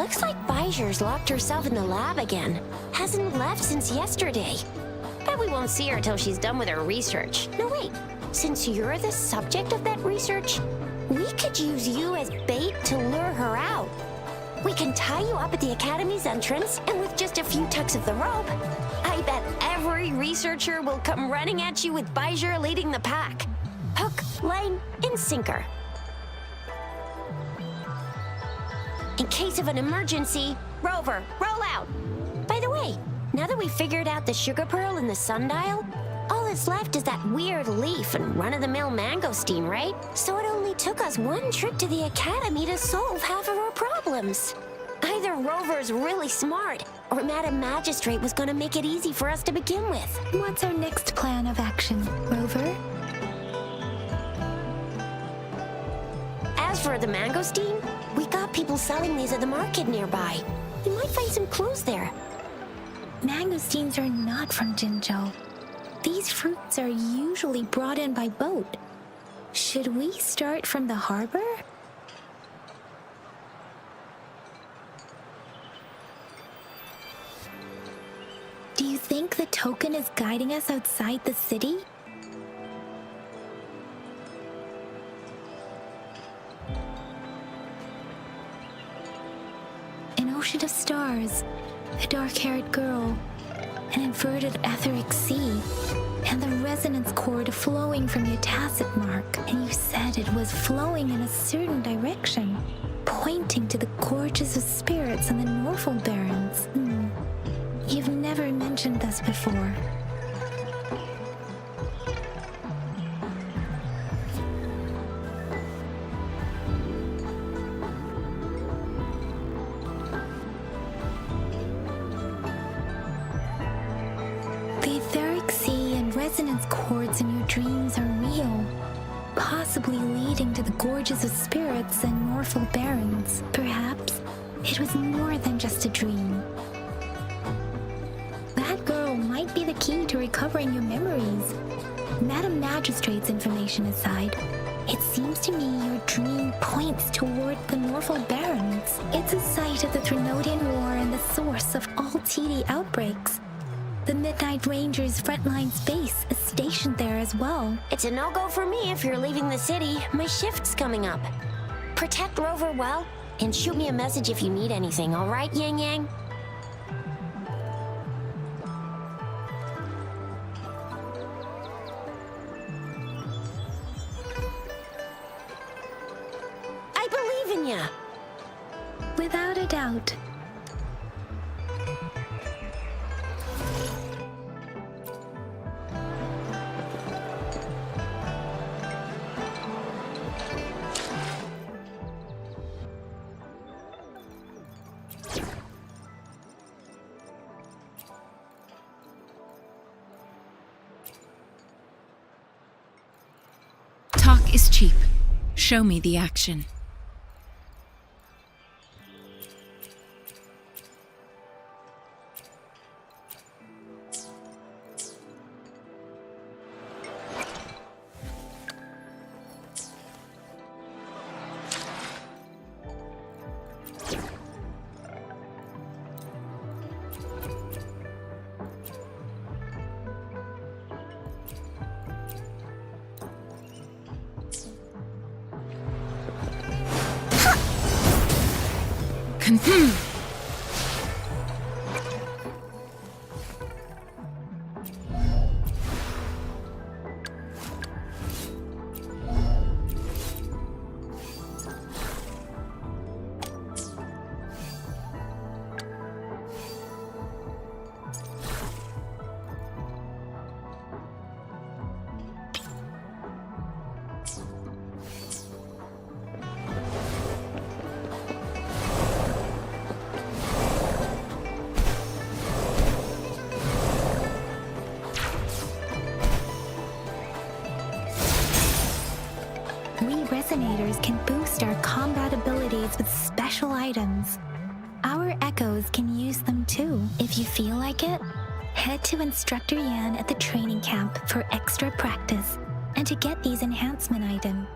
Looks like Bijou's locked herself in the lab again. Hasn't left since yesterday. Bet we won't see her till she's done with her research. No, wait. Since you're the subject of that research, we could use you as bait to lure her out. We can tie you up at the Academy's entrance, and with just a few tugs of the rope, I bet every researcher will come running at you with Bijou leading the pack. Hook, line, and sinker. In case of an emergency, Rover, roll out! By the way, now that we've figured out the sugar pearl and the sundial, all that's left is that weird leaf and run-of-the-mill mangosteen, right? So it only took us one trip to the Academy to solve half of our problems. Either Rover's really smart, or Madam Magistrate was gonna make it easy for us to begin with. What's our next plan of action, Rover? As for the mangosteen, we got people selling these at the market nearby. We might find some clues there. Mangosteens are not from Jinzhou. These fruits are usually brought in by boat. Should we start from the harbor? Do you think the token is guiding us outside the city? An ocean of stars, a dark-haired girl, an inverted etheric sea, and the resonance cord flowing from your tacit mark. And you said it was flowing in a certain direction, pointing to the gorges of spirits and the Norfolk Barrens. You've never mentioned this before. The etheric sea and resonance cords in your dreams are real, possibly leading to the gorges of spirits and Norfolk Barrens. Perhaps it was more than just a dream. That girl might be the key to recovering your memories. Madam Magistrate's information aside, it seems to me your dream points toward the Norfolk Barrens. It's a site of the Trinodian War and the source of all TD outbreaks. The Midnight Rangers' frontline base is stationed there as well. It's a no-go for me if you're leaving the city. My shift's coming up. Protect Rover well, and shoot me a message if you need anything, all right, Yang Yang? I believe in ya! Without a doubt. Talk is cheap. Show me the action. Resonators can boost our combat abilities with special items. Our echoes can use them too. If you feel like it, head to Instructor Yan at the training camp for extra practice and to get these enhancement items.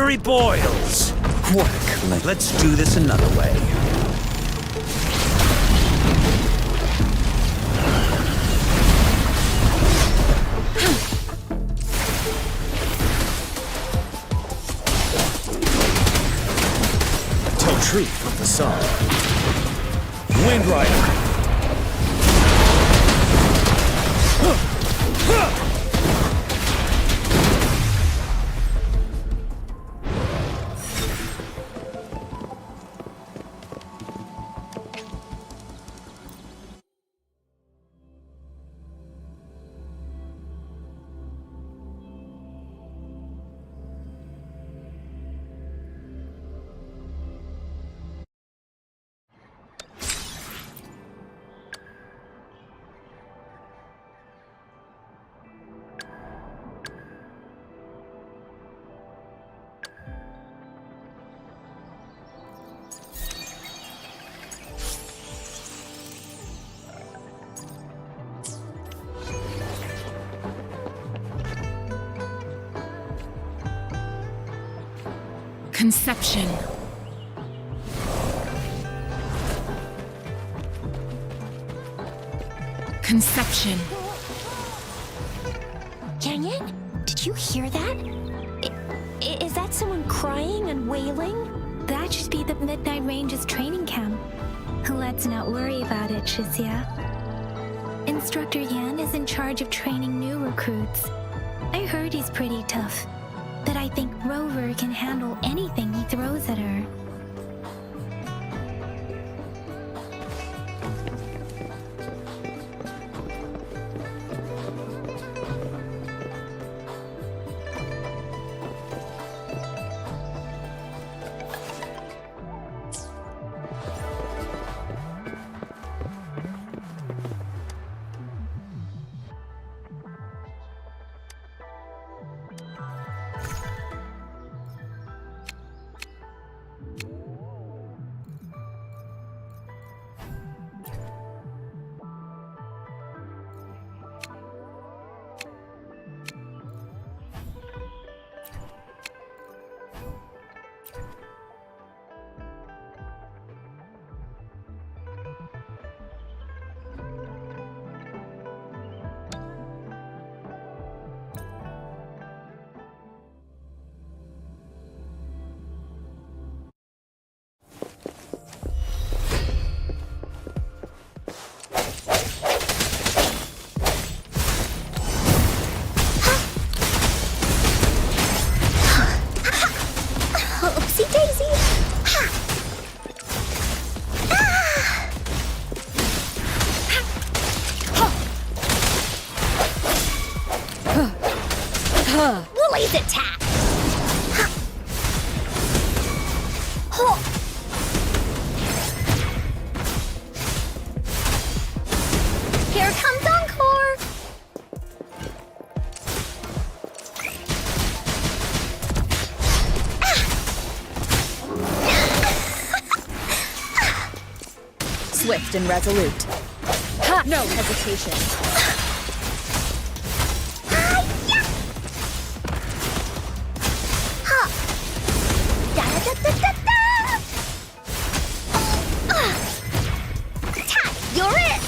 fiery boils! What? Let's do this another way. Treat from the sun. Wind Rider. Conception. Conception. Canyon, did you hear that? Is that someone crying and wailing? That should be the Midnight Range's training camp. Let's not worry about it, Shizia. Instructor Yan is in charge of training new recruits. I heard he's pretty tough, but I think Rover can handle anything he throws at her. Woolly's attack! Here comes Encore! Swift and resolute. Ha! No hesitation. You're it!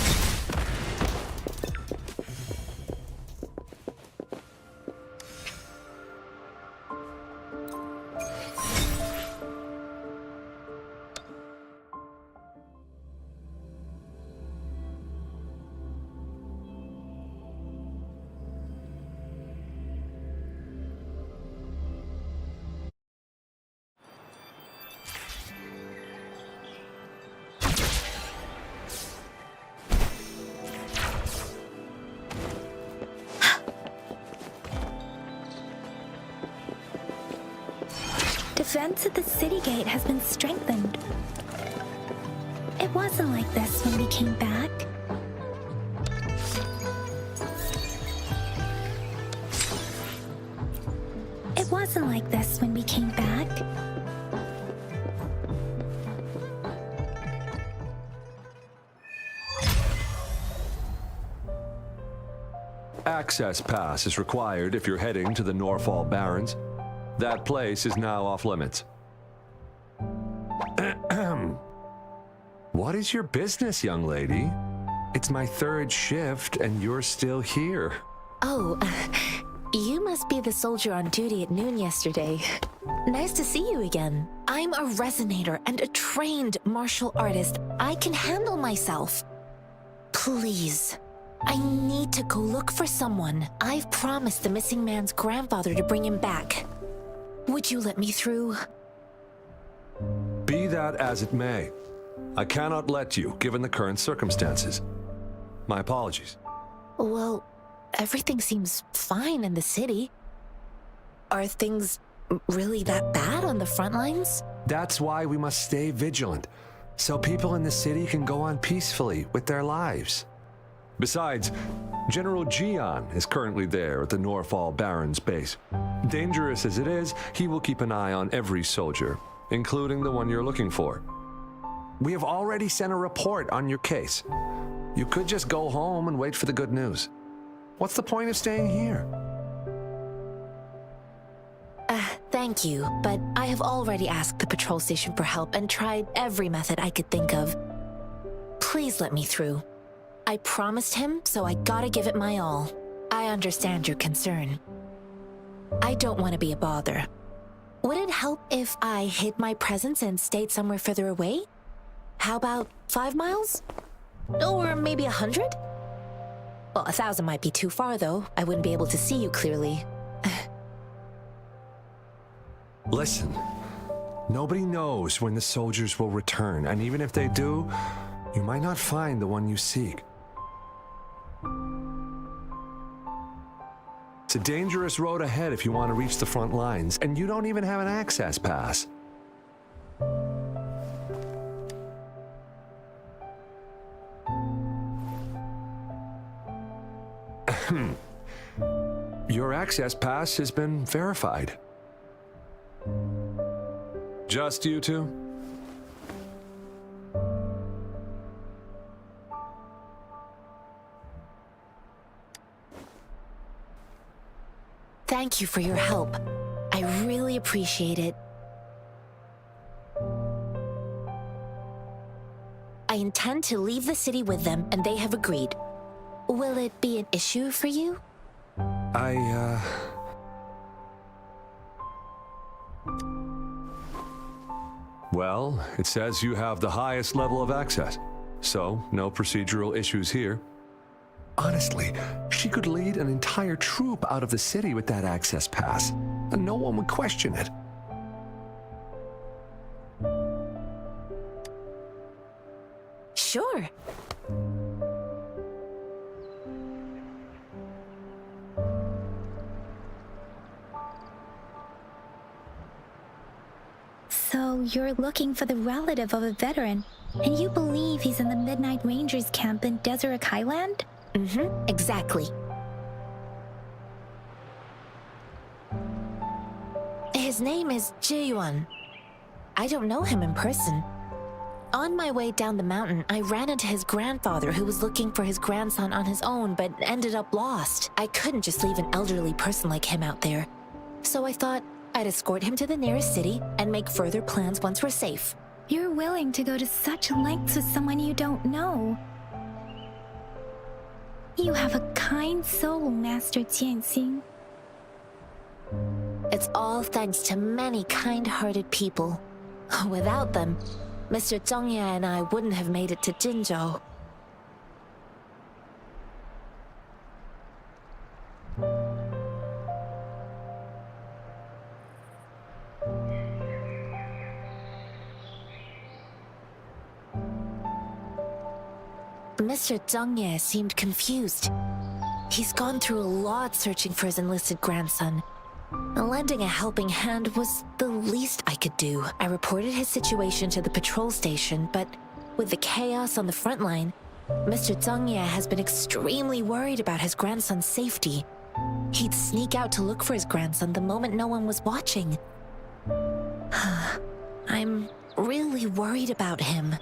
Defense at the city gate has been strengthened. It wasn't like this when we came back. It wasn't like this when we came back. Access pass is required if you're heading to the Norfall Barrens. That place is now off limits. What is your business, young lady? It's my third shift and you're still here. Oh, you must be the soldier on duty at noon yesterday. Nice to see you again. I'm a resonator and a trained martial artist. I can handle myself. Please, I need to go look for someone. I've promised the missing man's grandfather to bring him back. Would you let me through? Be that as it may, I cannot let you, given the current circumstances. My apologies. Well, everything seems fine in the city. Are things really that bad on the front lines? That's why we must stay vigilant, so people in the city can go on peacefully with their lives. Besides, General Jian is currently there at the Norfall Baron's base. Dangerous as it is, he will keep an eye on every soldier, including the one you're looking for. We have already sent a report on your case. You could just go home and wait for the good news. What's the point of staying here? Thank you, but I have already asked the patrol station for help and tried every method I could think of. Please let me through. I promised him, so I gotta give it my all. I understand your concern. I don't want to be a bother. Would it help if I hid my presence and stayed somewhere further away? How about 5 miles? Or maybe 100? Well, 1,000 might be too far, though. I wouldn't be able to see you clearly. Listen, nobody knows when the soldiers will return, and even if they do, you might not find the one you seek. It's a dangerous road ahead if you want to reach the front lines, and you don't even have an access pass. Your access pass has been verified. Just you two? Thank you for your help. I really appreciate it. I intend to leave the city with them, and they have agreed. Will it be an issue for you? Well, it says you have the highest level of access, so no procedural issues here. Honestly, she could lead an entire troop out of the city with that access pass, and no one would question it. Sure. So you're looking for the relative of a veteran, and you believe he's in the Midnight Rangers camp in Deseret Highland? Exactly. His name is Ji-yuan. I don't know him in person. On my way down the mountain, I ran into his grandfather who was looking for his grandson on his own but ended up lost. I couldn't just leave an elderly person like him out there. So I thought I'd escort him to the nearest city and make further plans once we're safe. You're willing to go to such lengths with someone you don't know. You have a kind soul, Master Jianxing. It's all thanks to many kind-hearted people. Without them, Mr. Zhongye and I wouldn't have made it to Jinzhou. Mr. Zhongye seemed confused. He's gone through a lot searching for his enlisted grandson. Lending a helping hand was the least I could do. I reported his situation to the patrol station, but with the chaos on the front line, Mr. Zhongye has been extremely worried about his grandson's safety. He'd sneak out to look for his grandson the moment no one was watching. I'm really worried about him.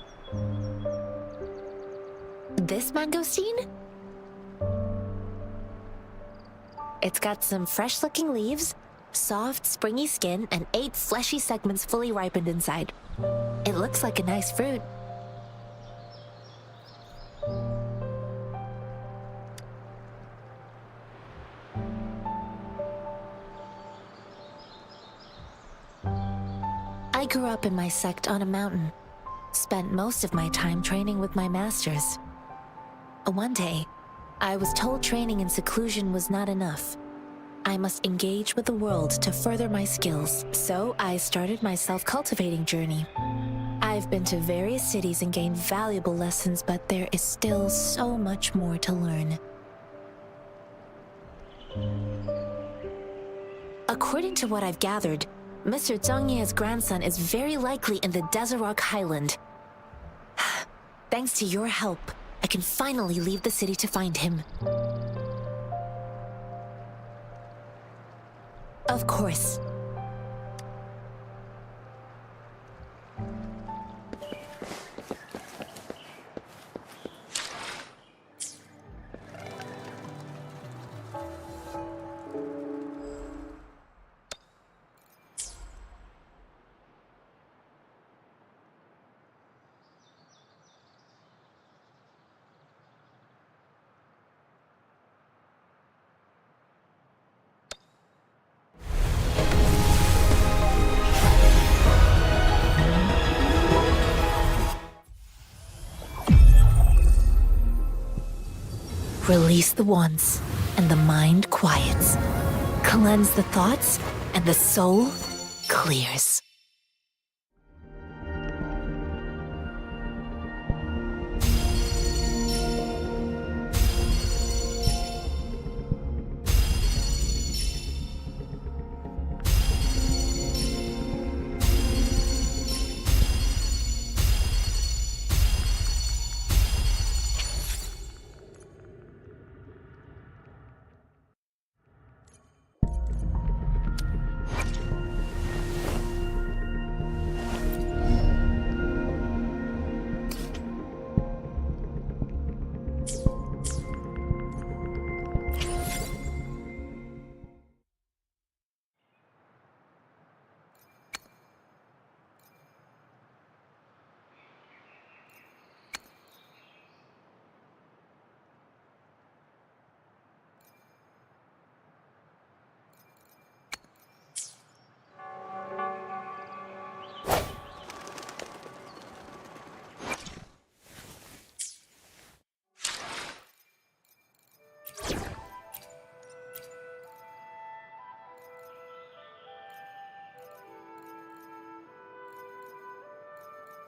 This mangosteen? It's got some fresh-looking leaves, Soft, springy skin and 8 fleshy segments fully ripened inside. It looks like a nice fruit. I grew up in my sect on a mountain. Spent most of my time training with my masters. One day, I was told training in seclusion was not enough. I must engage with the world to further my skills, so I started my self-cultivating journey. I've been to various cities and gained valuable lessons, but there is still so much more to learn. According to what I've gathered, Mr. Zhang Ye's grandson is very likely in the Desert Highland. Thanks to your help, I can finally leave the city to find him. Of course. Release the wands, and the mind quiets. Cleanse the thoughts, and the soul clears.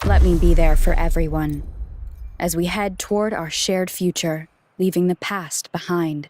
Let me be there for everyone, as we head toward our shared future, leaving the past behind.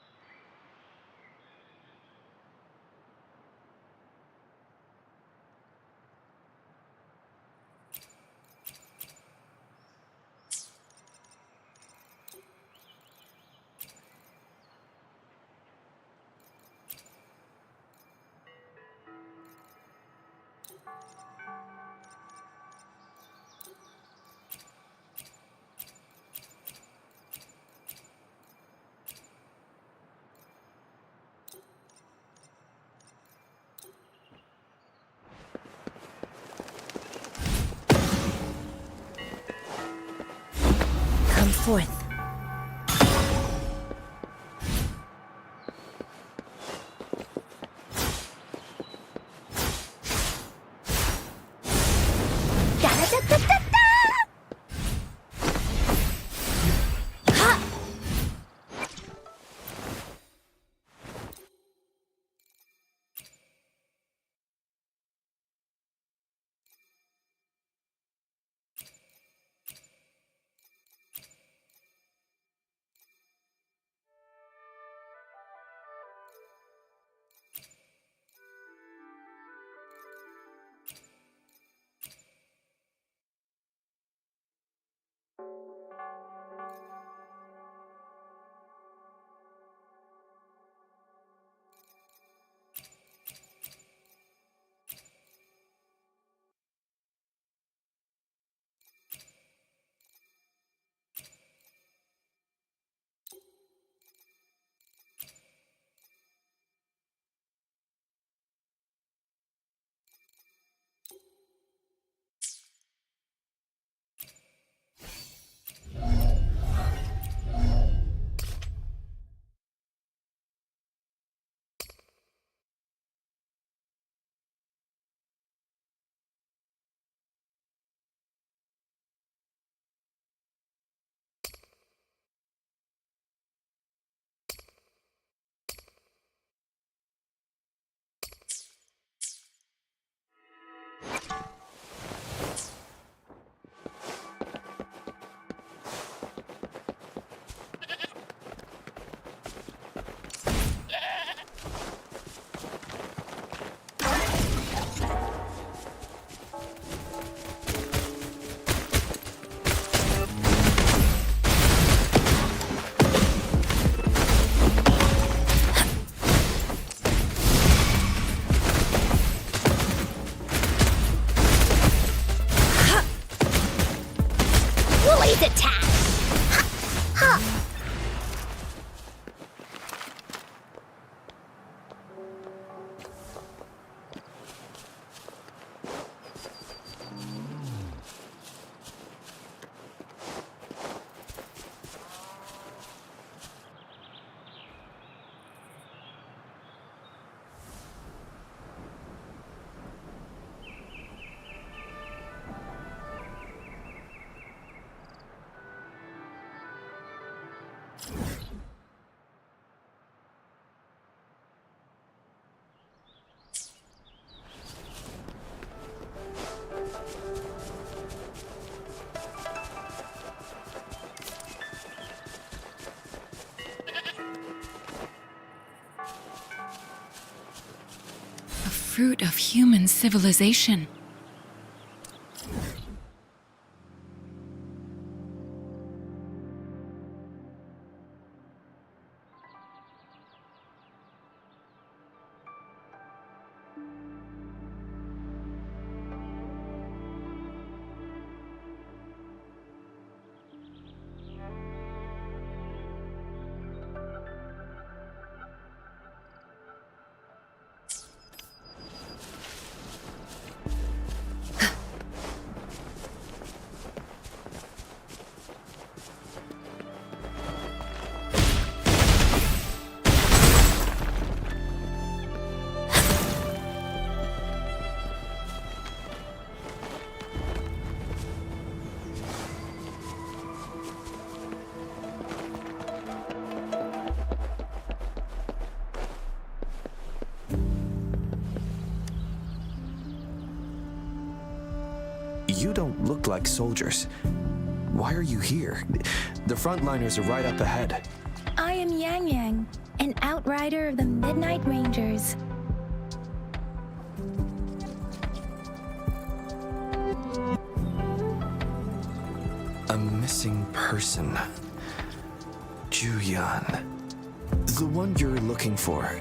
Come forth. Blaze attack! A fruit of human civilization. You don't look like soldiers. Why are you here? The frontliners are right up ahead. I am Yang Yang, an outrider of the Midnight Rangers. A missing person. Juyan. The one you're looking for.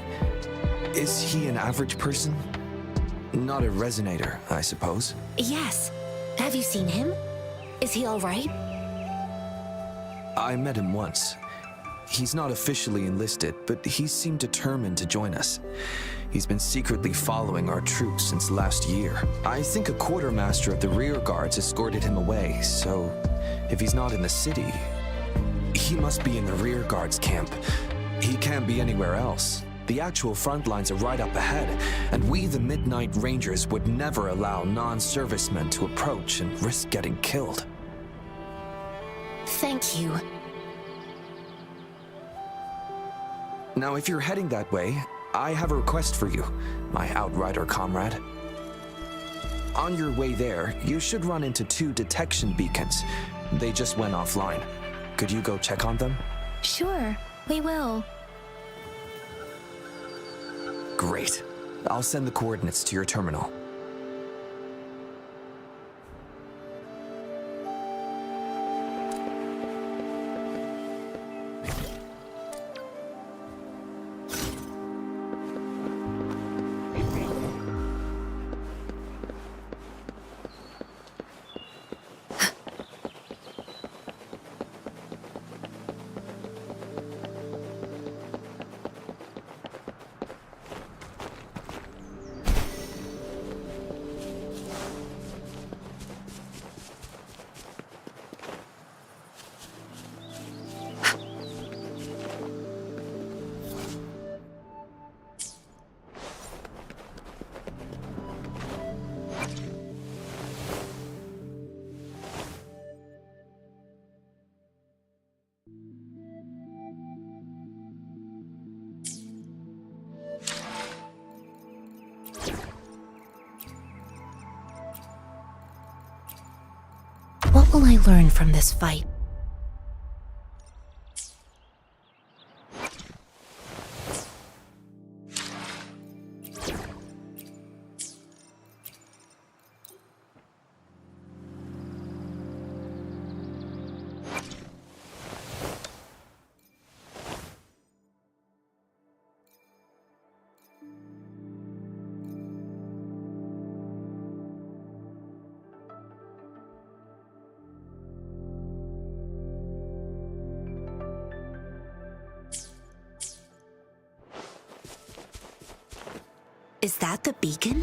Is he an average person? Not a resonator, I suppose. Yes. Have you seen him? Is he all right? I met him once. He's not officially enlisted, but he seemed determined to join us. He's been secretly following our troops since last year. I think a quartermaster of the rear guards escorted him away, so if he's not in the city, he must be in the rear guards camp. He can't be anywhere else. The actual front lines are right up ahead, and we, the Midnight Rangers, would never allow non-servicemen to approach and risk getting killed. Thank you. Now, if you're heading that way, I have a request for you, my outrider comrade. On your way there, you should run into 2 detection beacons. They just went offline. Could you go check on them? Sure, we will. Great. I'll send the coordinates to your terminal. What will I learn from this fight? Is that the beacon?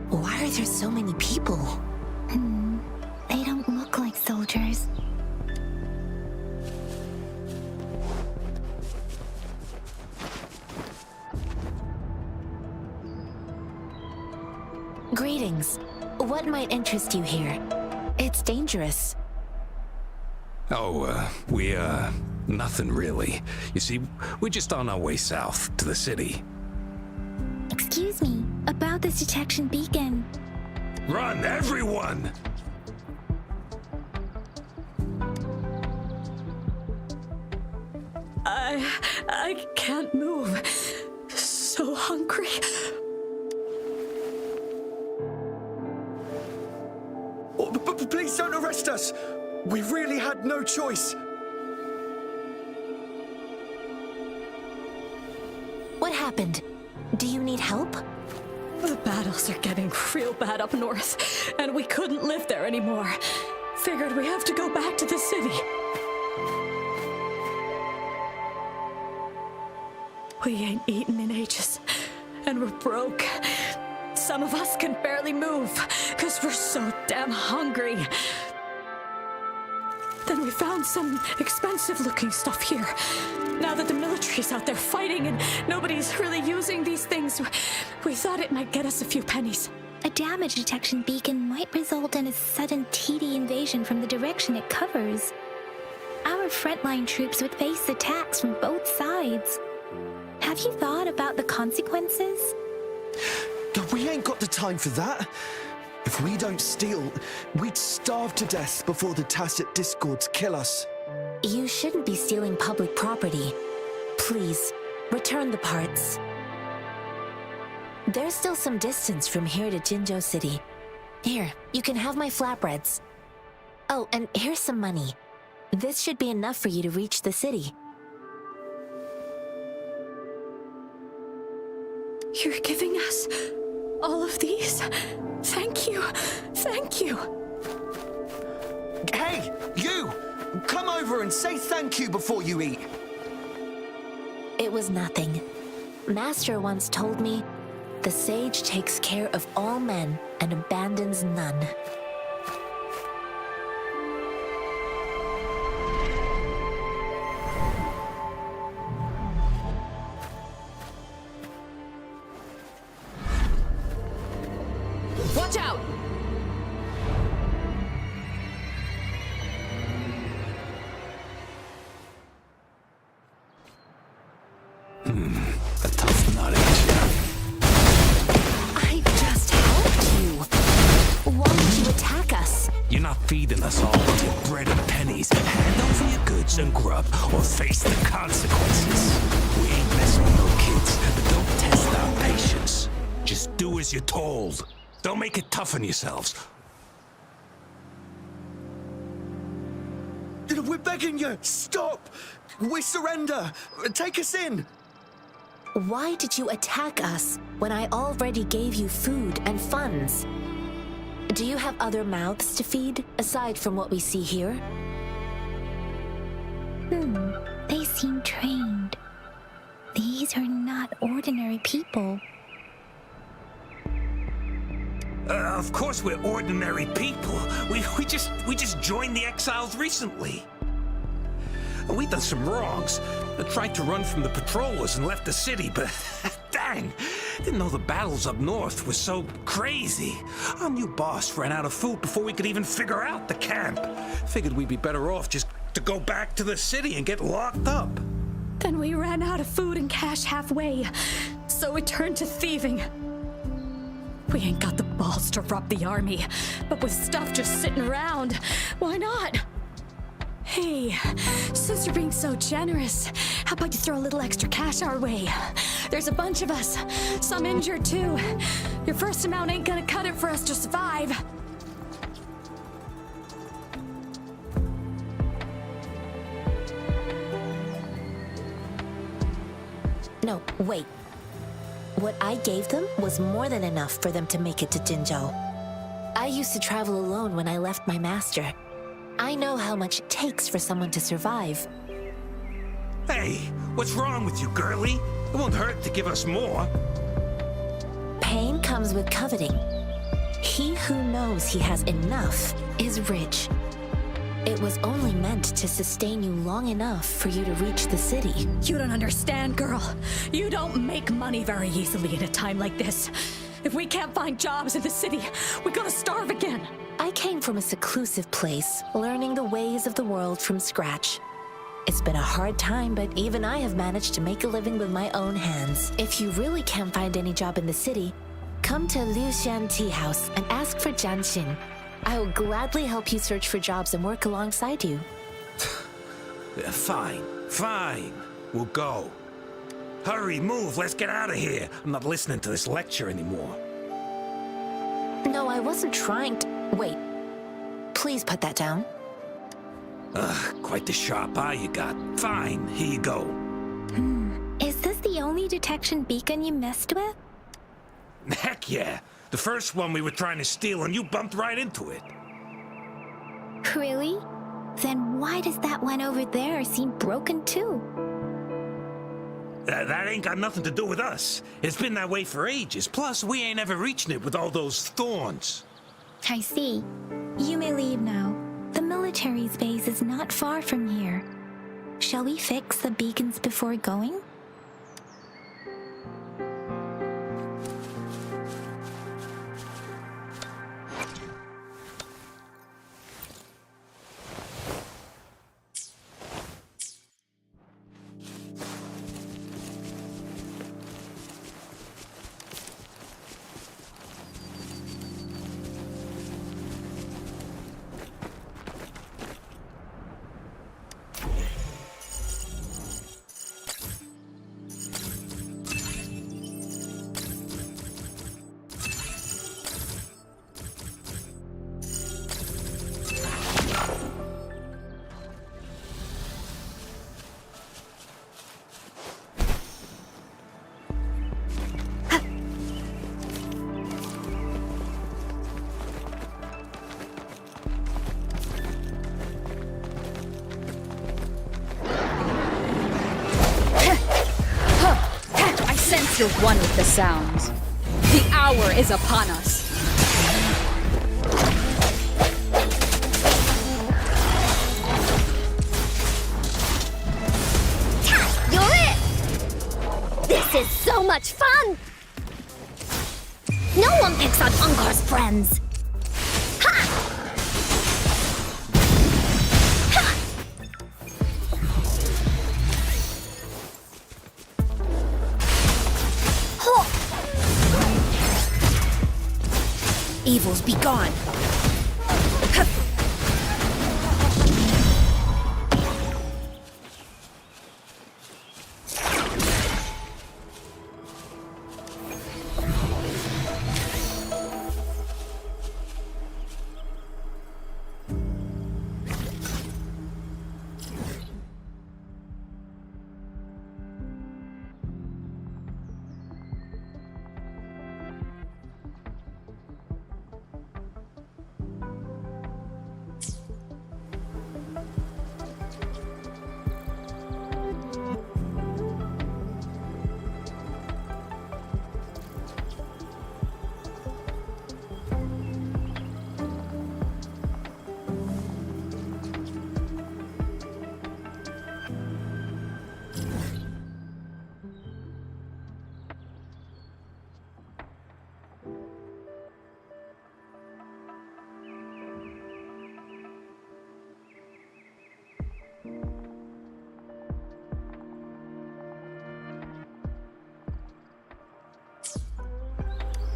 Why are there so many people? They don't look like soldiers. Greetings. What might interest you here? It's dangerous. Oh, nothing really. You see, we're just on our way south to the city. Excuse me, about this detection beacon. Run, everyone! I can't move. So hungry. Please don't arrest us! We really had no choice. What happened? Do you need help? The battles are getting real bad up north, and we couldn't live there anymore. Figured we have to go back to the city. We ain't eaten in ages, and we're broke. Some of us can barely move, because we're so damn hungry. Then we found some expensive-looking stuff here. Now that the military's out there fighting and nobody's really using these things, we thought it might get us a few pennies. A damage detection beacon might result in a sudden TD invasion from the direction it covers. Our frontline troops would face attacks from both sides. Have you thought about the consequences? We ain't got the time for that. If we don't steal, we'd starve to death before the tacit discords kill us. You shouldn't be stealing public property. Please, return the parts. There's still some distance from here to Jinzhou City. Here, you can have my flatbreads. Oh, and here's some money. This should be enough for you to reach the city. You're giving us all of these? Thank you. Thank you. Hey, you! Come over and say thank you before you eat. It was nothing. Master once told me, the sage takes care of all men and abandons none. Watch out! A tough nut, ain't I just helped you. Why did you attack us? you? You're not feeding us all with bread and pennies. Hand over your goods and grub, or face the consequences. We ain't messing with no kids, but don't test our patience. Just do as you're told. Don't make it tough on yourselves. We're begging you, stop! We surrender! Take us in! Why did you attack us when I already gave you food and funds? Do you have other mouths to feed, aside from what we see here? They seem trained. These are not ordinary people. Of course we're ordinary people. We just joined the exiles recently. We done some wrongs. I tried to run from the patrollers and left the city, but dang, didn't know the battles up north were so crazy. Our new boss ran out of food before we could even figure out the camp. Figured we'd be better off just to go back to the city and get locked up. Then we ran out of food and cash halfway, so we turned to thieving. We ain't got the balls to rob the army, but with stuff just sitting around, why not? Hey, since you're being so generous, how about you throw a little extra cash our way? There's a bunch of us, some injured too. Your first amount ain't gonna cut it for us to survive. No, wait. What I gave them was more than enough for them to make it to Jinzhou. I used to travel alone when I left my master. I know how much it takes for someone to survive. Hey, what's wrong with you, girlie? It won't hurt to give us more. Pain comes with coveting. He who knows he has enough is rich. It was only meant to sustain you long enough for you to reach the city. You don't understand, girl. You don't make money very easily at a time like this. If we can't find jobs in the city, we're gonna starve again. I came from a seclusive place, learning the ways of the world from scratch. It's been a hard time, but even I have managed to make a living with my own hands. If you really can't find any job in the city, come to Liu Xian Tea House and ask for Jian Xin. I will gladly help you search for jobs and work alongside you. Yeah, fine. We'll go. Hurry, move, let's get out of here. I'm not listening to this lecture anymore. No, I wasn't trying to... Wait. Please put that down. Quite the sharp eye you got. Fine, here you go. Is this the only detection beacon you messed with? Heck yeah. The first one we were trying to steal and you bumped right into it. Really? Then why does that one over there seem broken too? That ain't got nothing to do with us. It's been that way for ages. Plus, we ain't ever reaching it with all those thorns. I see. You may leave now. The military's base is not far from here. Shall we fix the beacons before going? You're one with the sounds. The hour is upon us. You're it! This is so much fun! No one picks on Ungar's friends! Evils be gone.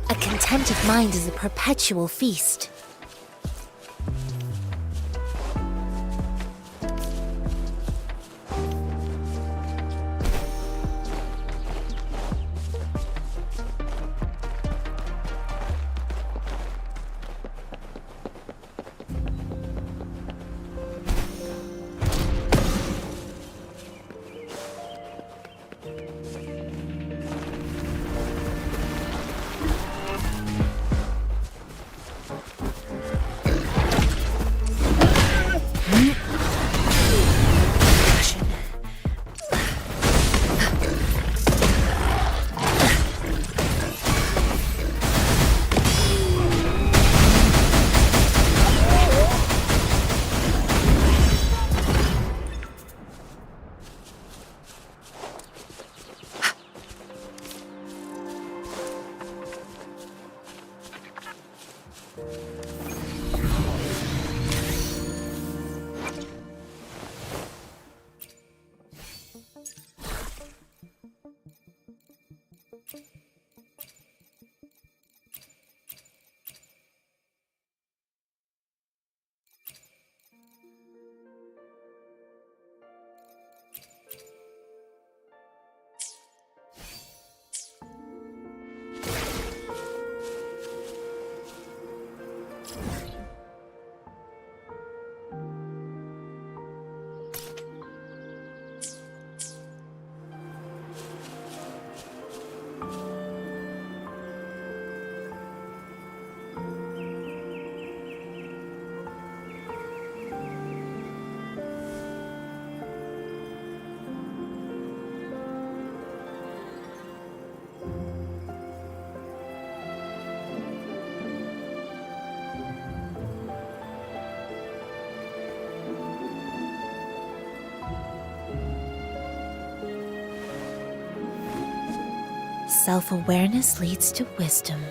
A contented mind is a perpetual feast. Self-awareness leads to wisdom.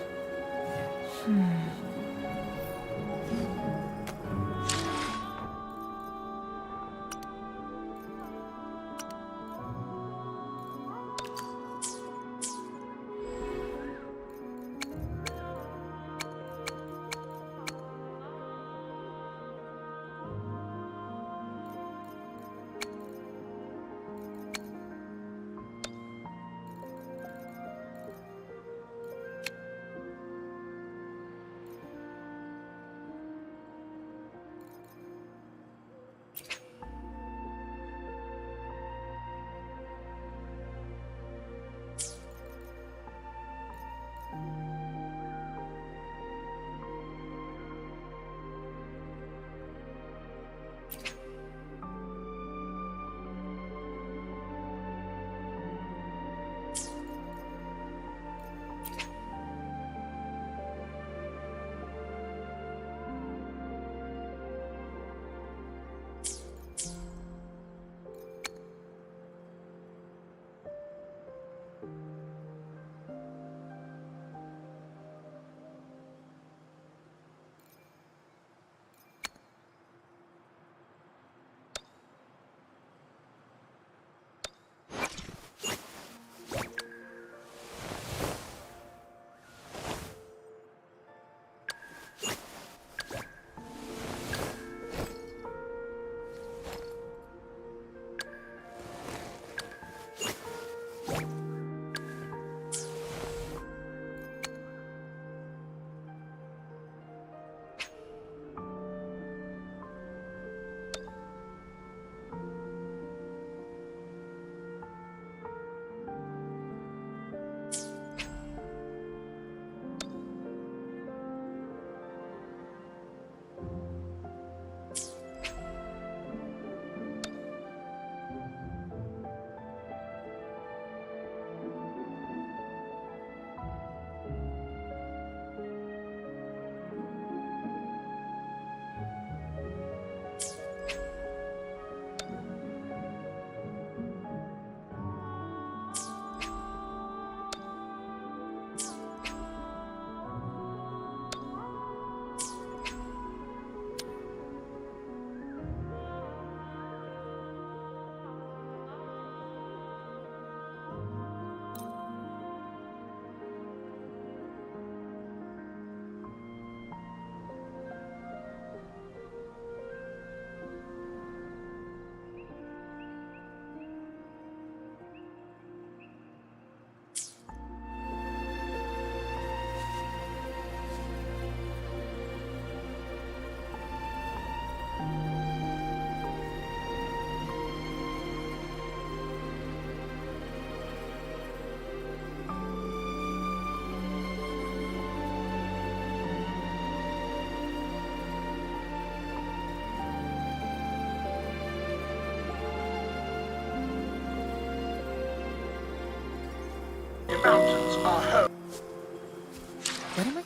What am I...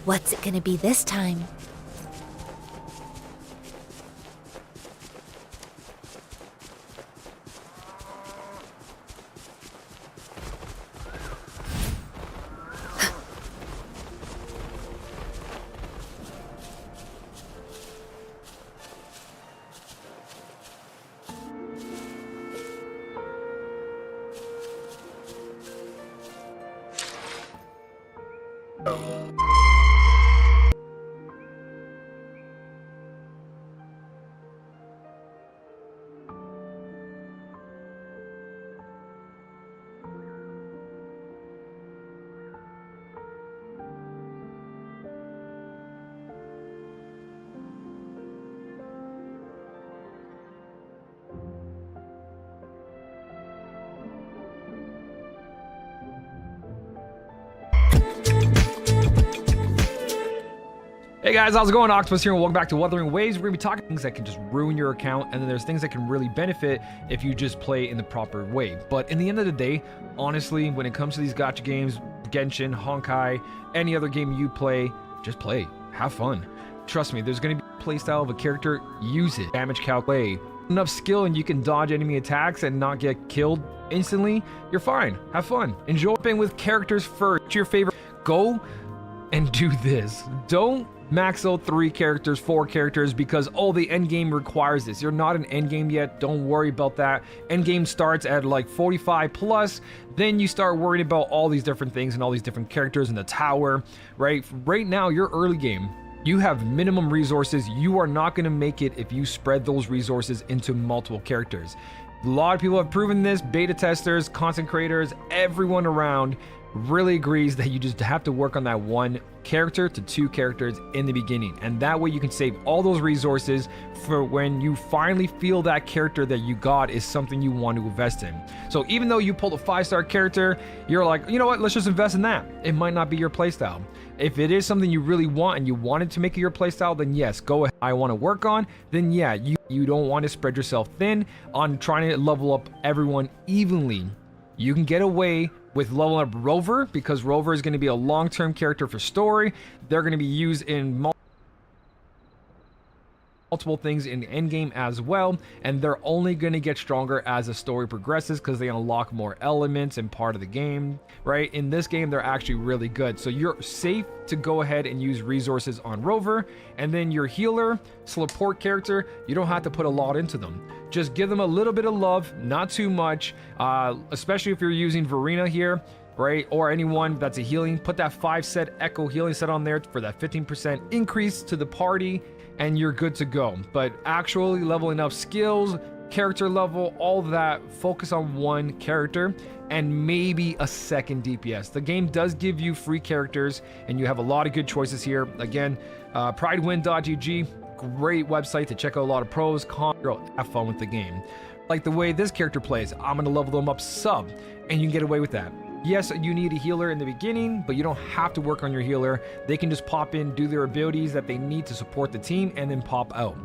What's it gonna be this time? Hey guys, how's it going? Octopus here, and welcome back to Wuthering Waves. We're gonna be talking things that can just ruin your account, and then there's things that can really benefit if you just play in the proper way. But in the end of the day, honestly, when it comes to these gacha games, Genshin, Honkai, any other game you play, just play. Have fun. Trust me, there's gonna be a playstyle of a character, use it. Damage calculate. Enough skill and you can dodge enemy attacks and not get killed instantly, you're fine. Have fun. Enjoy playing with characters first. Your favorite. Go and do this. Don't max out 3 characters, 4 characters because, oh, the end game requires this. You're not an end game yet. Don't worry about that. End game starts at like 45 plus. Then you start worrying about all these different things and all these different characters in the tower, right? Right now, you're early game. You have minimum resources. You are not going to make it if you spread those resources into multiple characters. A lot of people have proven this. Beta testers, content creators, everyone around really agrees that you just have to work on that 1 character to 2 characters in the beginning, and that way you can save all those resources for when you finally feel that character that you got is something you want to invest in. So even though you pulled a 5-star character, you're like, you know what, let's just invest in that. It might not be your playstyle. If it is something you really want and you wanted to make it your playstyle, then yes, go ahead. I want to work on, then yeah, you don't want to spread yourself thin on trying to level up everyone evenly. You can get away with leveling up Rover because Rover is going to be a long-term character for story. They're going to be used in multiple things in endgame as well, and they're only going to get stronger as the story progresses because they unlock more elements and part of the game, right? In this game, they're actually really good. So you're safe to go ahead and use resources on Rover, and then your healer, support character, you don't have to put a lot into them. Just give them a little bit of love, not too much, especially if you're using Verena here, right? Or anyone that's a healing, put that 5-set Echo healing set on there for that 15% increase to the party, and you're good to go. But actually leveling up skills, character level, all that, focus on 1 character and maybe a 2nd DPS. The game does give you free characters and you have a lot of good choices here. Again, pridewin.gg, great website to check out a lot of pros, cons, have fun with the game. Like the way this character plays, I'm gonna level them up sub and you can get away with that. Yes, you need a healer in the beginning, but you don't have to work on your healer. They can just pop in, do their abilities that they need to support the team, and then pop out.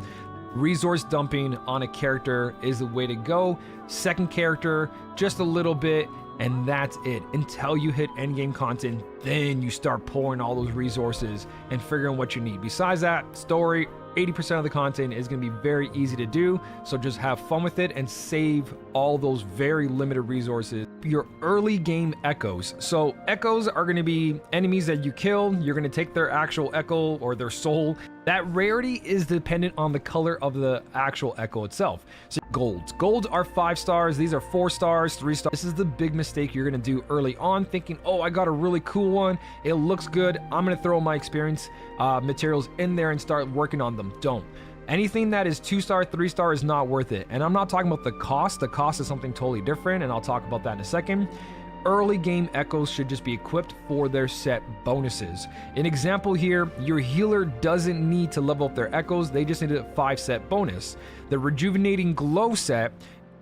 Resource dumping on a character is the way to go. 2nd character, just a little bit, and that's it. Until you hit endgame content, then you start pouring all those resources and figuring what you need. Besides that, story, 80% of the content is going to be very easy to do, so just have fun with it and save all those very limited resources. Your early game echoes. So echoes are going to be enemies that you kill. You're going to take their actual echo or their soul. That rarity is dependent on the color of the actual echo itself. So golds are 5 stars. These are 4 stars, 3 stars. This is the big mistake you're going to do early on, thinking, oh, I got a really cool one, it looks good, I'm going to throw my experience materials in there and start working on them. Don't. Anything that is 2-star, 3-star is not worth it. And I'm not talking about the cost. The cost is something totally different, and I'll talk about that in a second. Early game echoes should just be equipped for their set bonuses. An example here, your healer doesn't need to level up their echoes, they just need a 5-set bonus. The rejuvenating glow set,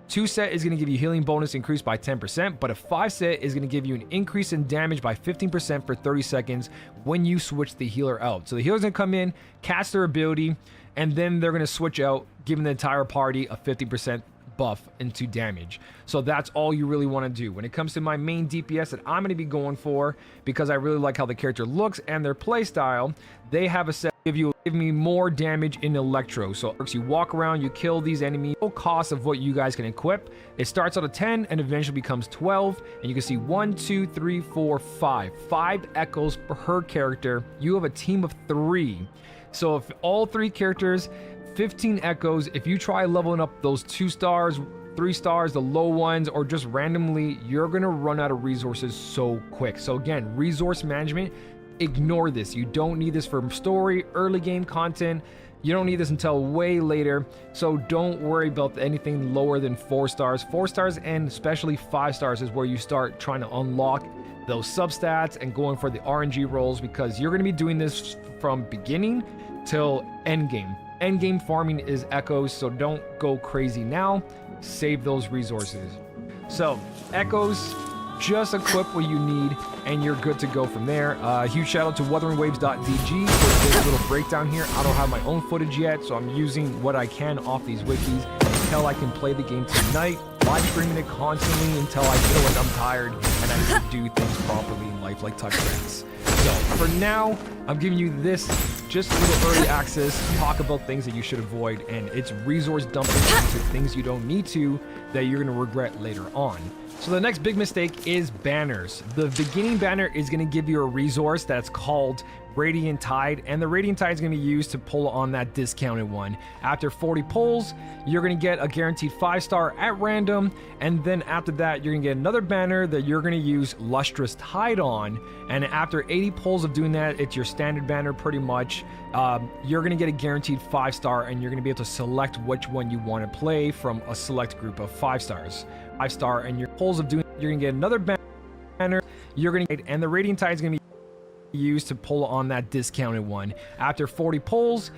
2-set is going to give you healing bonus increased by 10%, but a 5-set is going to give you an increase in damage by 15% for 30 seconds when you switch the healer out. So the healer's going to come in, cast their ability, and then they're going to switch out, giving the entire party a 50% buff into damage. So that's all you really want to do. When it comes to my main DPS that I'm going to be going for, because I really like how the character looks and their playstyle, they have a set give me more damage in Electro. So you walk around, you kill these enemies, no cost of what you guys can equip. It starts out at 10 and eventually becomes 12, and you can see 1, 2, 3, 4, 5 echoes per character. You have a team of 3. So if all 3 characters, 15 echoes, if you try leveling up those 2 stars, 3 stars, the low ones, or just randomly, you're gonna run out of resources so quick. So again, resource management, ignore this. You don't need this for story, early game content. You don't need this until way later. So don't worry about anything lower than 4 stars. 4 stars and especially 5 stars is where you start trying to unlock those substats and going for the RNG rolls, because you're going to be doing this from beginning till end game. End game farming is echoes, so don't go crazy now. Save those resources. So echoes, just equip what you need and you're good to go from there. Huge shout out to wutheringwaves.dg for this little breakdown here. I don't have my own footage yet, so I'm using what I can off these wikis until I can play the game tonight, live streaming it constantly until I feel like I'm tired and I can do things properly in life like touch grass. So for now, I'm giving you this just a little early access, talk about things that you should avoid, and it's resource dumping into things you don't need to that you're going to regret later on. So the next big mistake is banners. The beginning banner is going to give you a resource that's called Radiant Tide, and the Radiant Tide is going to be used to pull on that discounted one. After 40 pulls, you're going to get a guaranteed 5-star at random, and then after that, you're going to get another banner that you're going to use Lustrous Tide on, and after 80 pulls of doing that, it's your standard banner pretty much. You're going to get a guaranteed 5-star, and you're going to be able to select which one you want to play from a select group of 5 stars. 5-star, and your pulls of doing, you're going to get another banner, you're going to get, and the Radiant Tide is going to be used to pull on that discounted one. After 40 pulls,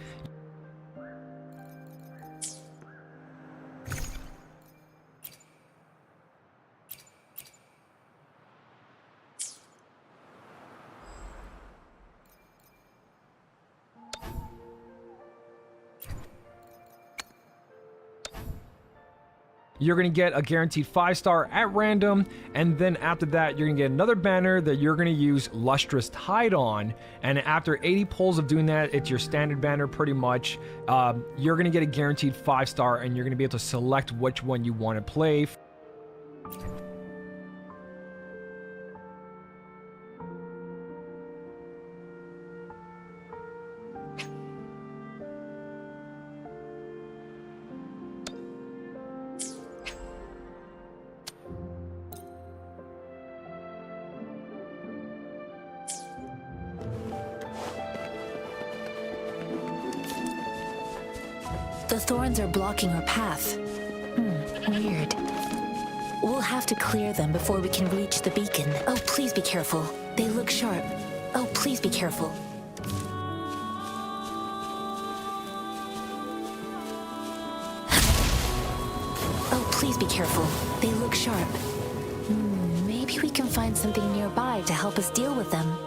you're going to get a guaranteed 5-star at random, and then after that, you're going to get another banner that you're going to use Lustrous Tide on, and after 80 pulls of doing that, it's your standard banner pretty much. You're going to get a guaranteed 5-star, and you're going to be able to select which one you want to play. The thorns are blocking our path. Weird. We'll have to clear them before we can reach the beacon. Oh, please be careful. They look sharp. Oh, please be careful. Oh, please be careful. They look sharp. Maybe we can find something nearby to help us deal with them.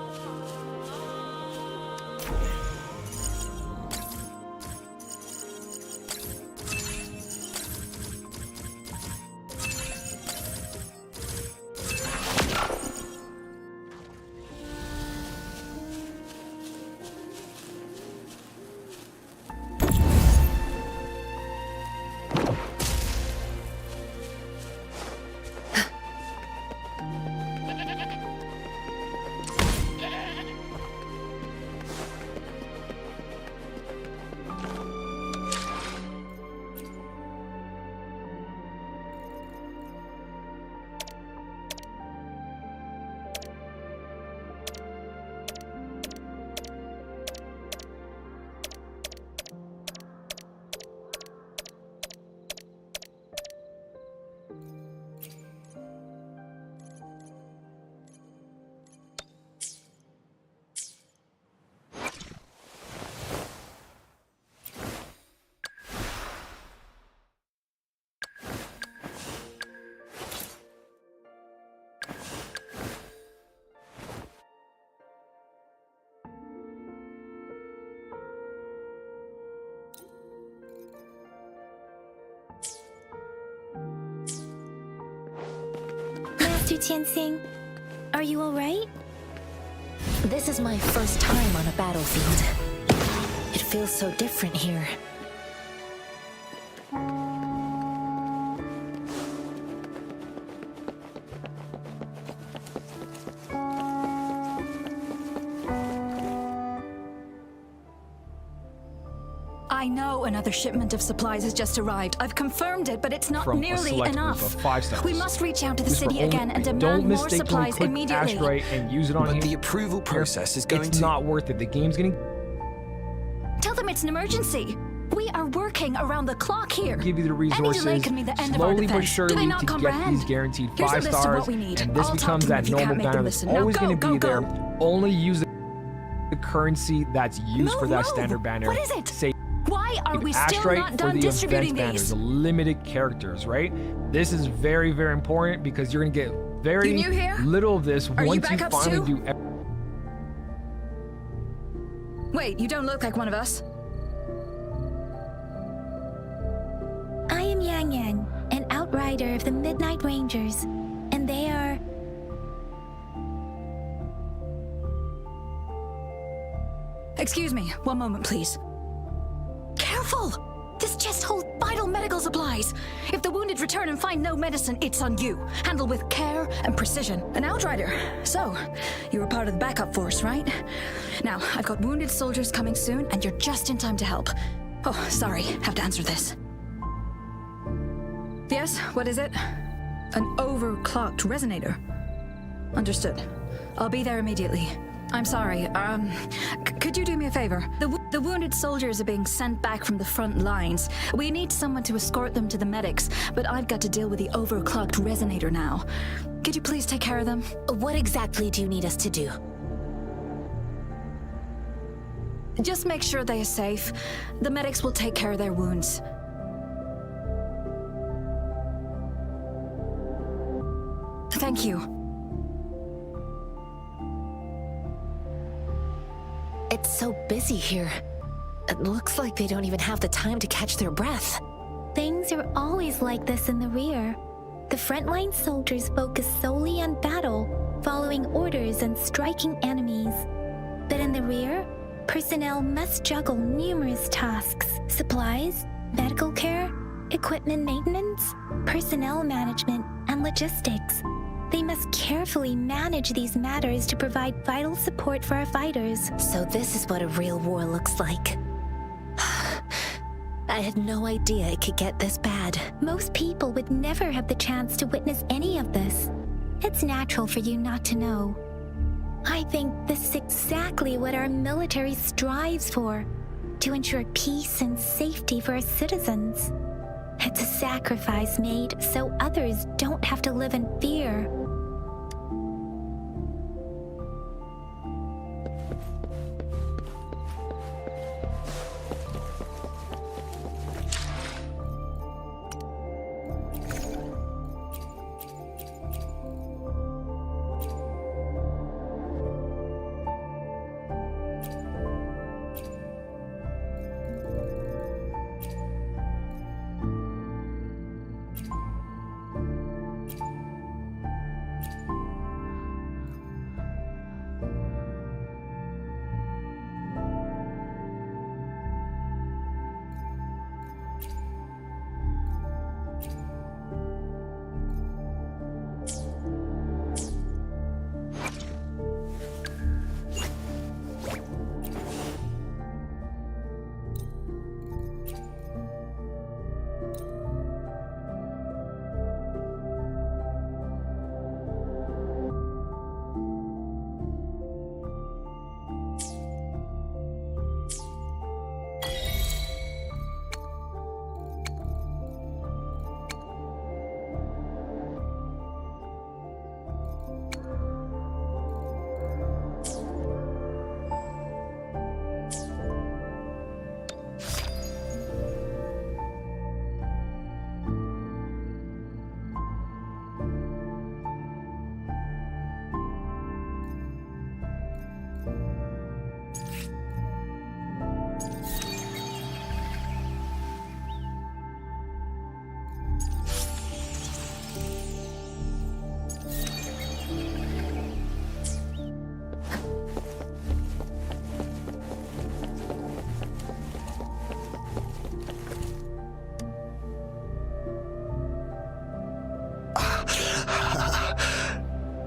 Master Tianxing, are you alright? This is my first time on a battlefield. It feels so different here. I know another shipment of supplies has just arrived. I've confirmed it, but it's not from nearly enough. Group of 5 stars. We must reach out to the This city will again and don't demand more mistakenly supplies click immediately. Astra and use it on But here. the approval process is going it's to... not worth it. The game's gonna Tell them it's an emergency. We are working around the clock here. give you the Any resources delay could mean the end of our slowly but defense. surely Do they not to get comprehend? these guaranteed Here's a 5 list of stars, what we need. and this I'll talk becomes to them that if you can't normal make them banner that's listen. Now always go, going to be go, there. go. Only use the currency that's used for that Move. standard banner. What is it? Say Why are we still Astra not for done the distributing event banners, these? the limited characters, right? This is very, very important because you're going to get very You new here? little of this Are you once you backups finally too? do. Wait, you don't look like one of us. I am Yang Yang, an outrider of the Midnight Rangers, and they are... Excuse me, one moment, please. Careful! This chest holds vital medical supplies. If the wounded return and find no medicine, it's on you. Handle with care and precision. An outrider. So, you were part of the backup force, right? Now, I've got wounded soldiers coming soon, and you're just in time to help. Oh, sorry, have to answer this. Yes, what is it? An overclocked resonator. Understood. I'll be there immediately. I'm sorry, could you do me a favor? The wounded soldiers are being sent back from the front lines. We need someone to escort them to the medics, but I've got to deal with the overclocked resonator now. Could you please take care of them? What exactly do you need us to do? Just make sure they are safe. The medics will take care of their wounds. Thank you. It's so busy here. It looks like they don't even have the time to catch their breath. Things are always like this in the rear. The frontline soldiers focus solely on battle, following orders and striking enemies. But in the rear, personnel must juggle numerous tasks: supplies, medical care, equipment maintenance, personnel management, and logistics. They must carefully manage these matters to provide vital support for our fighters. So this is what a real war looks like. I had no idea it could get this bad. Most people would never have the chance to witness any of this. It's natural for you not to know. I think this is exactly what our military strives for, to ensure peace and safety for our citizens. It's a sacrifice made so others don't have to live in fear.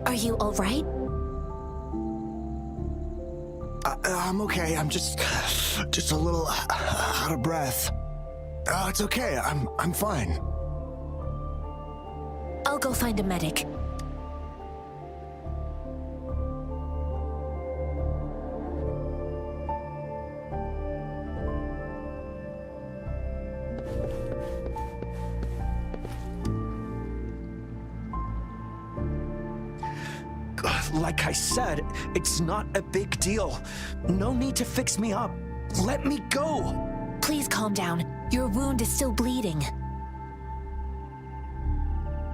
Are you all right? I'm okay. I'm just a little out of breath. It's okay. I'm fine. I'll go find a medic. Like I said, it's not a big deal. No need to fix me up. Let me go. Please calm down. Your wound is still bleeding.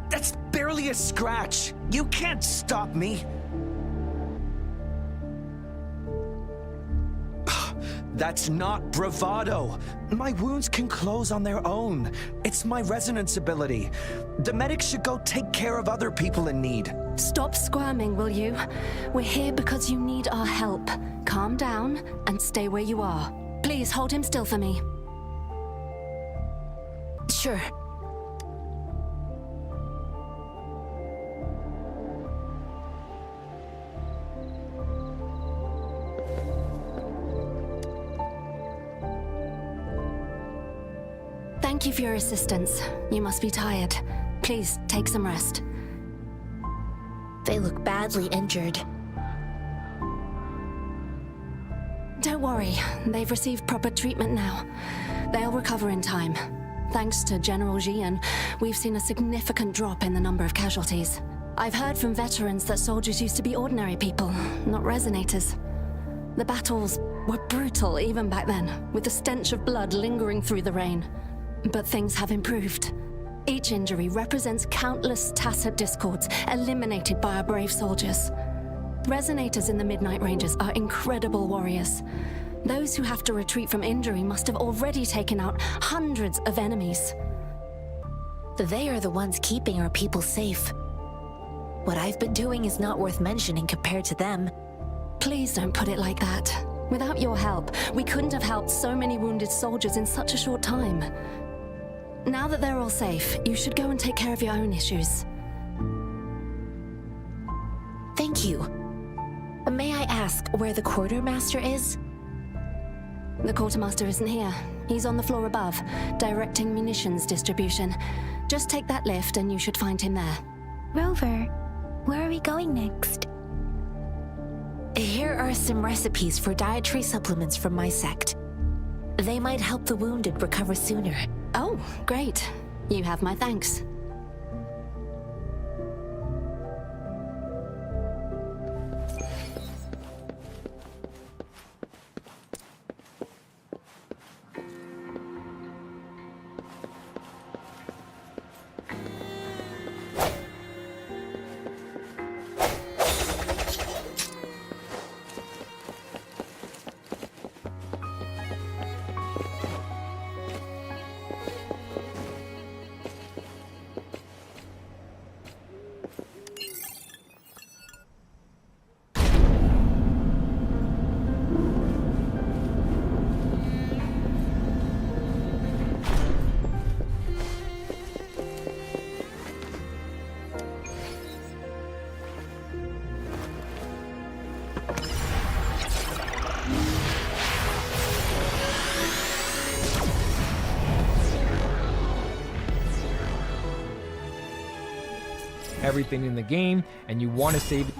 That's barely only a scratch. You can't stop me. That's not bravado. My wounds can close on their own. It's my resonance ability. The medics should go take care of other people in need. Stop squirming, will you? We're here because you need our help. Calm down and stay where you are. Please hold him still for me. Sure. Thank you for your assistance. You must be tired. Please take some rest. They look badly injured. Don't worry, they've received proper treatment now. They'll recover in time. Thanks to General Jian, we've seen a significant drop in the number of casualties. I've heard from veterans that soldiers used to be ordinary people, not resonators. The battles were brutal even back then, with the stench of blood lingering through the rain. But things have improved. Each injury represents countless tacit discords eliminated by our brave soldiers. Resonators in the Midnight Rangers are incredible warriors. Those who have to retreat from injury must have already taken out hundreds of enemies. They are the ones keeping our people safe. What I've been doing is not worth mentioning compared to them. Please don't put it like that. Without your help, we couldn't have helped so many wounded soldiers in such a short time. Now that they're all safe, you should go and take care of your own issues. Thank you. May I ask where the quartermaster is? The quartermaster isn't here. He's on the floor above, directing munitions distribution. Just take that lift and you should find him there. Rover, where are we going next? Here are some recipes for dietary supplements from my sect. They might help the wounded recover sooner. Oh, great. You have my thanks. Everything in the game, and you want to save it.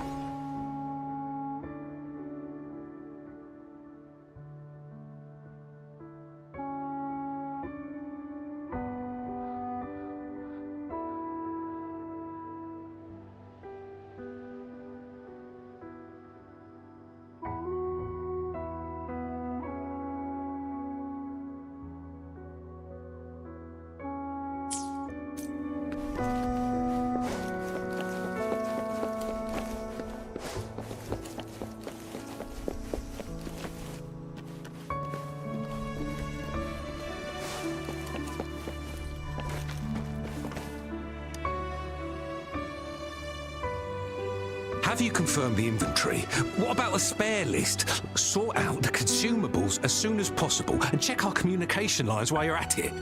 Have you confirmed the inventory? What about a spare list? Sort out the consumables as soon as possible and check our communication lines while you're at it.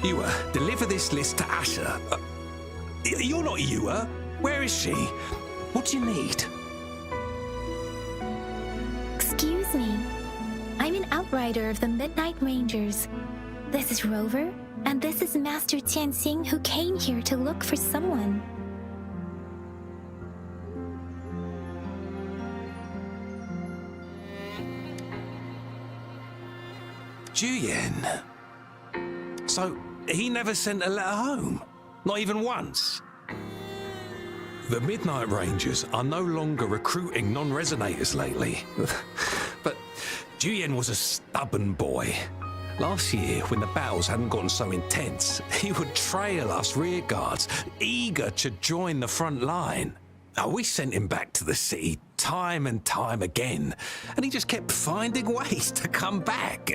Ewa, deliver this list to Astra. You're not Ewa. Where is she? What do you need? Excuse me. I'm an outrider of the Midnight Rangers. This is Rover, and this is Master Tianxing, who came here to look for someone. Juyen. So, he never sent a letter home? Not even once? The Midnight Rangers are no longer recruiting non-resonators lately. But Juyen was a stubborn boy. Last year, when the battles hadn't gotten so intense, he would trail us rearguards, eager to join the front line. We sent him back to the city time and time again, and he just kept finding ways to come back.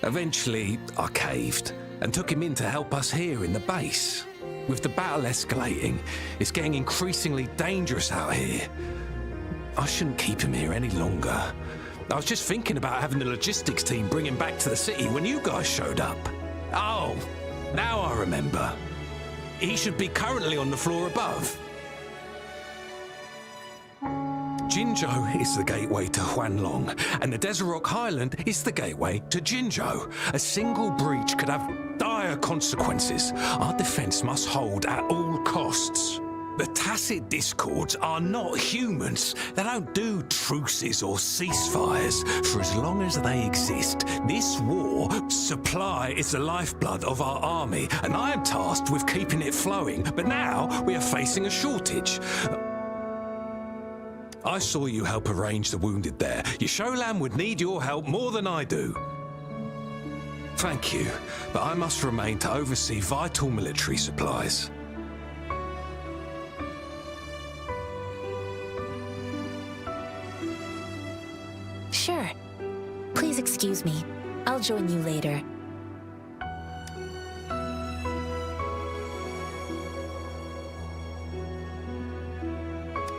Eventually, I caved and took him in to help us here in the base. With the battle escalating, it's getting increasingly dangerous out here. I shouldn't keep him here any longer. I was just thinking about having the logistics team bring him back to the city when you guys showed up. Oh, now I remember. He should be currently on the floor above. Jinzhou is the gateway to Huanlong, and the Desert Rock Highland is the gateway to Jinzhou. A single breach could have dire consequences. Our defense must hold at all costs. The tacit discords are not humans. They don't do truces or ceasefires. For as long as they exist, this war supply is the lifeblood of our army, and I am tasked with keeping it flowing. But now we are facing a shortage. I saw you help arrange the wounded there. Yasholan would need your help more than I do. Thank you, but I must remain to oversee vital military supplies. Sure. Please excuse me. I'll join you later.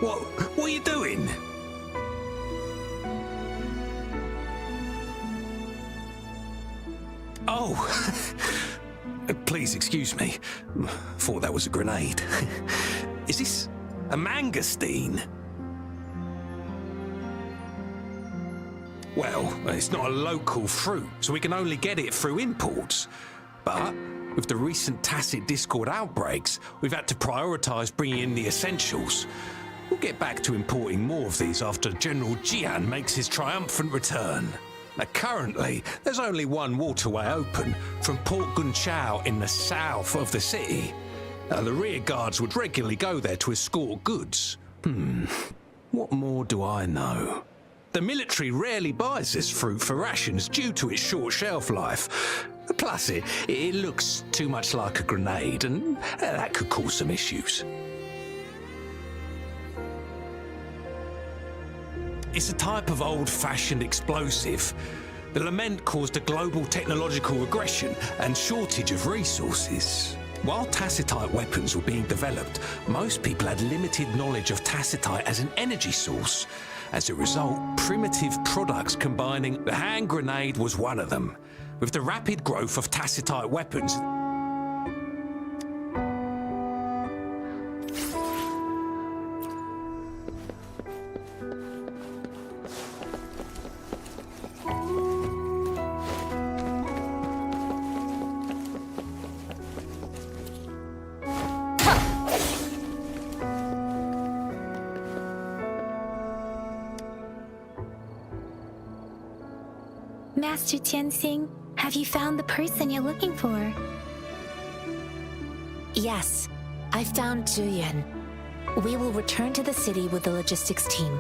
What are you doing? Oh, please excuse me. Thought that was a grenade. Is this a mangosteen? Well, it's not a local fruit, so we can only get it through imports. But with the recent tacit discord outbreaks, we've had to prioritise bringing in the essentials. We'll get back to importing more of these after General Jian makes his triumphant return. Now, currently, there's only one waterway open from Port Gunchao in the south of the city. The rear guards would regularly go there to escort goods. What more do I know? The military rarely buys this fruit for rations due to its short shelf life. Plus, it looks too much like a grenade, and that could cause some issues. It's a type of old-fashioned explosive. The lament caused a global technological regression and shortage of resources. While tacitite weapons were being developed, most people had limited knowledge of tacitite as an energy source. As a result, primitive products combining the hand grenade was one of them. With the rapid growth of tacitite weapons, Master Tianxing, have you found the person you're looking for? Yes, I found Zhuyan. We will return to the city with the logistics team.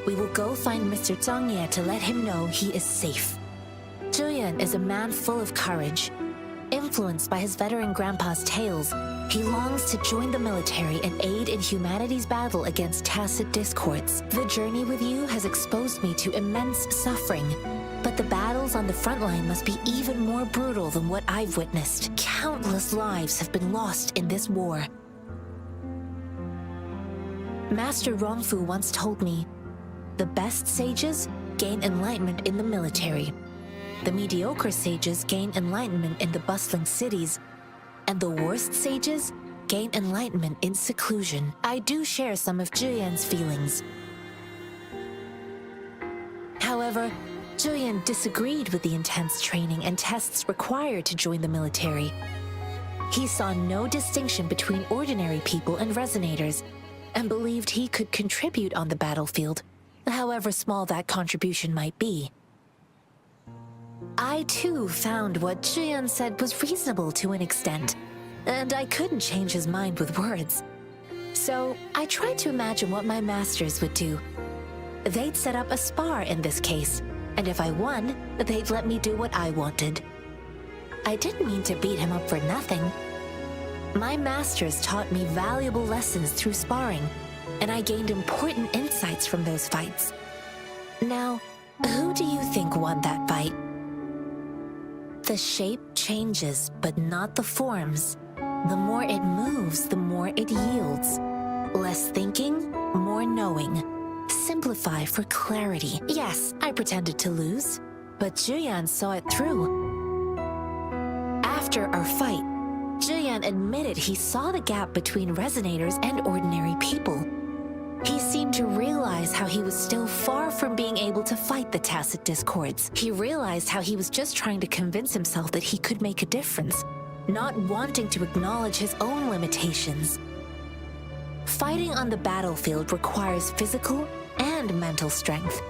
We will go find Mr. Zhang Ye to let him know he is safe. Zhuyan is a man full of courage. Influenced by his veteran grandpa's tales, he longs to join the military and aid in humanity's battle against tacit discords. The journey with you has exposed me to immense suffering, but the battles on the front line must be even more brutal than what I've witnessed. Countless lives have been lost in this war. Master Rongfu once told me, the best sages gain enlightenment in the military. The mediocre sages gain enlightenment in the bustling cities, and the worst sages gain enlightenment in seclusion. I do share some of Zhuyan's feelings. However, Zhuyan disagreed with the intense training and tests required to join the military. He saw no distinction between ordinary people and resonators, and believed he could contribute on the battlefield, however small that contribution might be. I too found what Zhuyan said was reasonable to an extent, and I couldn't change his mind with words. So I tried to imagine what my masters would do. They'd set up a spar in this case, And if I won, they'd let me do what I wanted. I didn't mean to beat him up for nothing. My masters taught me valuable lessons through sparring, and I gained important insights from those fights. Now, who do you think won that fight? The shape changes, but not the forms. The more it moves, the more it yields. Less thinking, more knowing. Simplify for clarity. Yes, I pretended to lose, but Juyan saw it through. After our fight, Juyan admitted he saw the gap between resonators and ordinary people. He seemed to realize how he was still far from being able to fight the tacit discords. He realized how he was just trying to convince himself that he could make a difference, not wanting to acknowledge his own limitations. Fighting on the battlefield requires physical and mental strength,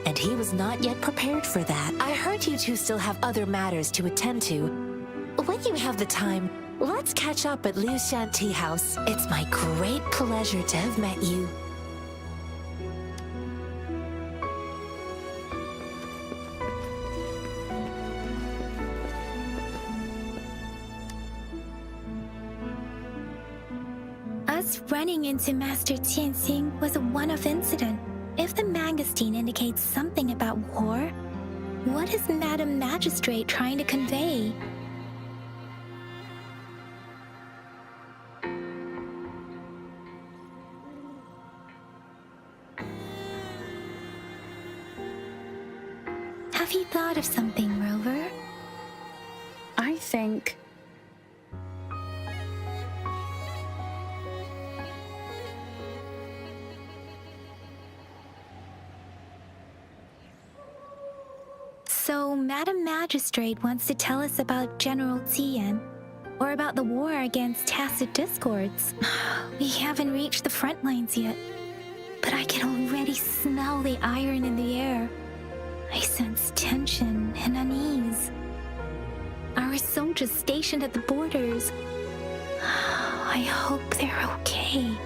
and he was not yet prepared for that. I heard you two still have other matters to attend to. When you have the time, let's catch up at Liu Shan Tea House. It's my great pleasure to have met you. Us running into Master Tianxing was a one-off incident. If the Mangosteen indicates something about war, what is Madam Magistrate trying to convey? Have you thought of something, Rover? I think... So, Madam Magistrate wants to tell us about General Tian, or about the war against tacit discords. We haven't reached the front lines yet, but I can already smell the iron in the air. I sense tension and unease. Our soldiers stationed at the borders. I hope they're okay.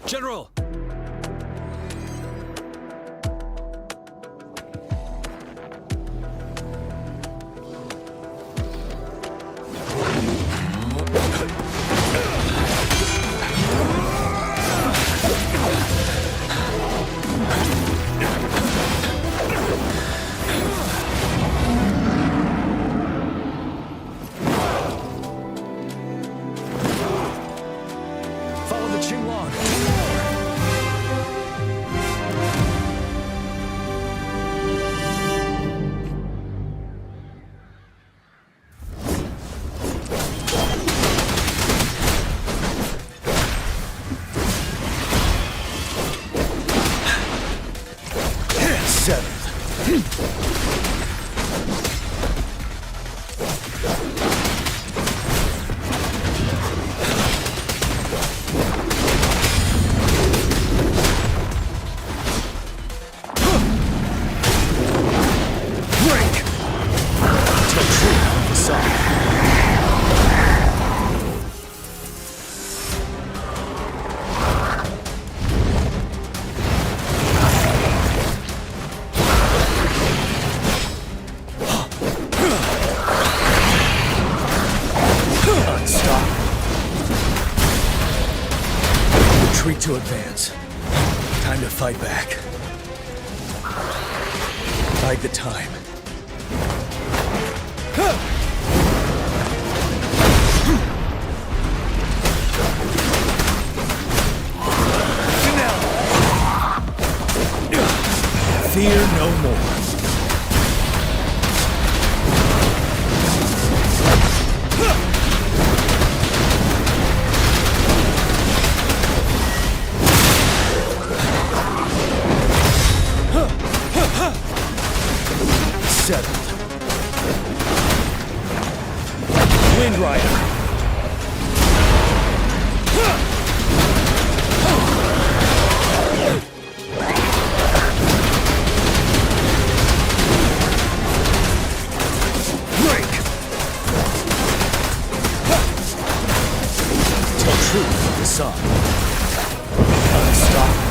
General! Follow the Qinglong. Retreat to advance. Time to fight back. Bide the time. Fear no more. Settled. Wind Rider. Break. Tell truth to the sun. Unstoppable.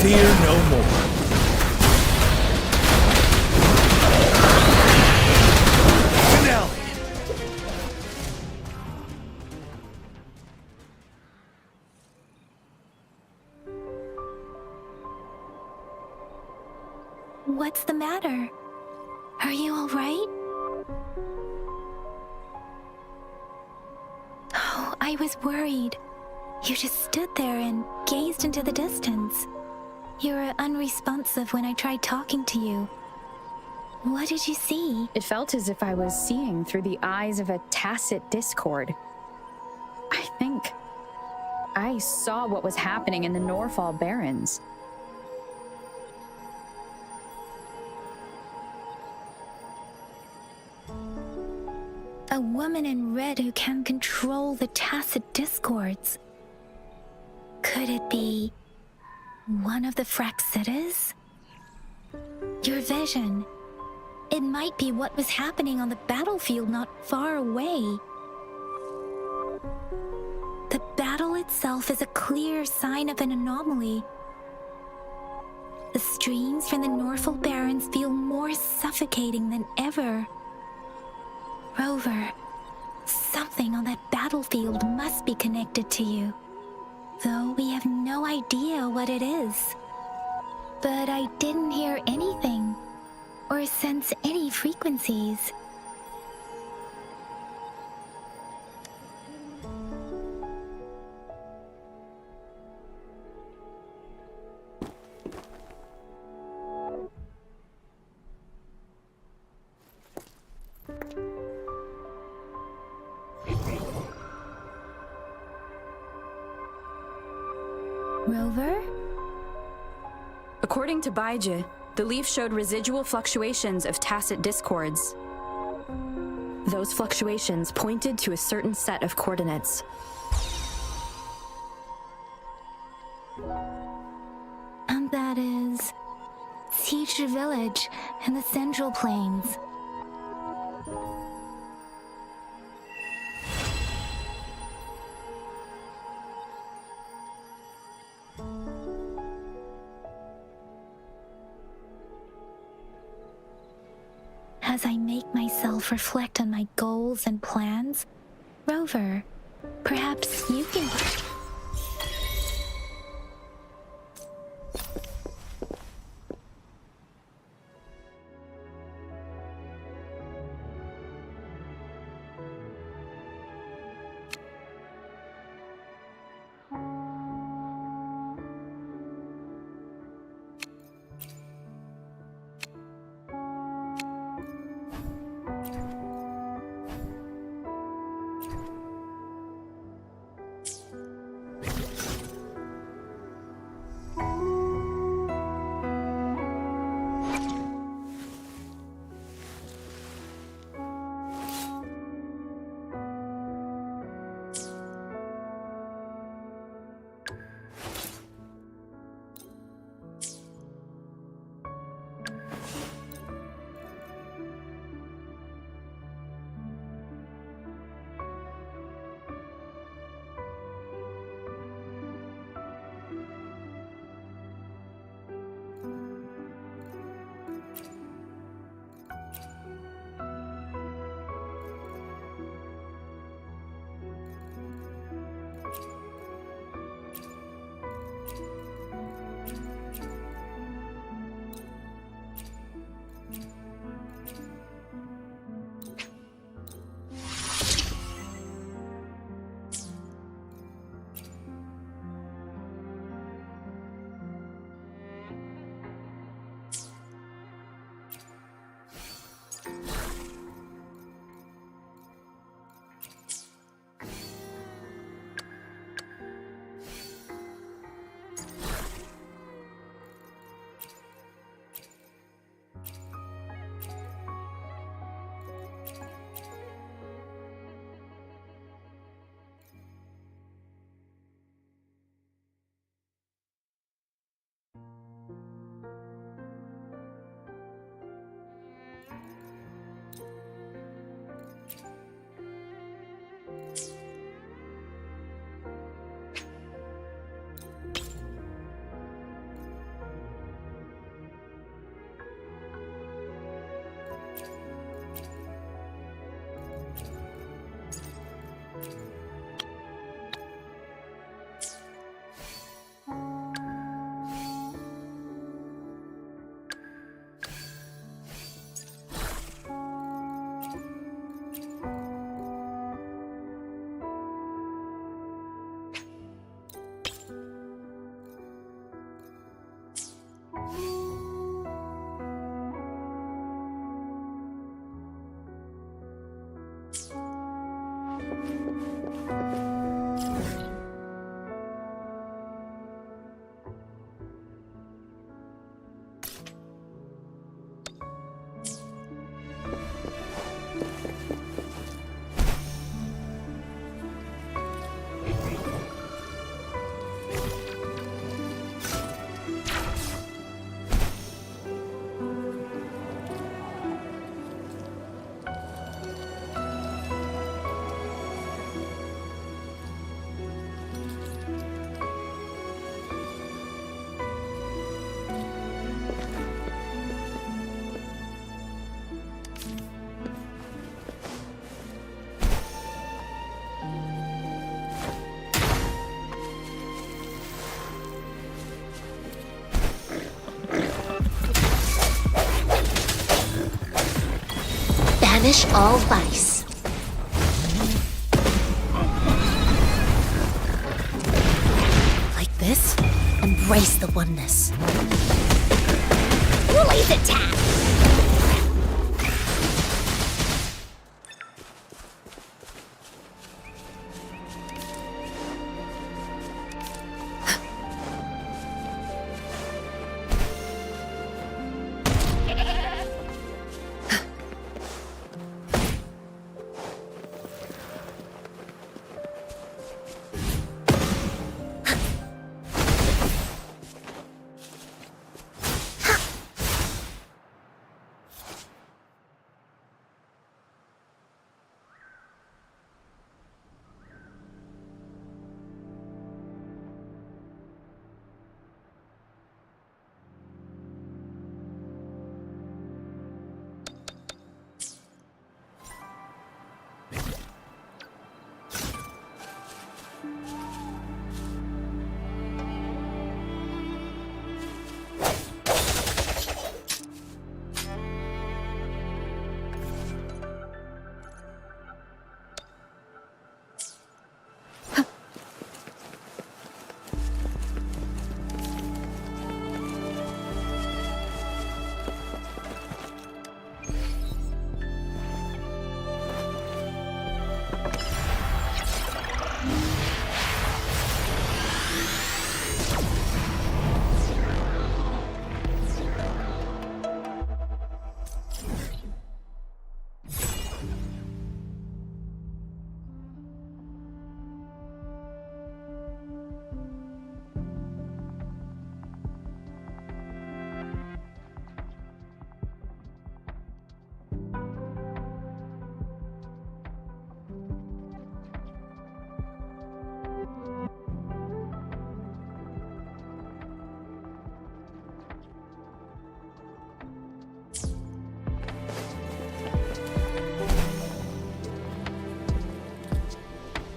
Fear no more. Finale. What's the matter? Are you all right? Oh, I was worried. You just stood there and gazed into the distance. You were unresponsive when I tried talking to you. What did you see? It felt as if I was seeing through the eyes of a tacit discord. I think I saw what was happening in the Norfall Barrens. A woman in red who can control the tacit discords. Could it be one of the Fraxitas? Your vision. It might be what was happening on the battlefield not far away. The battle itself is a clear sign of an anomaly. The streams from the Norfall Barrens feel more suffocating than ever. Rover, something on that battlefield must be connected to you. Though we have no idea what it is. But I didn't hear anything, or sense any frequencies. Rover? According to Baiji, the leaf showed residual fluctuations of tacit discords. Those fluctuations pointed to a certain set of coordinates. And that is Siege Village and the Central Plains. As I make myself reflect on my goals and plans, Rover, perhaps you can... Banish all vice. Like this, embrace the oneness. Release attack!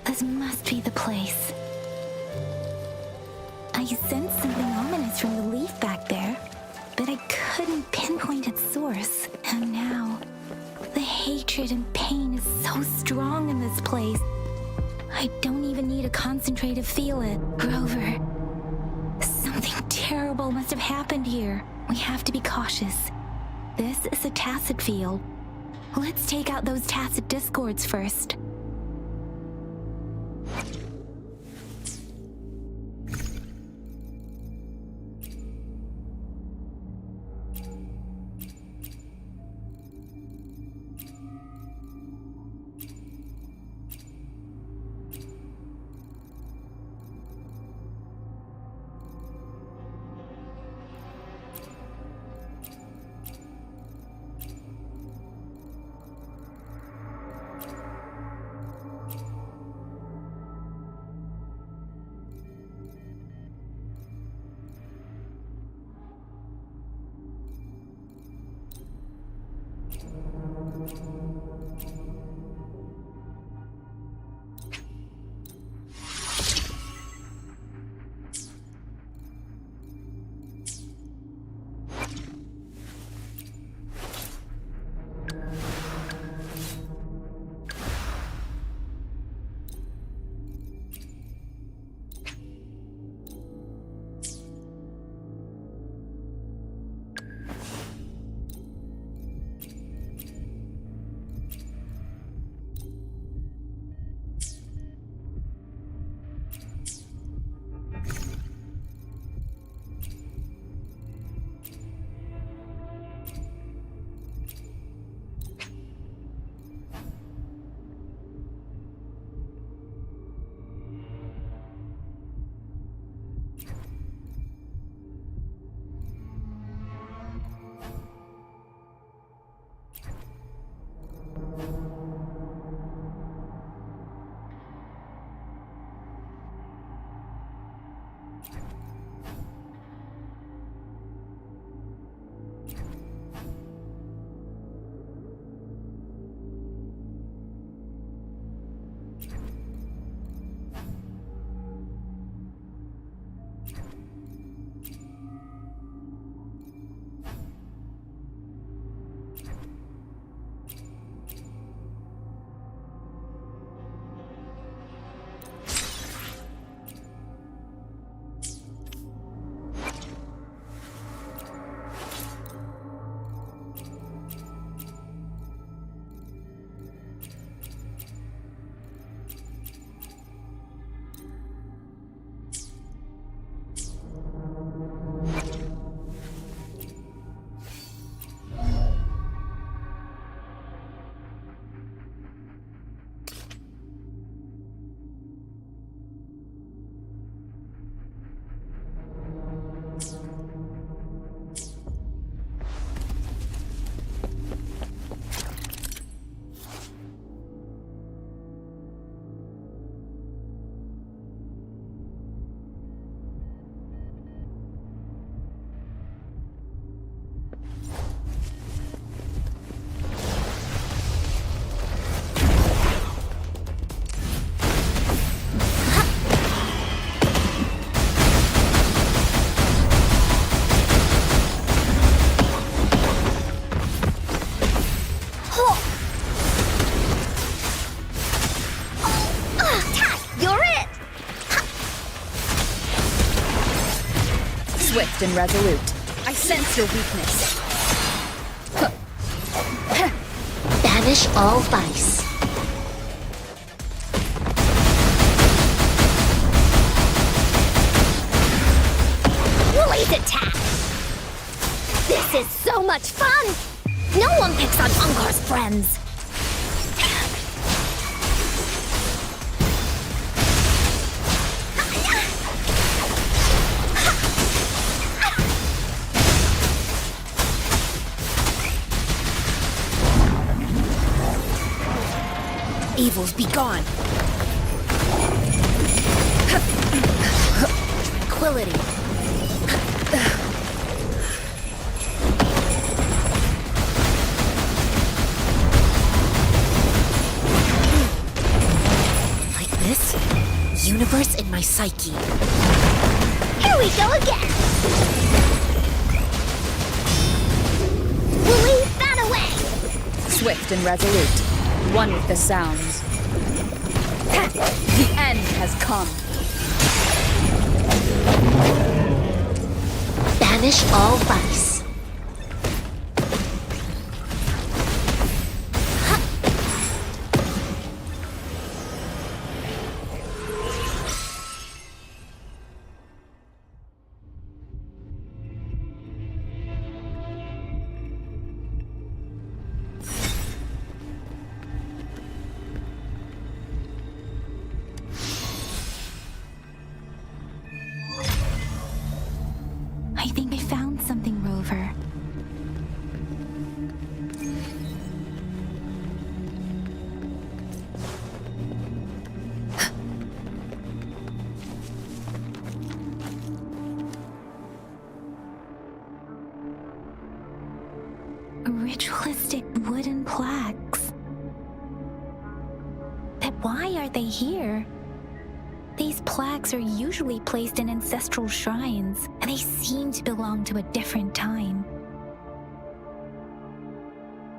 This must be the place. I sensed something ominous from the leaf back there, but I couldn't pinpoint its source. And now, the hatred and pain is so strong in this place. I don't even need to concentrate to feel it. Grover, something terrible must have happened here. We have to be cautious. This is a tacit field. Let's take out those tacit discords first. Swift and resolute. I sense your weakness. Banish all vice. Woolly's attack! This is so much fun! No one picks on Ungar's friends! Evils be gone! Tranquility! Like this? Universe in my psyche. Here we go again! We'll leave that away! Swift and resolute. One with the sounds. The end has come. Banish all vice. I think I found something, Rover. Ritualistic wooden plaques. But why are they here? These plaques are usually placed in ancestral shrines, and they seem to belong to a different time.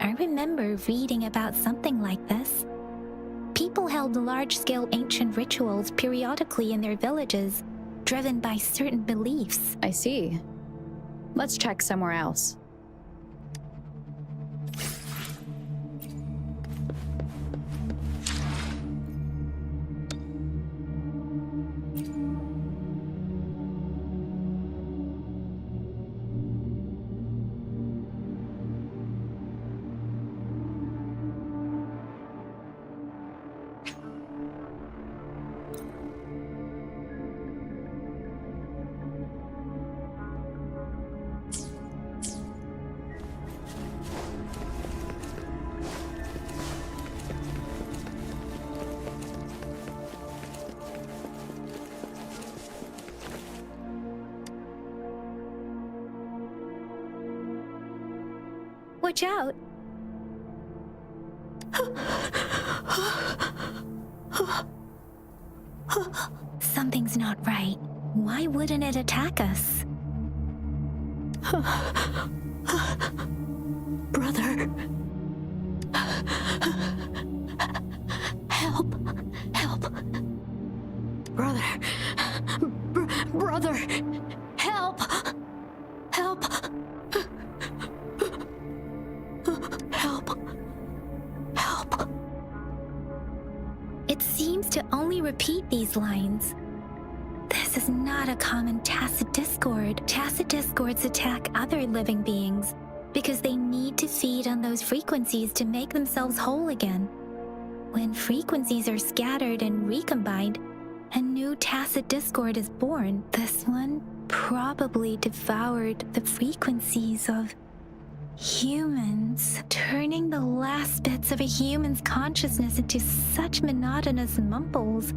I remember reading about something like this. People held large-scale ancient rituals periodically in their villages, driven by certain beliefs. I see. Let's check somewhere else. Watch out! Something's not right. Why wouldn't it attack us? Brother. Help. Help. Brother. Brother. Help. Help. Help. Help. It seems to only repeat these lines. This is not a common tacit discord. Tacit discords attack other living beings because they need to feed on those frequencies to make themselves whole again. When frequencies are scattered and recombined, a new tacit discord is born. This one probably devoured the frequencies of humans, turning the last bits of a human's consciousness into such monotonous mumbles.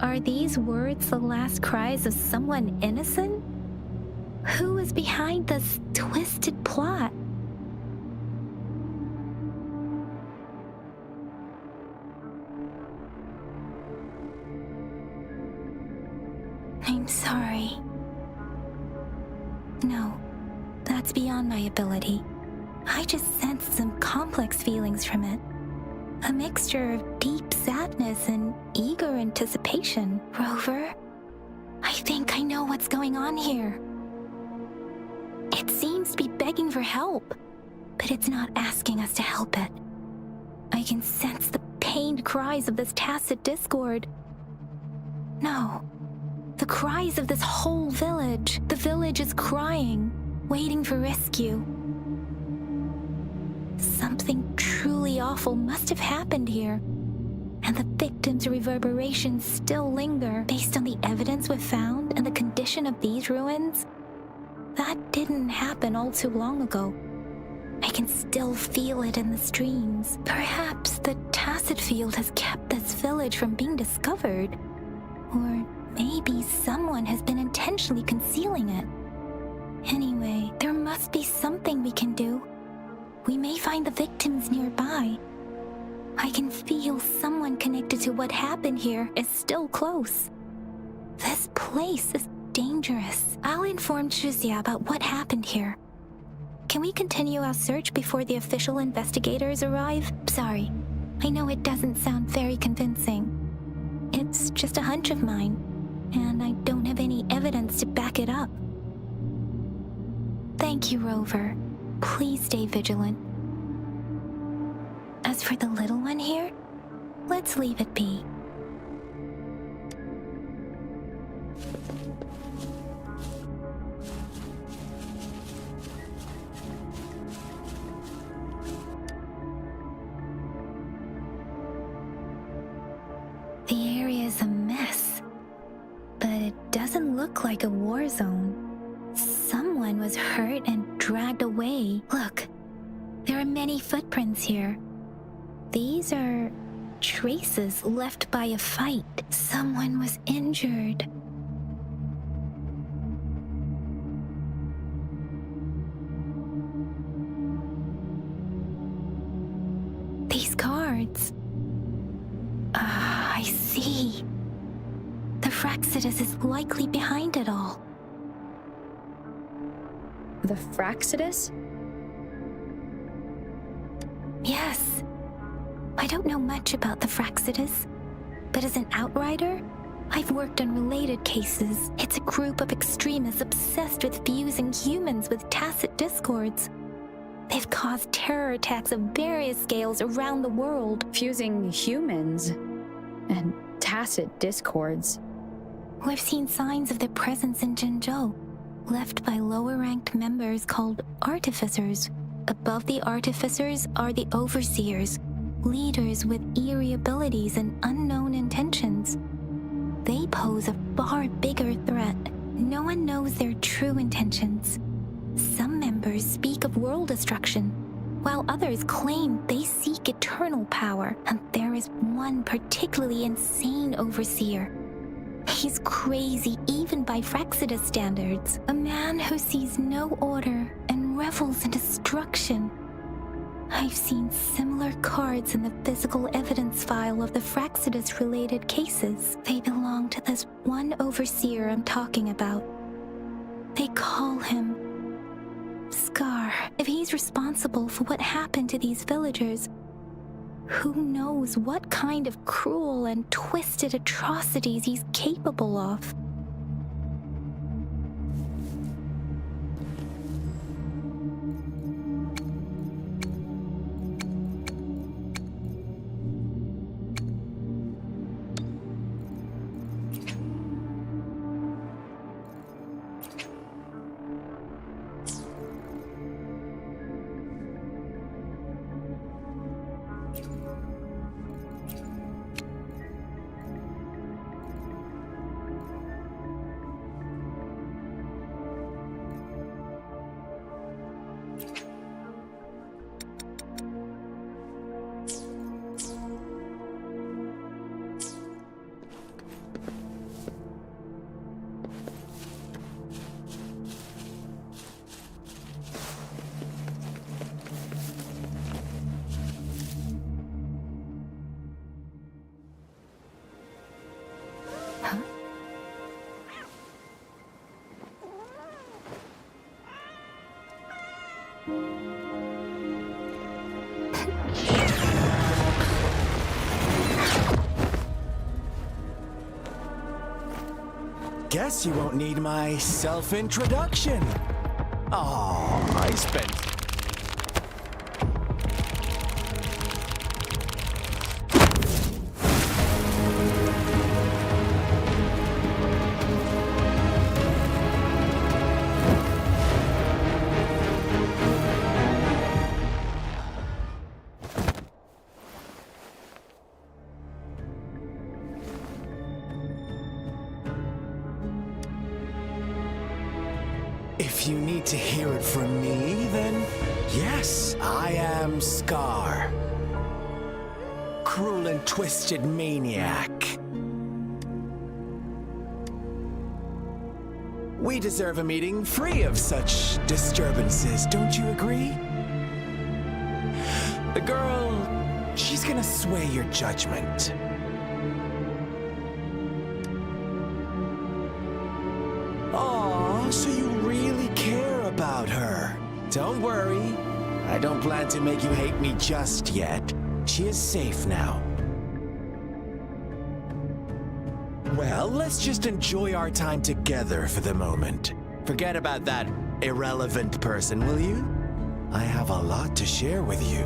Are these words the last cries of someone innocent? Who is behind this twisted plot? I'm sorry. No, that's beyond my ability. I just sensed some complex feelings from it. A mixture of deep sadness and eager anticipation. Rover, I think I know what's going on here. It seems to be begging for help, but it's not asking us to help it. I can sense the pained cries of this tacit discord. No, the cries of this whole village. The village is crying, waiting for rescue. Something truly awful must have happened here, and the victims' reverberations still linger. Based on the evidence we've found and the condition of these ruins, that didn't happen all too long ago. I can still feel it in the streams. Perhaps the tacit field has kept this village from being discovered, or maybe someone has been intentionally concealing it. Anyway, there must be something we can do. We may find the victims nearby. I can feel someone connected to what happened here is still close. This place is dangerous. I'll inform Chuzia about what happened here. Can we continue our search before the official investigators arrive? Sorry, I know it doesn't sound very convincing. It's just a hunch of mine, and I don't have any evidence to back it up. Thank you, Rover. Please stay vigilant. As for the little one here, let's leave it be. The area is a mess, but it doesn't look like a war zone. Someone was hurt and dragged away. Look, there are many footprints here. These are traces left by a fight. Someone was injured. These cards. I see. The Fraxidus is likely behind it all. The Fraxidus? Yes. I don't know much about the Fraxidus, but as an outrider, I've worked on related cases. It's a group of extremists obsessed with fusing humans with tacit discords. They've caused terror attacks of various scales around the world. Fusing humans and tacit discords. We've seen signs of their presence in Jinzhou, left by lower-ranked members called artificers. Above the artificers are the overseers, leaders with eerie abilities and unknown intentions. They pose a far bigger threat. No one knows their true intentions. Some members speak of world destruction, while others claim they seek eternal power, and there is one particularly insane overseer. He's crazy even by Fraxidus standards. A man who sees no order and revels in destruction. I've seen similar cards in the physical evidence file of the Fraxidus-related cases. They belong to this one overseer I'm talking about. They call him Scar. If he's responsible for what happened to these villagers, who knows what kind of cruel and twisted atrocities he's capable of. Guess you won't need my self-introduction. Oh, I spent... If you need to hear it from me, then yes, I am Scar. Cruel and twisted maniac. We deserve a meeting free of such disturbances, don't you agree? The girl, she's gonna sway your judgment. Aw, so you really care about her. Don't worry. I don't plan to make you hate me just yet. She is safe now. Well, let's just enjoy our time together for the moment. Forget about that irrelevant person, will you? I have a lot to share with you.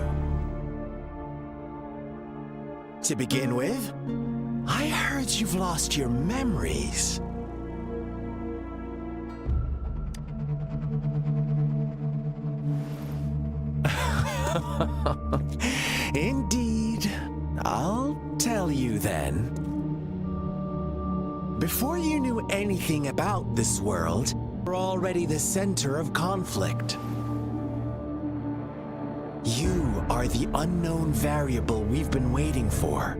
To begin with, I heard you've lost your memories. Indeed. I'll tell you then. Before you knew anything about this world, you're already the center of conflict. You are the unknown variable we've been waiting for.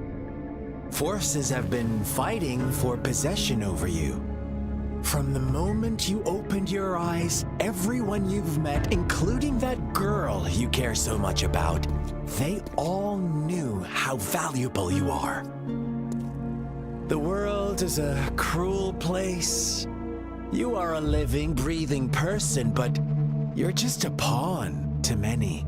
Forces have been fighting for possession over you. From the moment you opened your eyes, everyone you've met, including that girl you care so much about, they all knew how valuable you are. The world is a cruel place. You are a living, breathing person, but you're just a pawn to many.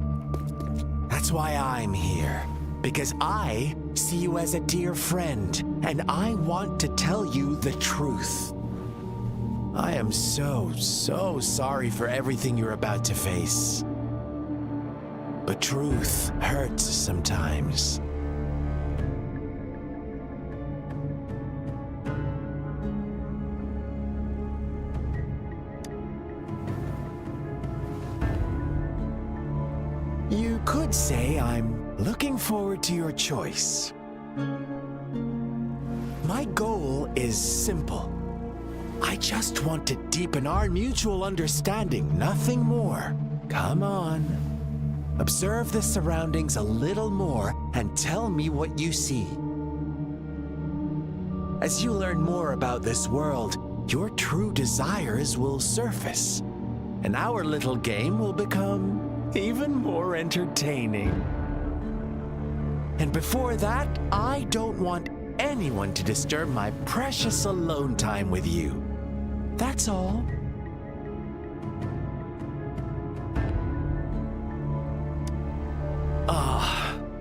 That's why I'm here, because I see you as a dear friend, and I want to tell you the truth. I am so sorry for everything you're about to face. But truth hurts sometimes. You could say I'm looking forward to your choice. My goal is simple. I just want to deepen our mutual understanding, nothing more. Come on. Observe the surroundings a little more and tell me what you see. As you learn more about this world, your true desires will surface, and our little game will become even more entertaining. And before that, I don't want anyone to disturb my precious alone time with you. That's all.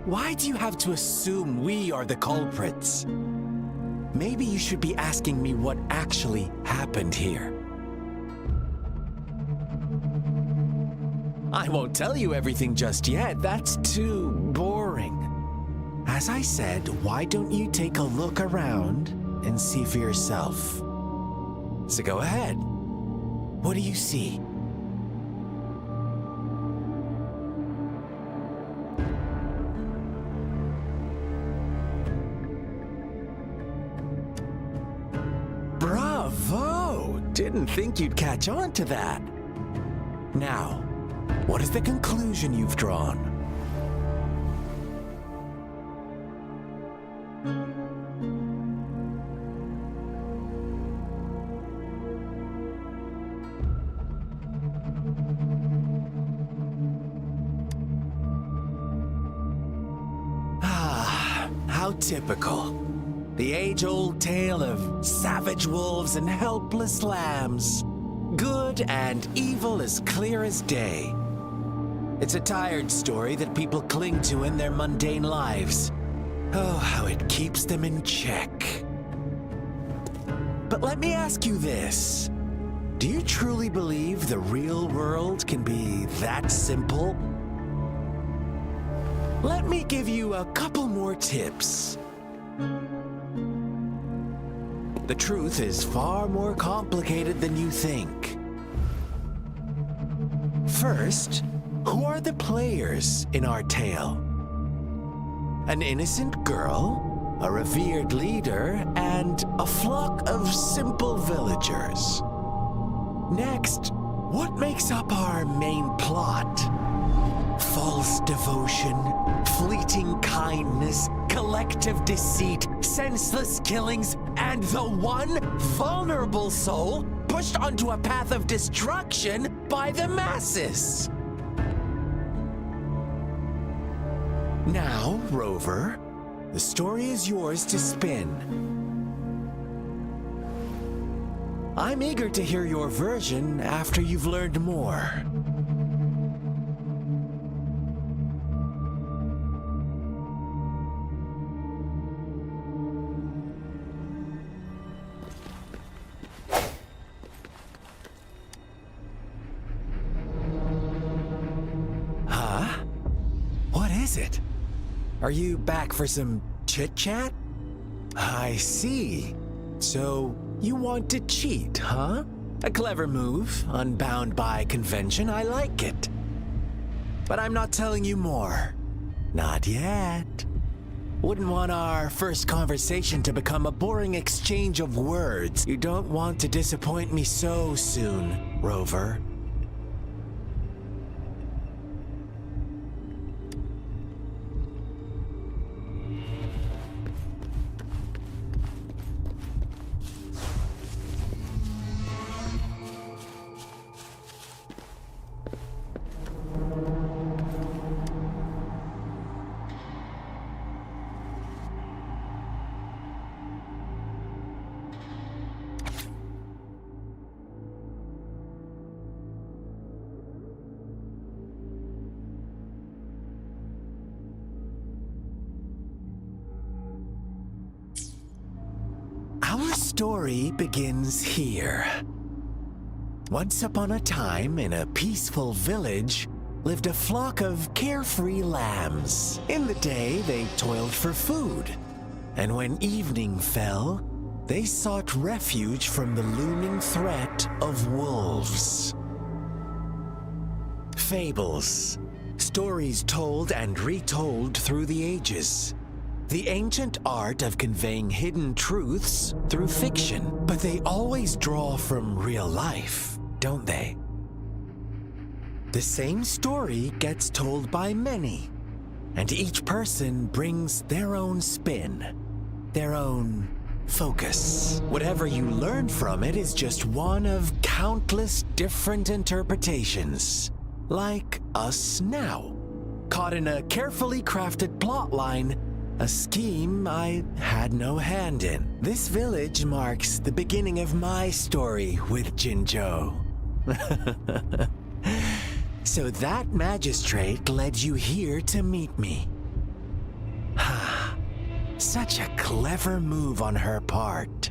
Why do you have to assume we are the culprits? Maybe you should be asking me what actually happened here. I won't tell you everything just yet. That's too boring. As I said, why don't you take a look around and see for yourself? So go ahead. What do you see? Bravo! Didn't think you'd catch on to that. Now, what is the conclusion you've drawn? How typical. The age-old tale of savage wolves and helpless lambs. Good and evil as clear as day. It's a tired story that people cling to in their mundane lives. Oh, how it keeps them in check. But let me ask you this. Do you truly believe the real world can be that simple? Let me give you a couple more tips. The truth is far more complicated than you think. First, who are the players in our tale? An innocent girl, a revered leader, and a flock of simple villagers. Next, what makes up our main plot? False devotion, fleeting kindness, collective deceit, senseless killings, and the one vulnerable soul pushed onto a path of destruction by the masses. Now, Rover, the story is yours to spin. I'm eager to hear your version after you've learned more. Huh? What is it? Are you back for some chit-chat? I see. So, you want to cheat, huh? A clever move, unbound by convention, I like it. But I'm not telling you more. Not yet. Wouldn't want our first conversation to become a boring exchange of words. You don't want to disappoint me so soon, Rover. Our story begins here. Once upon a time, in a peaceful village, lived a flock of carefree lambs. In the day, they toiled for food, and when evening fell, they sought refuge from the looming threat of wolves. Fables, stories told and retold through the ages. The ancient art of conveying hidden truths through fiction, but they always draw from real life, don't they? The same story gets told by many, and each person brings their own spin, their own focus. Whatever you learn from it is just one of countless different interpretations, like us now, caught in a carefully crafted plotline, a scheme I had no hand in. This village marks the beginning of my story with Jinzhou. So that magistrate led you here to meet me. Such a clever move on her part.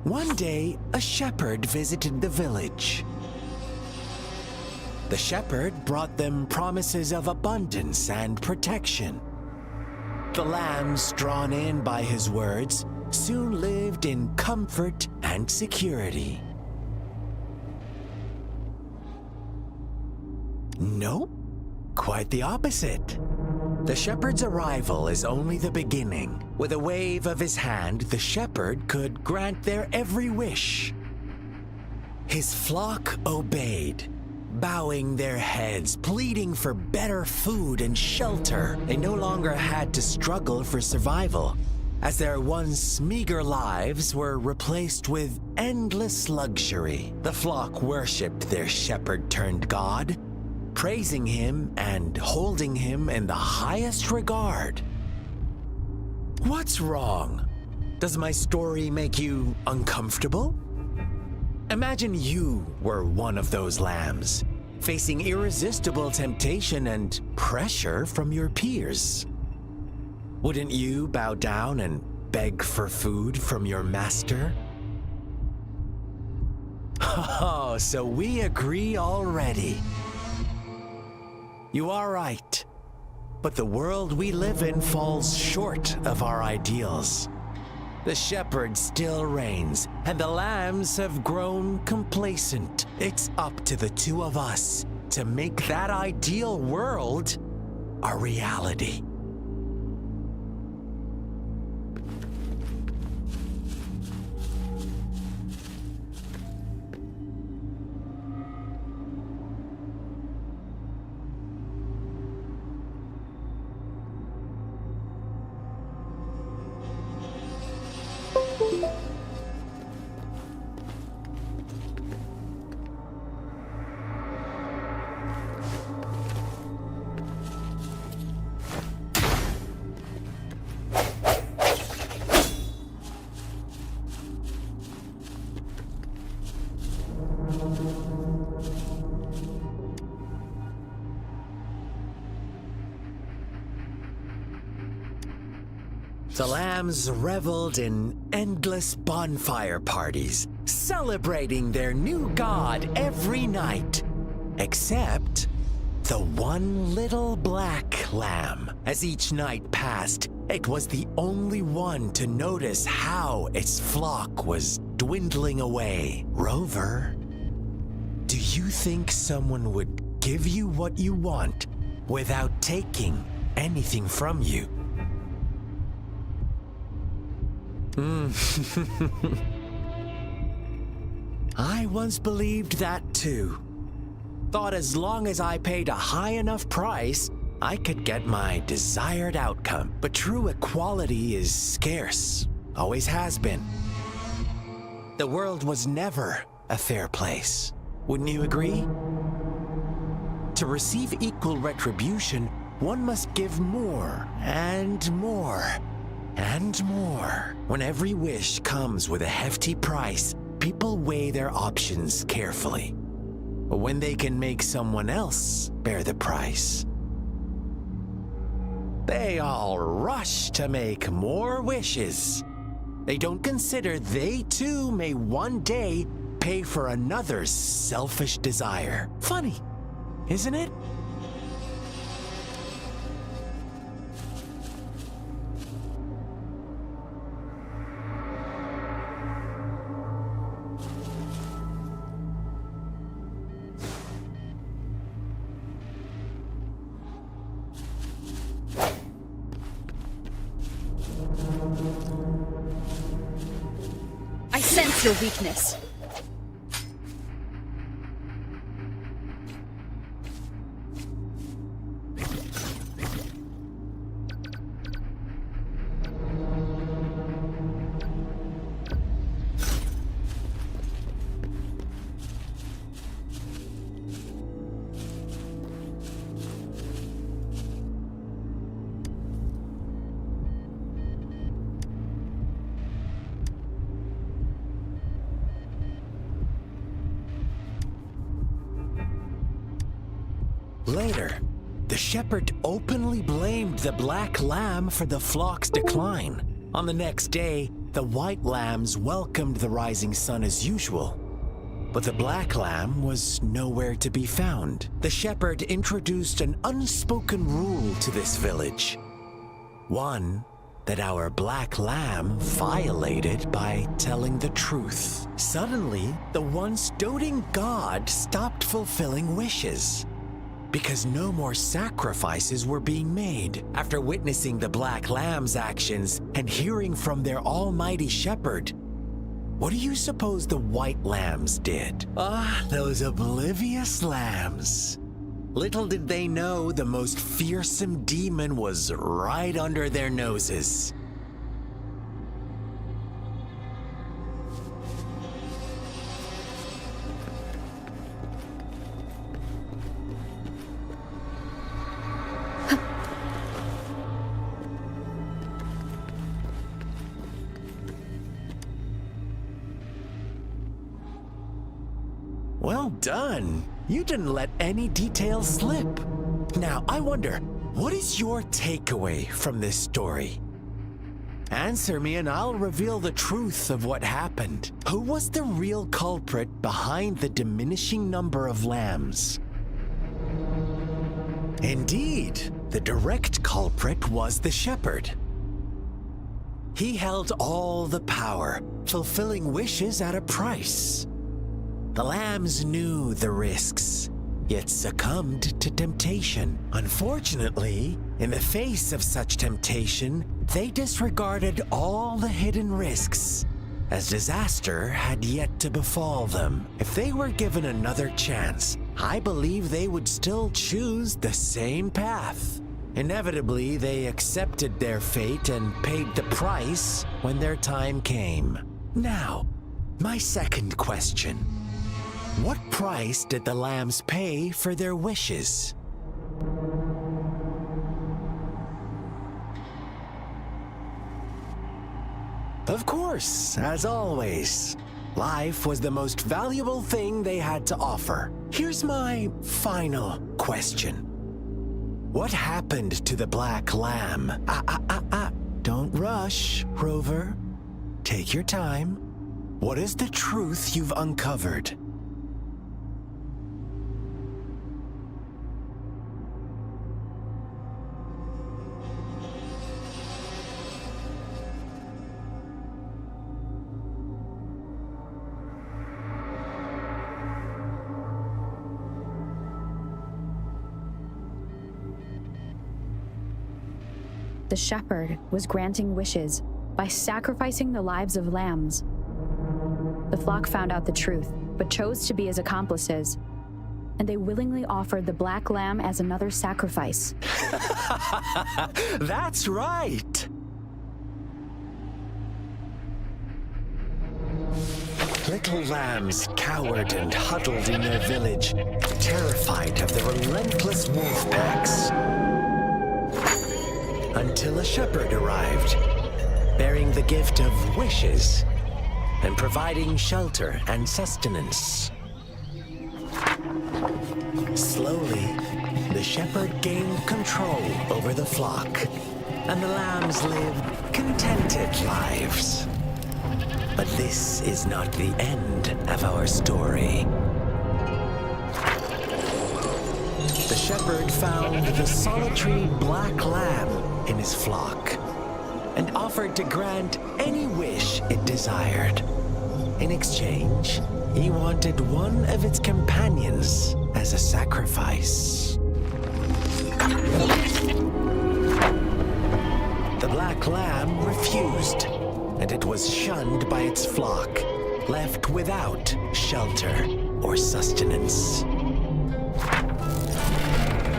One day, a shepherd visited the village. The shepherd brought them promises of abundance and protection. The lambs, drawn in by his words, soon lived in comfort and security. Nope, quite the opposite. The shepherd's arrival is only the beginning. With a wave of his hand, the shepherd could grant their every wish. His flock obeyed, bowing their heads, pleading for better food and shelter. They no longer had to struggle for survival, as their once meager lives were replaced with endless luxury. The flock worshipped their shepherd-turned-god, praising him and holding him in the highest regard. What's wrong? Does my story make you uncomfortable? Imagine you were one of those lambs, facing irresistible temptation and pressure from your peers. Wouldn't you bow down and beg for food from your master? Oh, so we agree already. You are right, but the world we live in falls short of our ideals. The shepherd still reigns, and the lambs have grown complacent. It's up to the two of us to make that ideal world a reality. The lambs reveled in endless bonfire parties, celebrating their new god every night, except the one little black lamb. As each night passed, it was the only one to notice how its flock was dwindling away. Rover, do you think someone would give you what you want without taking anything from you? I once believed that too. Thought as long as I paid a high enough price, I could get my desired outcome. But true equality is scarce, always has been. The world was never a fair place. Wouldn't you agree? To receive equal retribution, one must give more and more. And more. When every wish comes with a hefty price, people weigh their options carefully. But when they can make someone else bear the price, they all rush to make more wishes. They don't consider they too may one day pay for another's selfish desire. Funny, isn't it? I sense your weakness. Later, the shepherd openly blamed the black lamb for the flock's decline. On the next day, the white lambs welcomed the rising sun as usual. But the black lamb was nowhere to be found. The shepherd introduced an unspoken rule to this village. One that our black lamb violated by telling the truth. Suddenly, the once doting god stopped fulfilling wishes, because no more sacrifices were being made. After witnessing the black lamb's actions and hearing from their almighty shepherd, What do you suppose the white lambs did? Ah, those oblivious lambs. Little did they know the most fearsome demon was right under their noses. Well done. You didn't let any details slip. Now, I wonder, what is your takeaway from this story? Answer me and I'll reveal the truth of what happened. Who was the real culprit behind the diminishing number of lambs? Indeed, the direct culprit was the shepherd. He held all the power, fulfilling wishes at a price. The lambs knew the risks, yet succumbed to temptation. Unfortunately, in the face of such temptation, they disregarded all the hidden risks, as disaster had yet to befall them. If they were given another chance, I believe they would still choose the same path. Inevitably, they accepted their fate and paid the price when their time came. Now, my second question. What price did the lambs pay for their wishes? Of course, as always, life was the most valuable thing they had to offer. Here's my final question. What happened to the black lamb? Don't rush, Rover. Take your time. What is the truth you've uncovered? The shepherd was granting wishes by sacrificing the lives of lambs. The flock found out the truth, but chose to be his accomplices, and they willingly offered the black lamb as another sacrifice. That's right! Little lambs cowered and huddled in their village, terrified of the relentless wolf packs. Until a shepherd arrived, bearing the gift of wishes and providing shelter and sustenance. Slowly, the shepherd gained control over the flock, and the lambs lived contented lives. But this is not the end of our story. The shepherd found the solitary black lamb in his flock and offered to grant any wish it desired. In exchange, he wanted one of its companions as a sacrifice. The black lamb refused, and it was shunned by its flock, left without shelter or sustenance.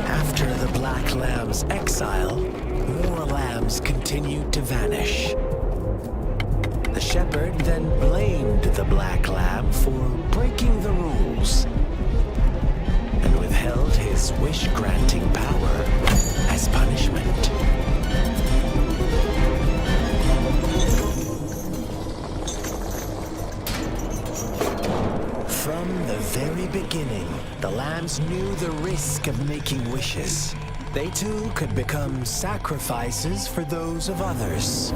After the black lamb's exile, more lambs continued to vanish. The shepherd then blamed the black lamb for breaking the rules and withheld his wish-granting power as punishment. From the very beginning, the lambs knew the risk of making wishes. They too could become sacrifices for those of others.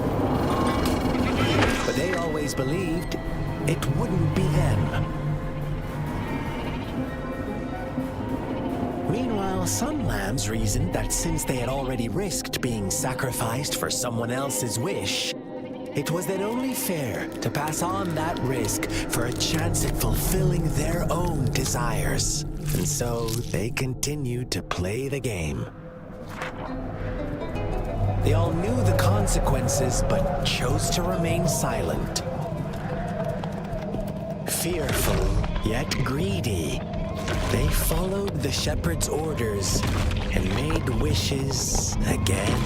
But they always believed it wouldn't be them. Meanwhile, some lambs reasoned that since they had already risked being sacrificed for someone else's wish, it was then only fair to pass on that risk for a chance at fulfilling their own desires. And so they continued to play the game. They all knew the consequences, but chose to remain silent. fearful, yet greedy, they followed the shepherd's orders and made wishes again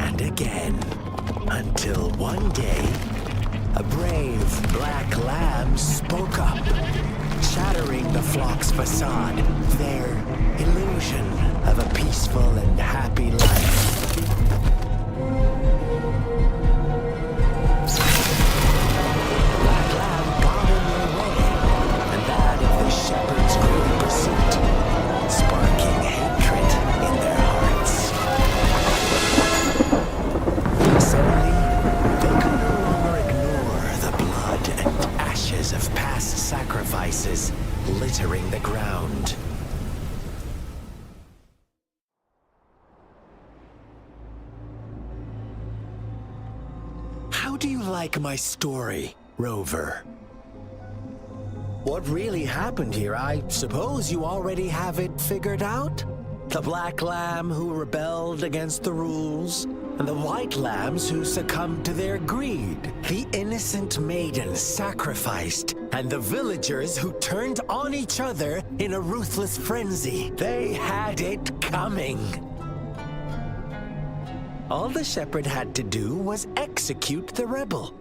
and again, until one day, a brave black lamb spoke up, shattering the flock's facade, their illusion of a peaceful and happy life. Black lamb got in their way, and that of the shepherd's greedy pursuit, sparking hatred in their hearts. Suddenly, they could no longer ignore the blood and ashes of past sacrifices littering the ground. How do you like my story, Rover? What really happened here, I suppose you already have it figured out? The black lamb who rebelled against the rules, and the white lambs who succumbed to their greed. The innocent maidens sacrificed, and the villagers who turned on each other in a ruthless frenzy. They had it coming. All the shepherd had to do was execute the rebel.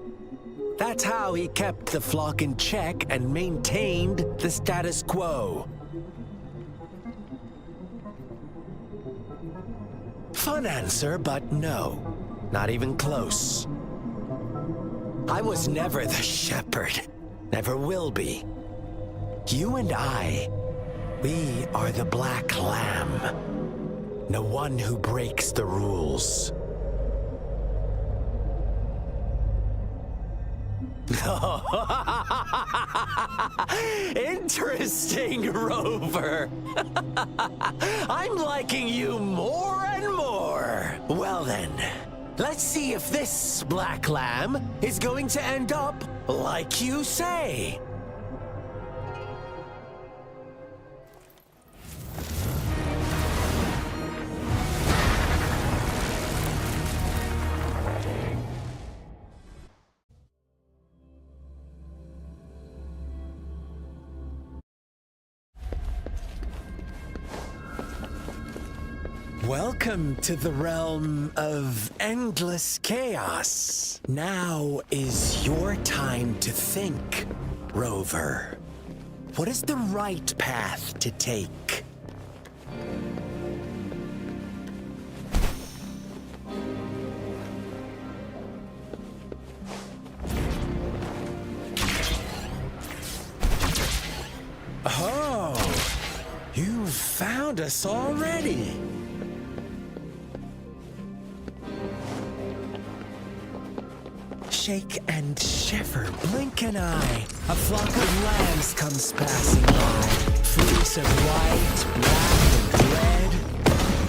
That's how he kept the flock in check and maintained the status quo. Fun answer, but no. Not even close. I was never the shepherd. Never will be. You and I, we are the black lamb. The one who breaks the rules. Interesting, Rover. I'm liking you more and more. Well then, let's see if this black lamb is going to end up like you say. Welcome to the realm of endless chaos. Now is your time to think, Rover. What is the right path to take? Oh, you found us already. Shake and shiver, blink an eye. A flock of lambs comes passing by. Fleece of white, black, and red.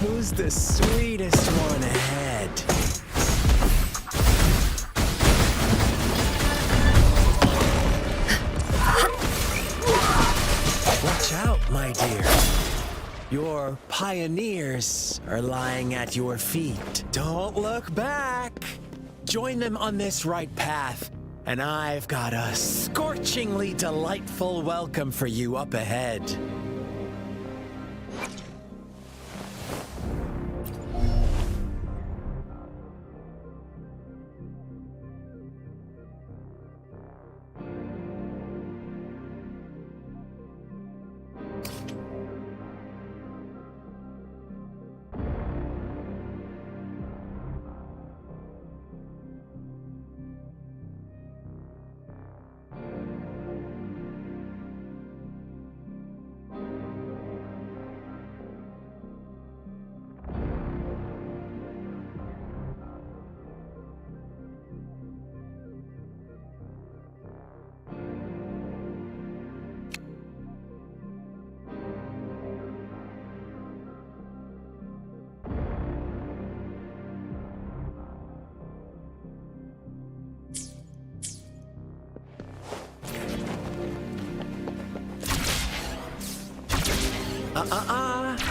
Who's the sweetest one ahead? Watch out, my dear. Your pioneers are lying at your feet. Don't look back. Join them on this right path, and I've got a scorchingly delightful welcome for you up ahead.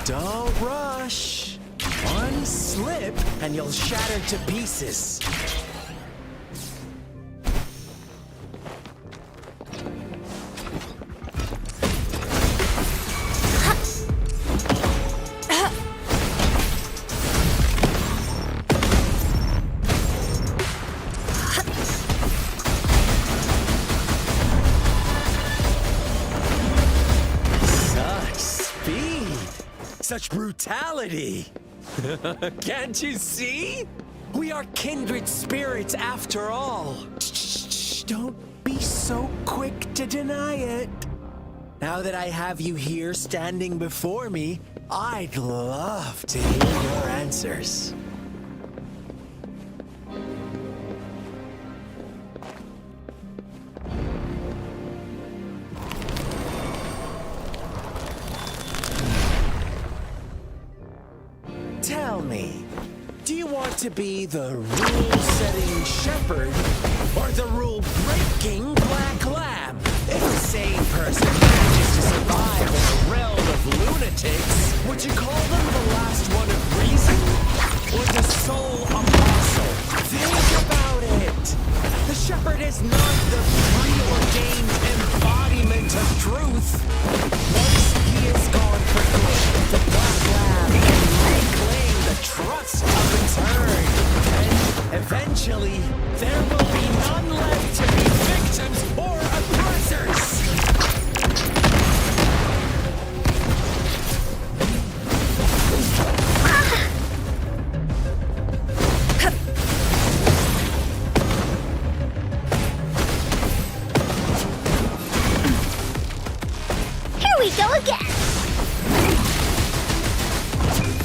Don't rush. One slip and you'll shatter to pieces. Such brutality! Can't you see? We are kindred spirits after all. Shh, don't be so quick to deny it. Now that I have you here standing before me, I'd love to hear your answers. Tell me, do you want to be the rule-setting shepherd or the rule-breaking black lamb? If a sane person manages to survive in a realm of lunatics, would you call them the last one of reason or the sole apostle? Think about it. The shepherd is not the preordained embodiment of truth. Once he is gone for good, the black lamb can reclaim the trust of its herd. And eventually, there will be none left to be victims or oppressors. Here we go again!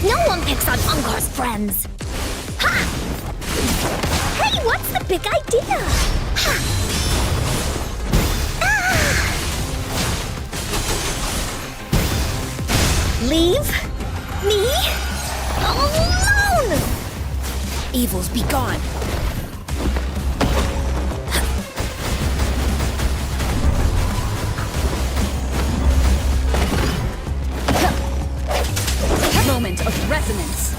No one picks on Ungar's friends! Ha! Hey, what's the big idea? Ha! Ah! Leave me alone! Evils be gone! Moment of resonance.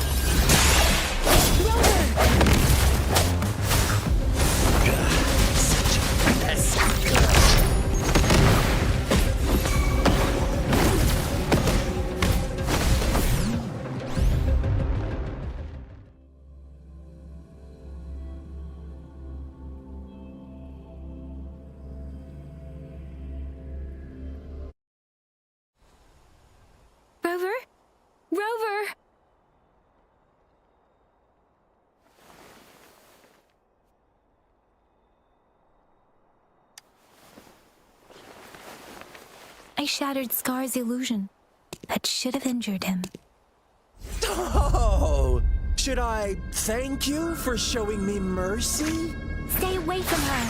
Rover? Rover! I shattered Scar's illusion. That should have injured him. Oh! Should I thank you for showing me mercy? Stay away from her!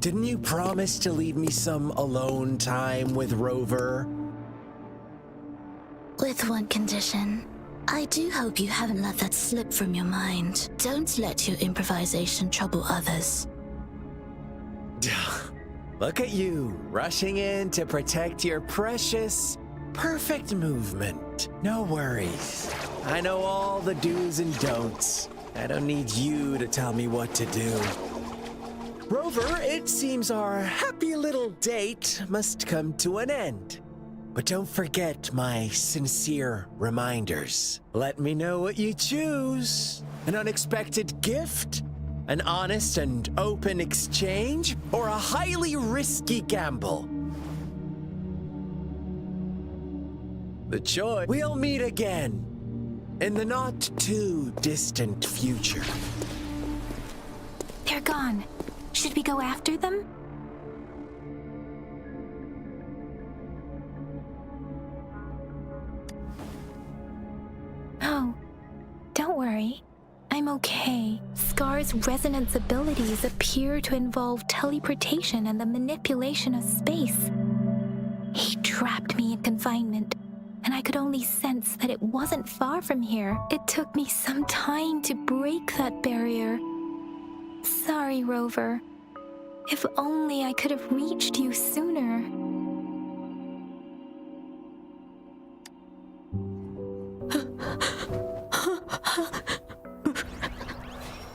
Didn't you promise to leave me some alone time with Rover? With one condition. I do hope you haven't let that slip from your mind. Don't let your improvisation trouble others. Look at you, rushing in to protect your precious, perfect movement. No worries. I know all the do's and don'ts. I don't need you to tell me what to do. Rover, it seems our happy little date must come to an end. But don't forget my sincere reminders. Let me know what you choose. An unexpected gift? An honest and open exchange? Or a highly risky gamble? The choice. We'll meet again in the not too distant future. They're gone. Should we go after them? Oh, don't worry. I'm okay. Scar's resonance abilities appear to involve teleportation and the manipulation of space. He trapped me in confinement, and I could only sense that it wasn't far from here. It took me some time to break that barrier. Sorry, Rover. If only I could have reached you sooner.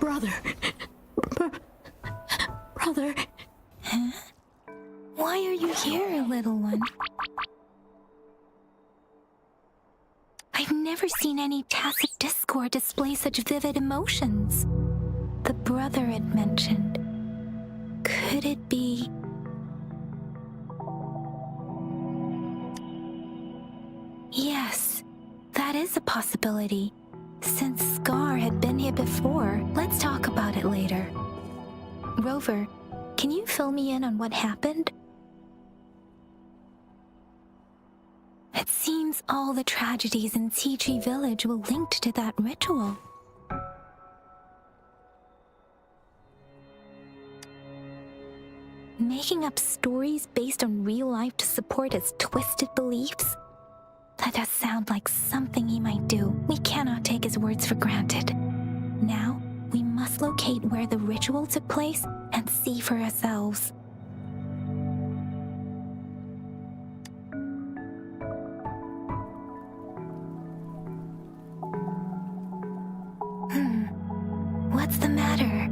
Brother. Brother. Huh? Why are you here, little one? never seen any tacit discord display such vivid emotions. The brother it mentioned. Could it be... Yes, that is a possibility. Since Scar had been here before, let's talk about it later. Rover, can you fill me in on what happened? It seems all the tragedies in Tea Tree Village were linked to that ritual. Making up stories based on real life to support his twisted beliefs? That does sound like something he might do. We cannot take his words for granted. Now, we must locate where the ritual took place and see for ourselves. What's the matter?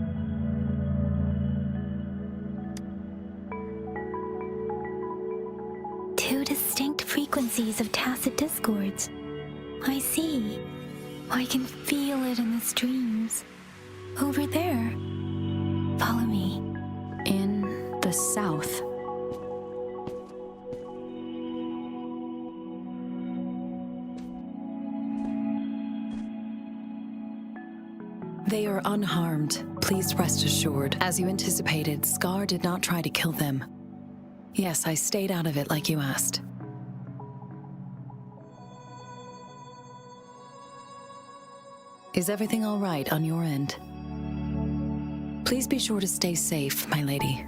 Two distinct frequencies of tacit discords. I see. I can feel it in the streams. Over there. Follow me. In the south. They are unharmed, please rest assured. As you anticipated, Scar did not try to kill them. Yes, I stayed out of it like you asked. Is everything all right on your end? Please be sure to stay safe, my lady.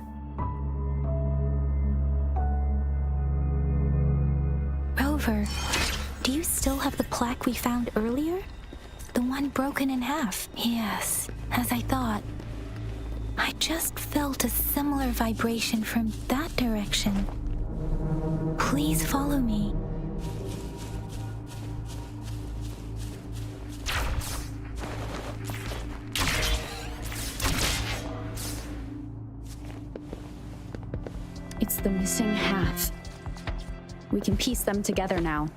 Rover, do you still have the plaque we found earlier? The one broken in half. Yes, as I thought. I just felt a similar vibration from that direction. Please follow me. It's the missing half. We can piece them together now.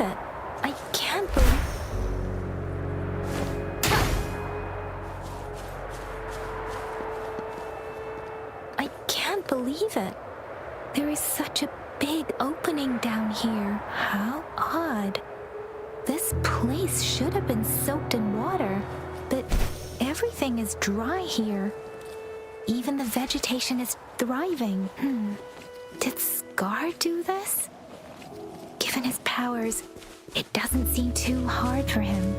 It. I can't believe... I can't believe it. There is such a big opening down here. How odd. This place should have been soaked in water, but everything is dry here. Even the vegetation is thriving. Did Scar do this? Given his powers, it doesn't seem too hard for him.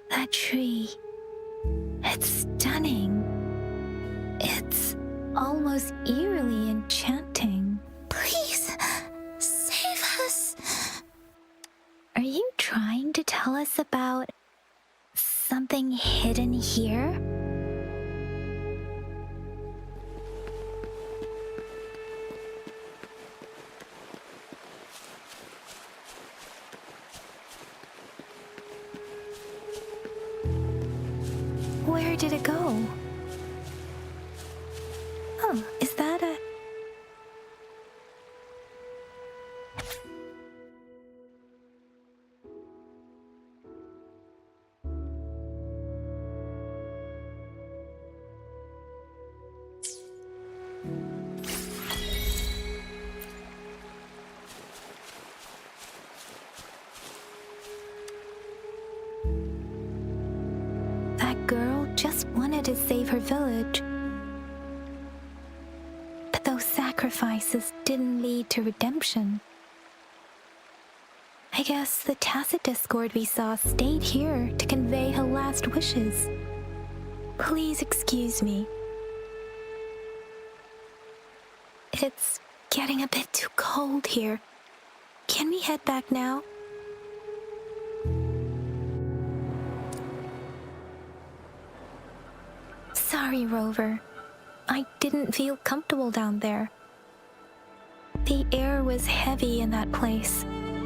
That tree. It's stunning. It's almost eerily enchanting. Please, save us. Are you trying to tell us about something hidden here? Where did it go? Oh, is that a... That girl just wanted to save her village. But those sacrifices didn't lead to redemption. I guess the tacit discord we saw stayed here to convey her last wishes. Please excuse me. It's getting a bit too cold here. Can we head back now? Sorry, Rover. I didn't feel comfortable down there. The air was heavy in that place,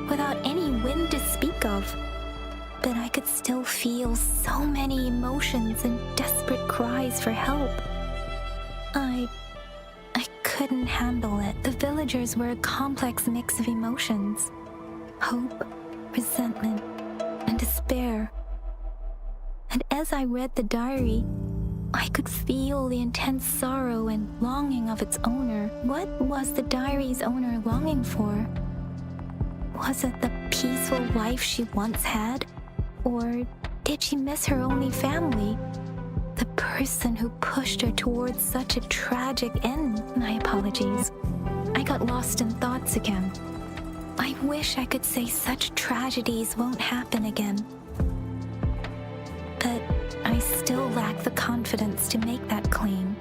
without any wind to speak of. But I could still feel so many emotions and desperate cries for help. I couldn't handle it. The villagers were a complex mix of emotions. Hope, resentment, and despair. And as I read the diary, I could feel the intense sorrow and longing of its owner. What was the diary's owner longing for? Was it the peaceful life she once had? Or did she miss her only family? The person who pushed her towards such a tragic end? My apologies. I got lost in thoughts again. I wish I could say such tragedies won't happen again. But I still lack the confidence to make that claim.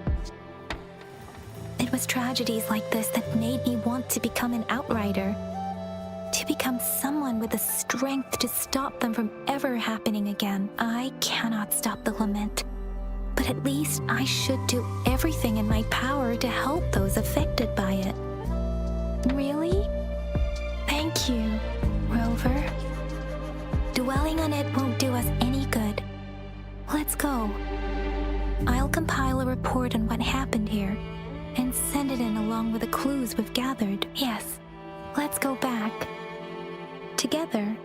It was tragedies like this that made me want to become an outrider. To become someone with the strength to stop them from ever happening again. I cannot stop the lament, but at least I should do everything in my power to help those affected by it. Really? Thank you, Rover. Dwelling on it won't do us any good. Let's go. I'll compile a report on what happened here and send it in along with the clues we've gathered. Yes, let's go back. Together.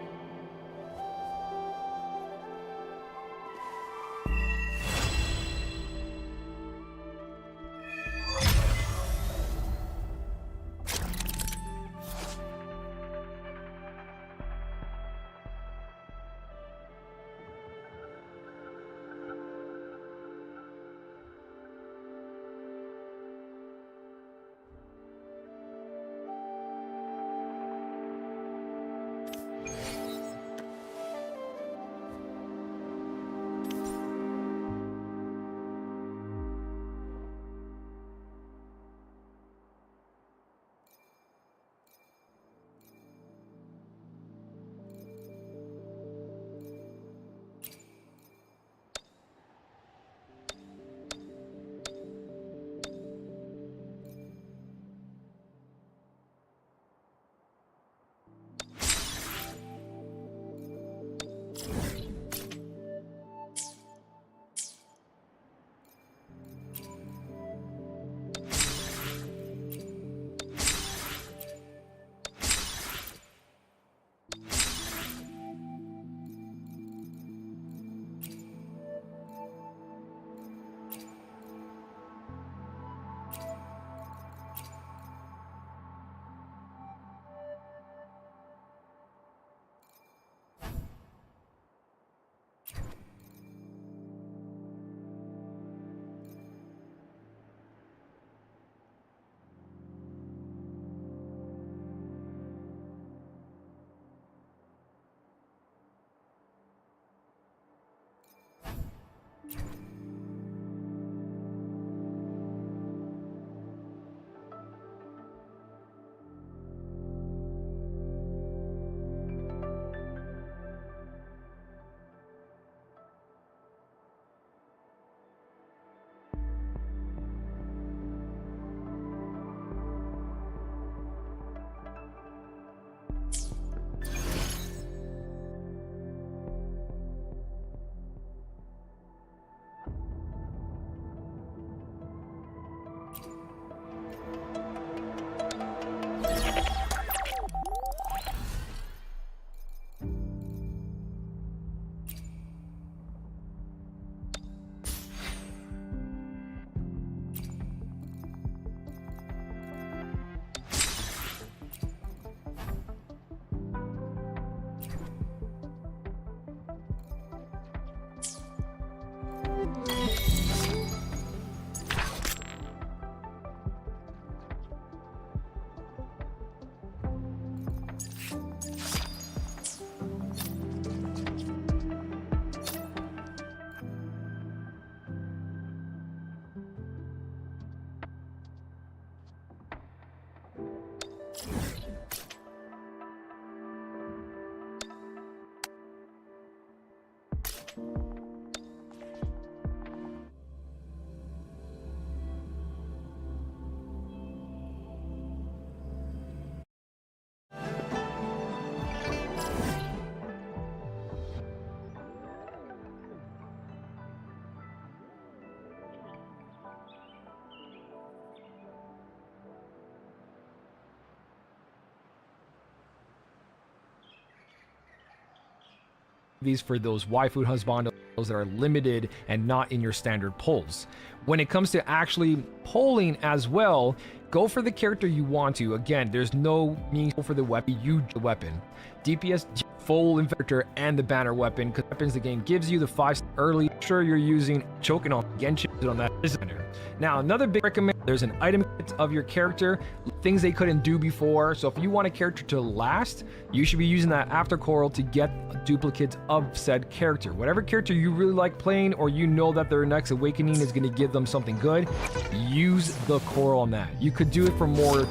These for those waifu husbandos that are limited and not in your standard polls. When it comes to actually polling as well, go for the character you want to. Again, there's no means for the weapon. You the weapon. DPS full inverter and the banner weapon, because weapons the game gives you the 5 early. Sure, you're using choking on Genshin on that designer. Now, another big recommend, there's an item kit of your character, things they couldn't do before. So if you want a character to last, you should be using that after coral to get duplicates of said character. Whatever character you really like playing, or you know that their next awakening is going to give them something good, use the coral on that. You could do it for more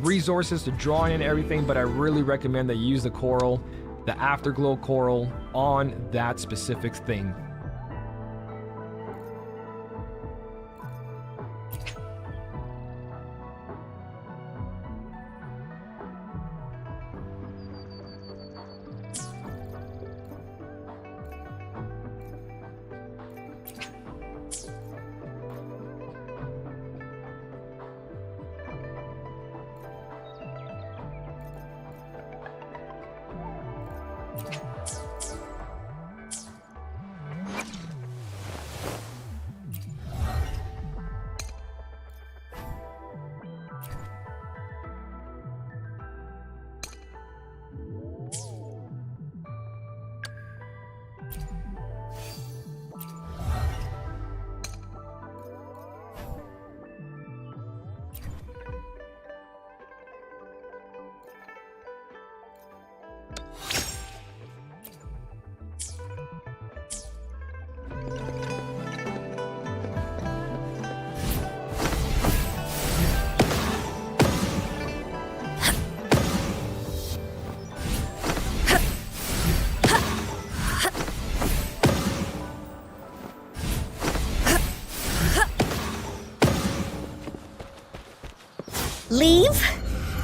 resources to draw in and everything, but I really recommend that you use the coral, the afterglow coral, on that specific thing. Leave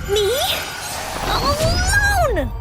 me alone!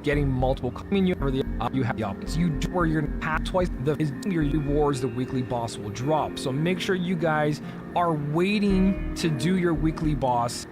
Getting multiple, I mean, you have the options. You do where you're pass twice the your rewards the weekly boss will drop. So make sure you guys are waiting to do your weekly boss.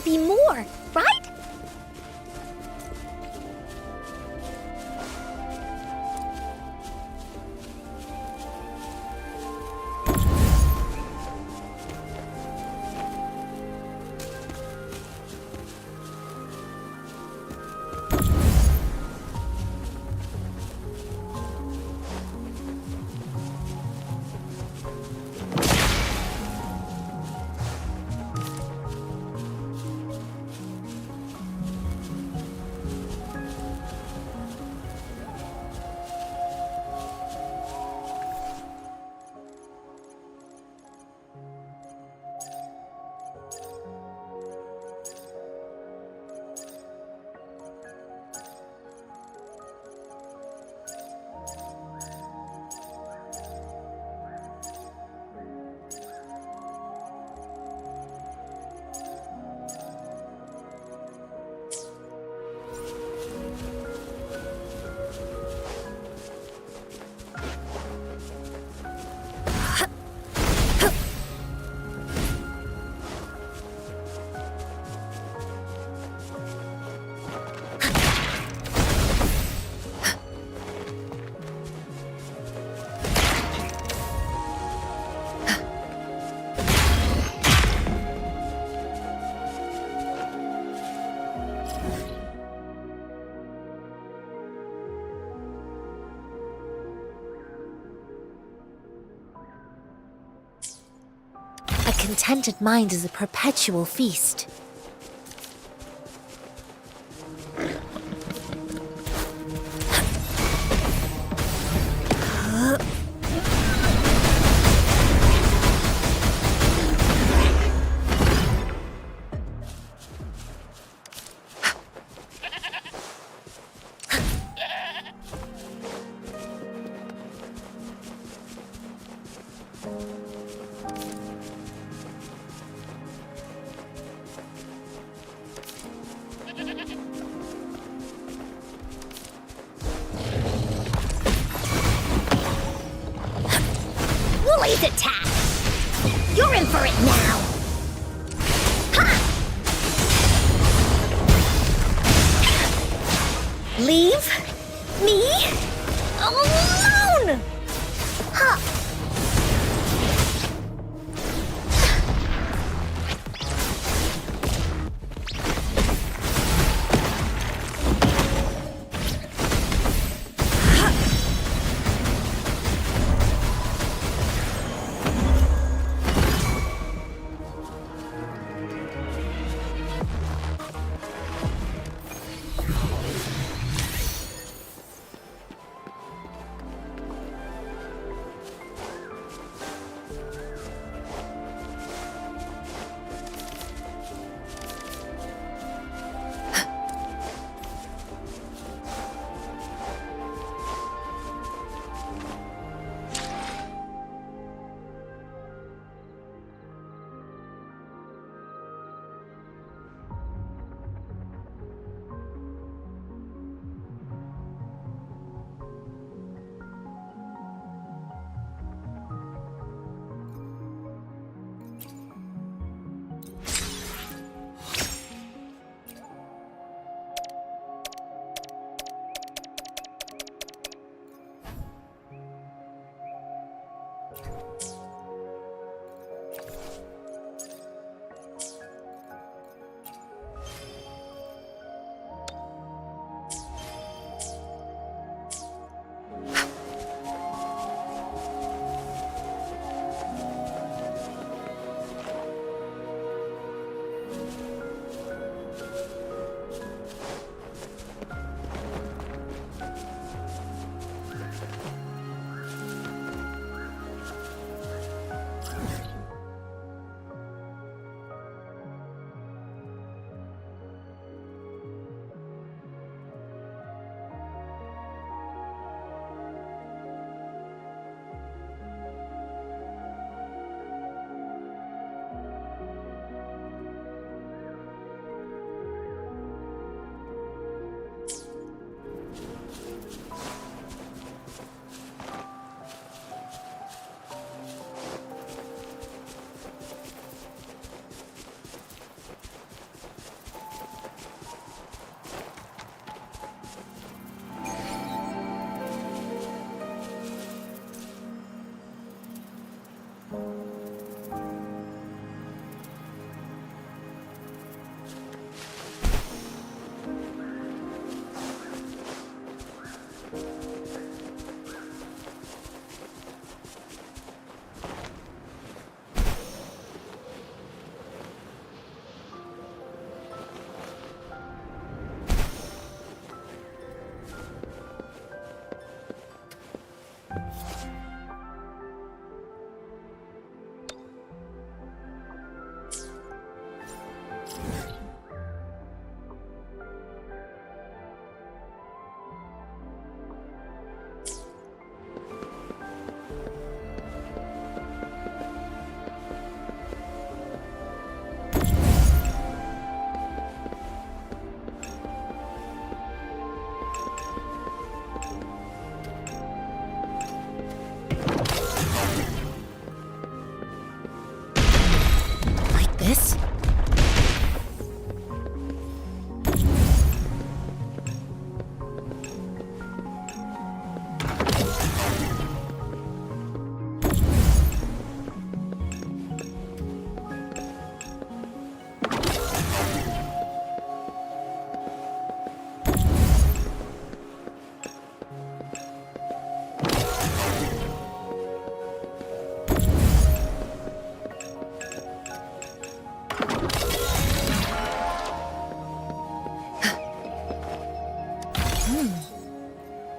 be more, right? A contented mind is a perpetual feast. Woolly's attack! You're in for it now! Ha! Leave me alone! Ha!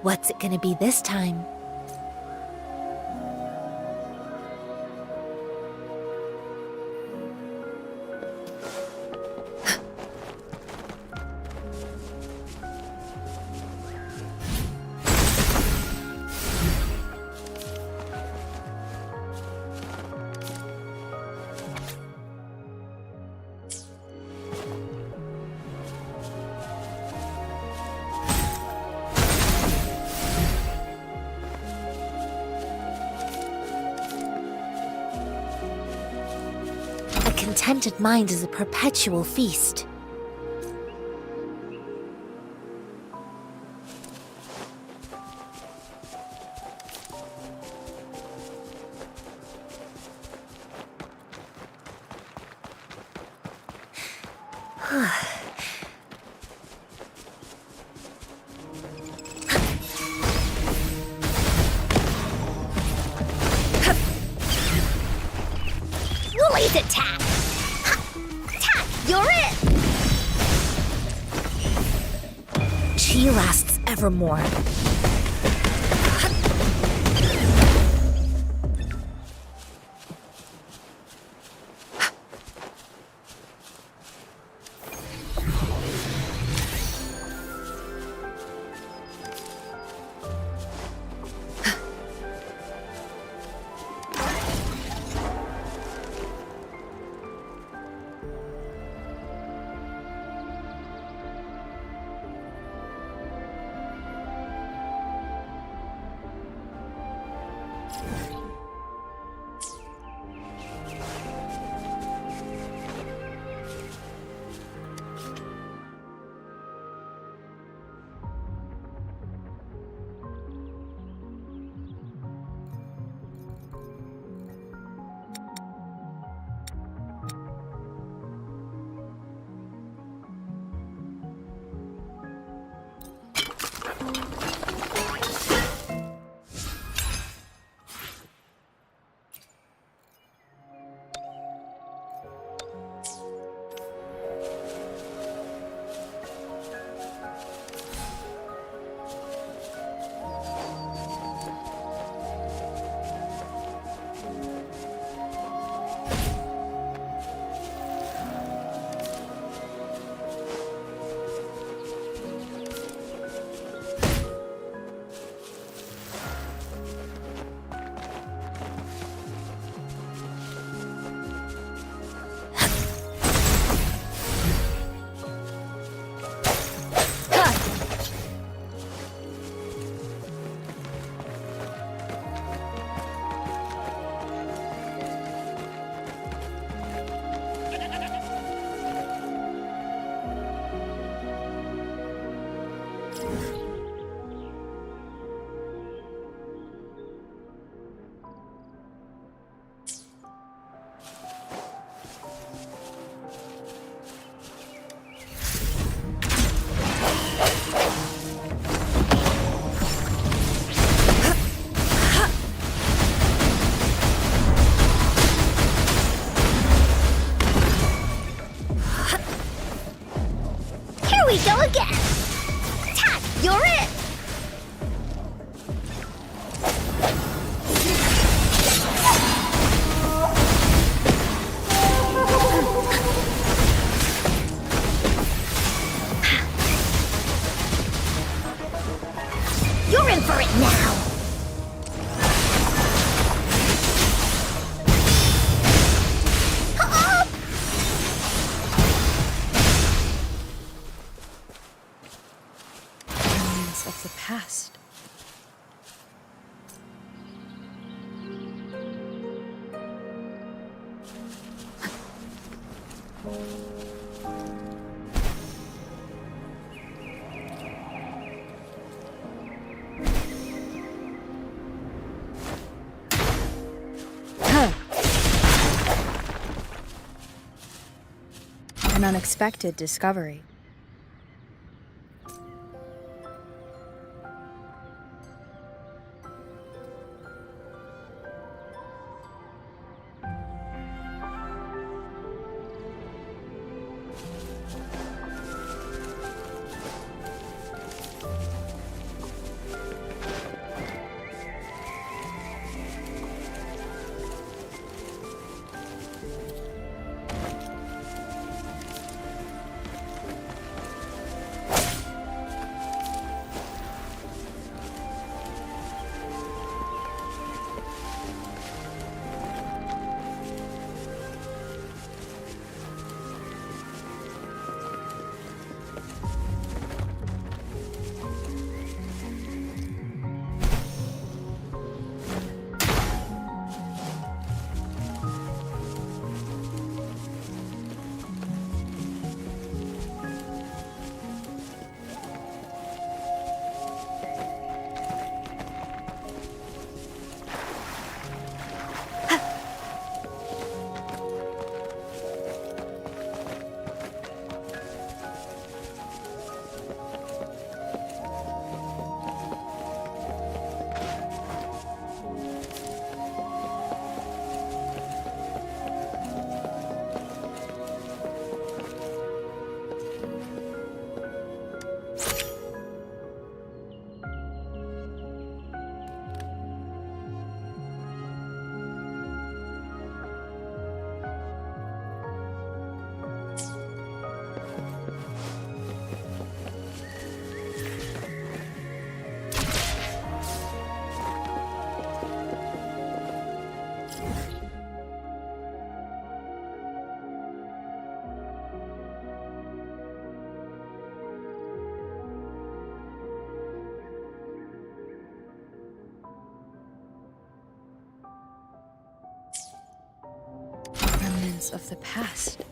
What's it gonna be this time? A contented mind is a perpetual feast. Woolly's attack! Attack! You're it! Chi lasts evermore. Here we go again! Attack! You're it! You're in for it now! Remnants of the past. An unexpected discovery. Remnants of the past.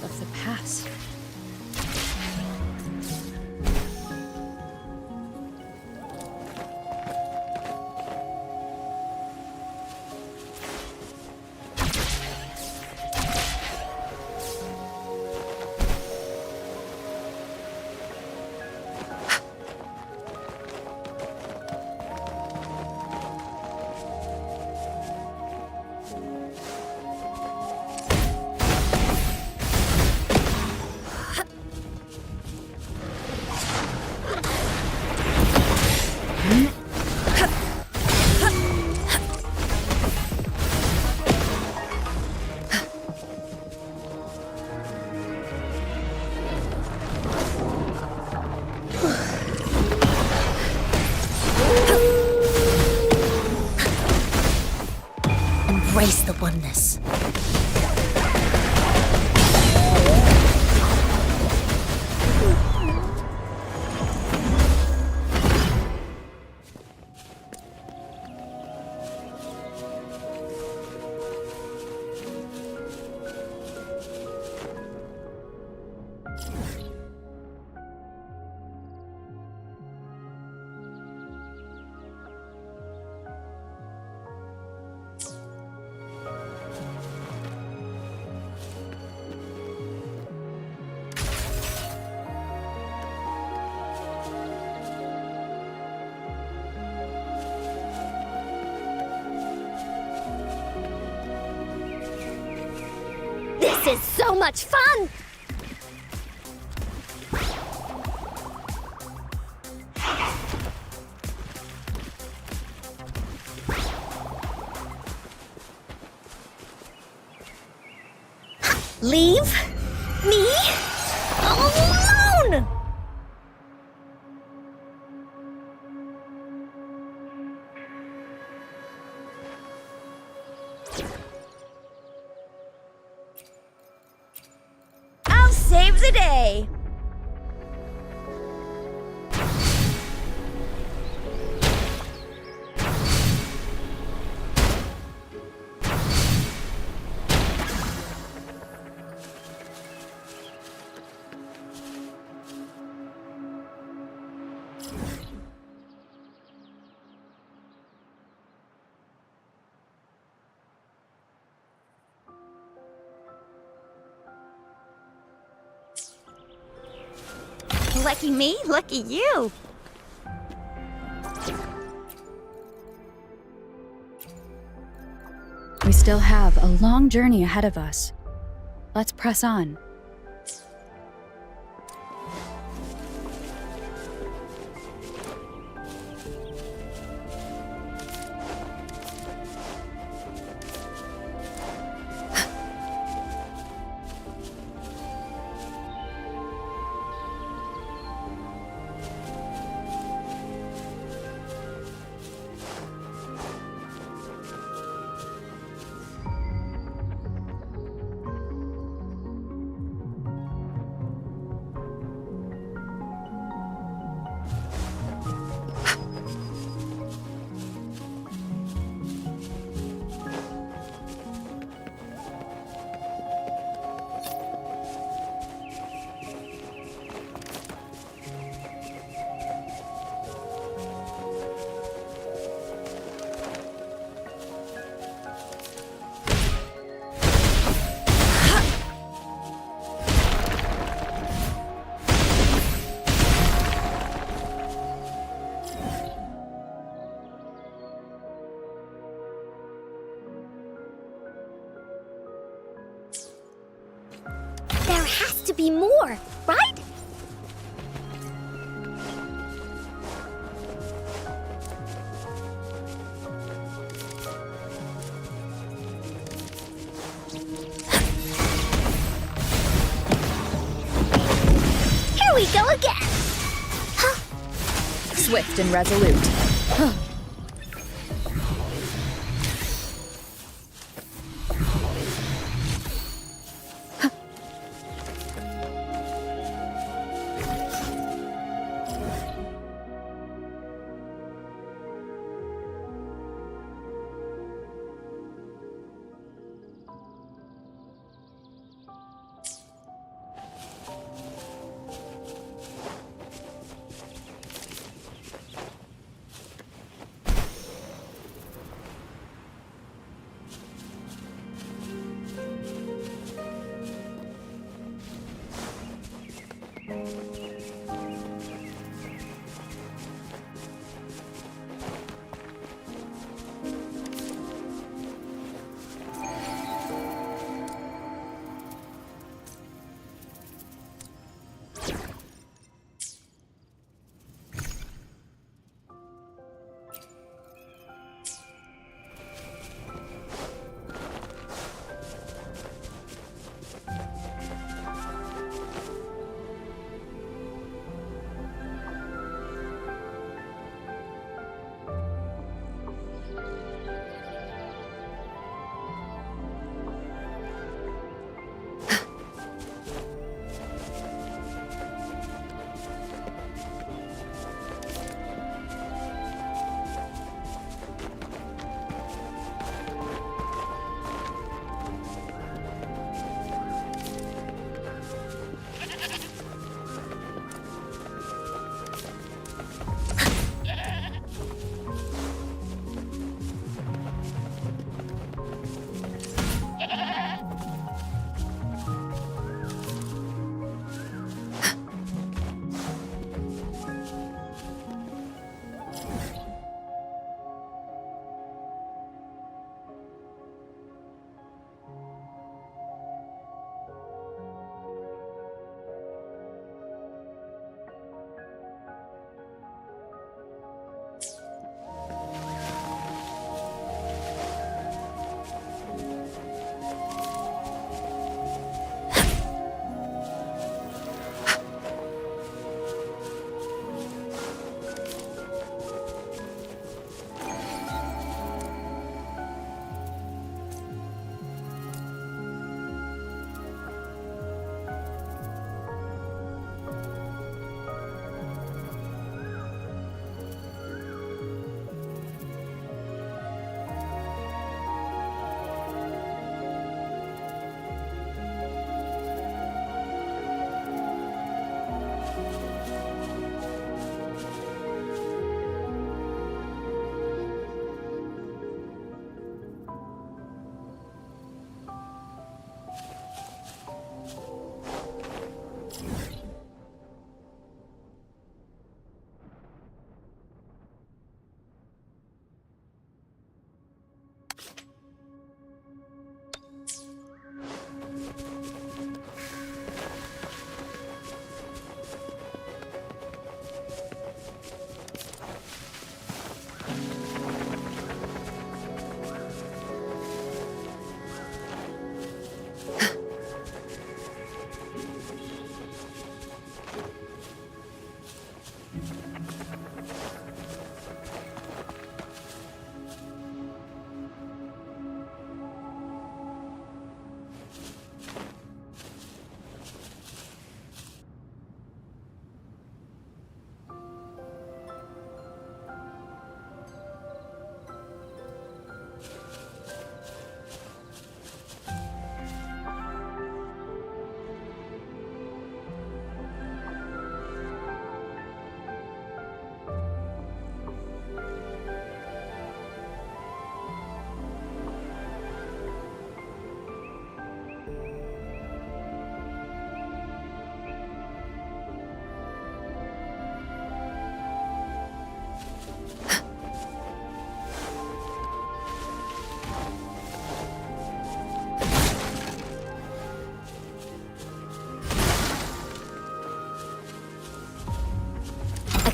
Of the past. oneness. This is so much fun! Leave me alone! I'll save the day! Lucky me, lucky you. We still have a long journey ahead of us. Let's press on. There has to be more, right? Here we go again! Swift and resolute.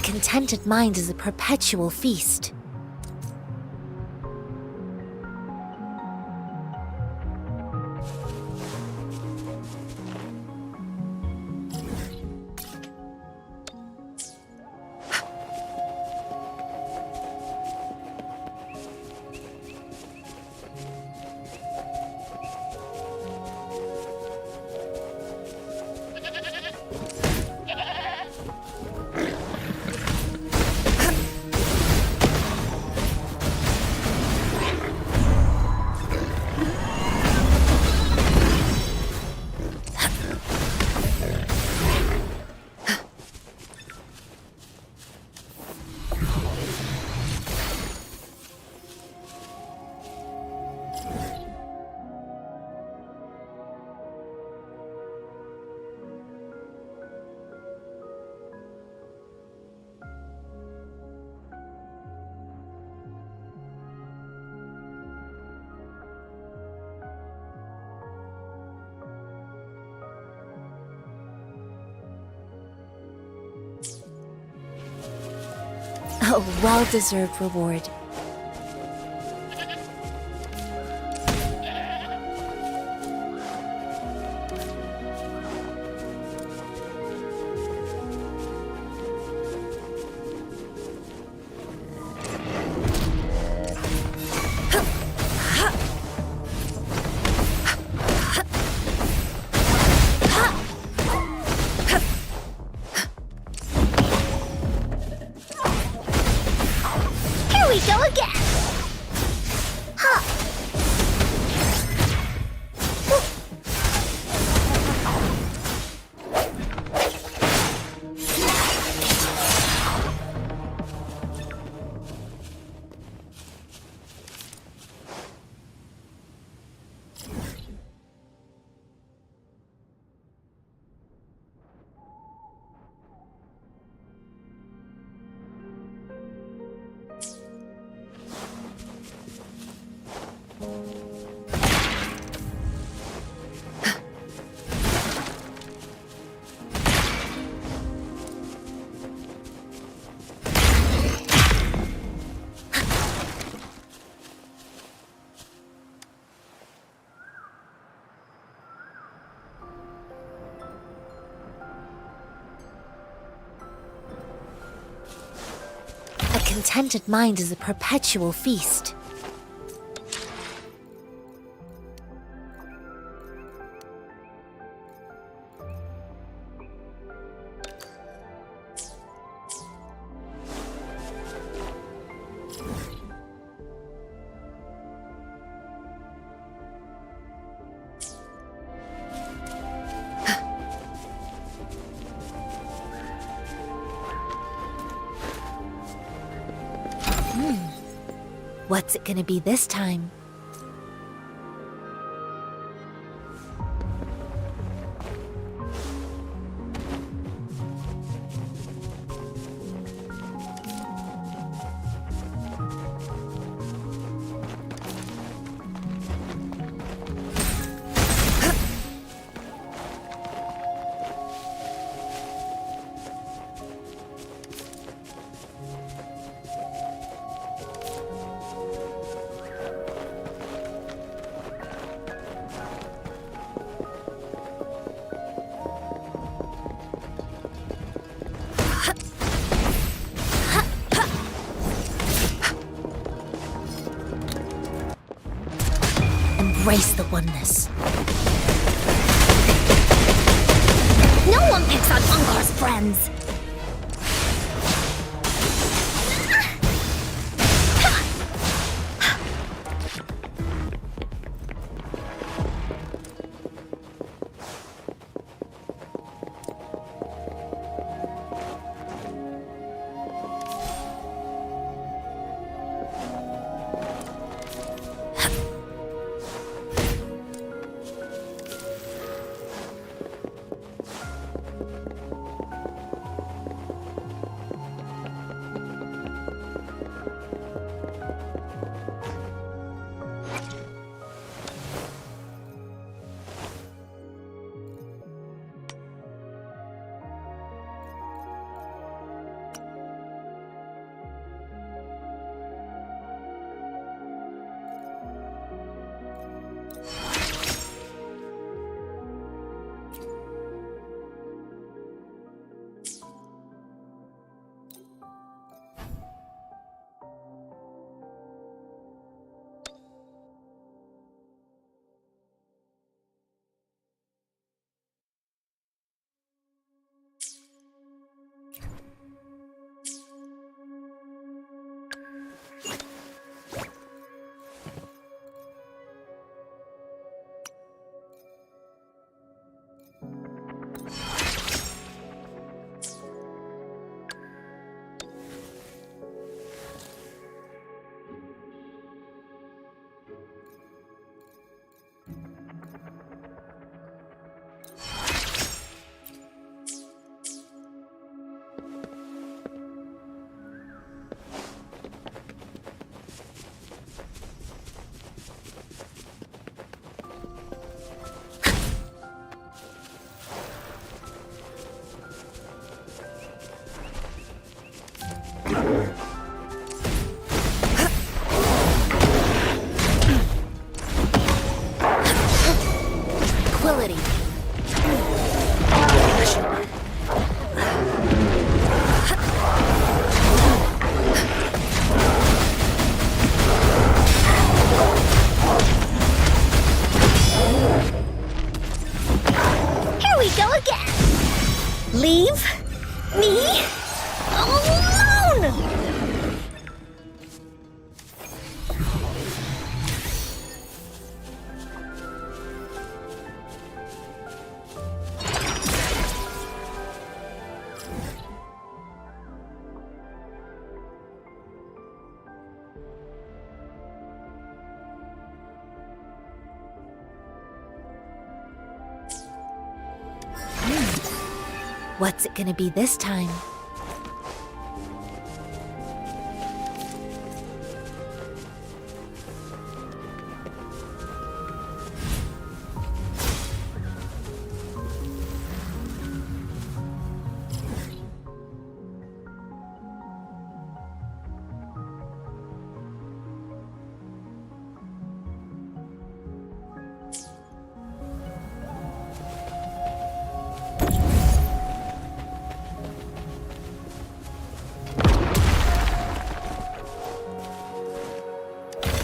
contented mind is a perpetual feast. A well-deserved reward. A contented mind is a perpetual feast. What's it gonna be this time? Embrace the oneness. No one picks on Ungar's friends! tranquility. Here we go again. Leave me alone! What's it gonna be this time?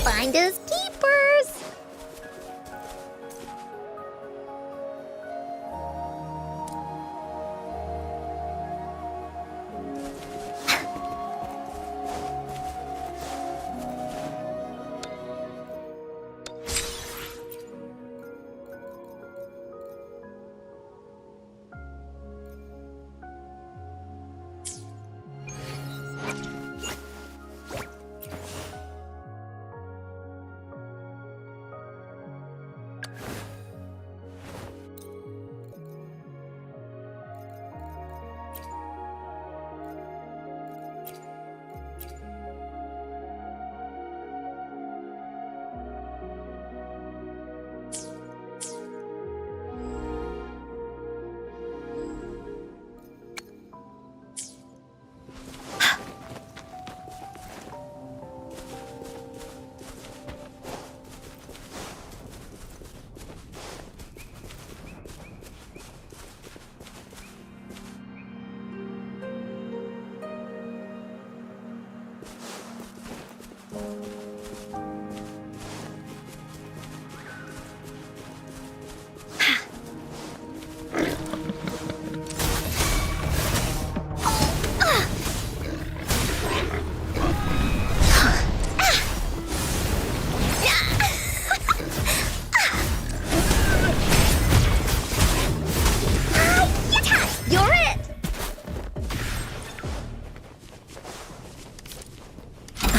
Finders keepers!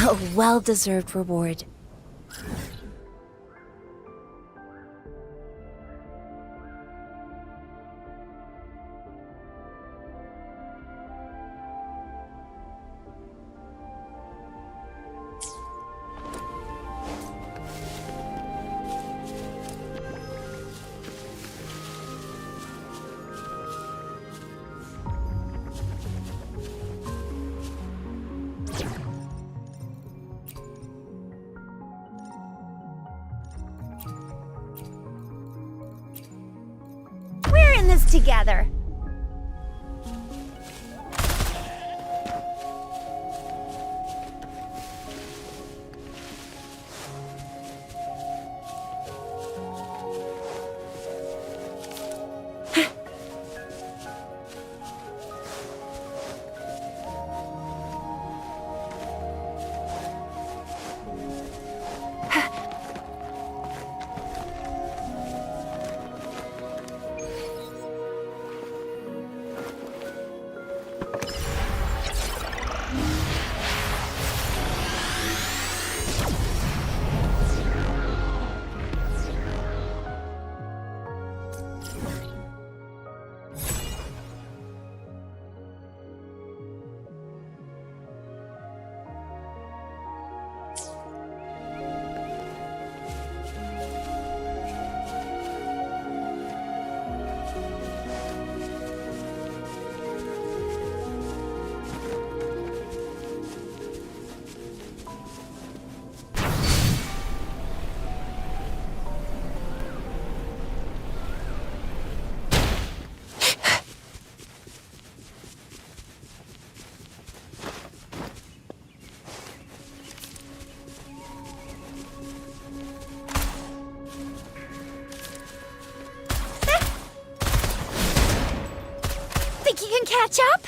A well-deserved reward. We're in this together. catch up?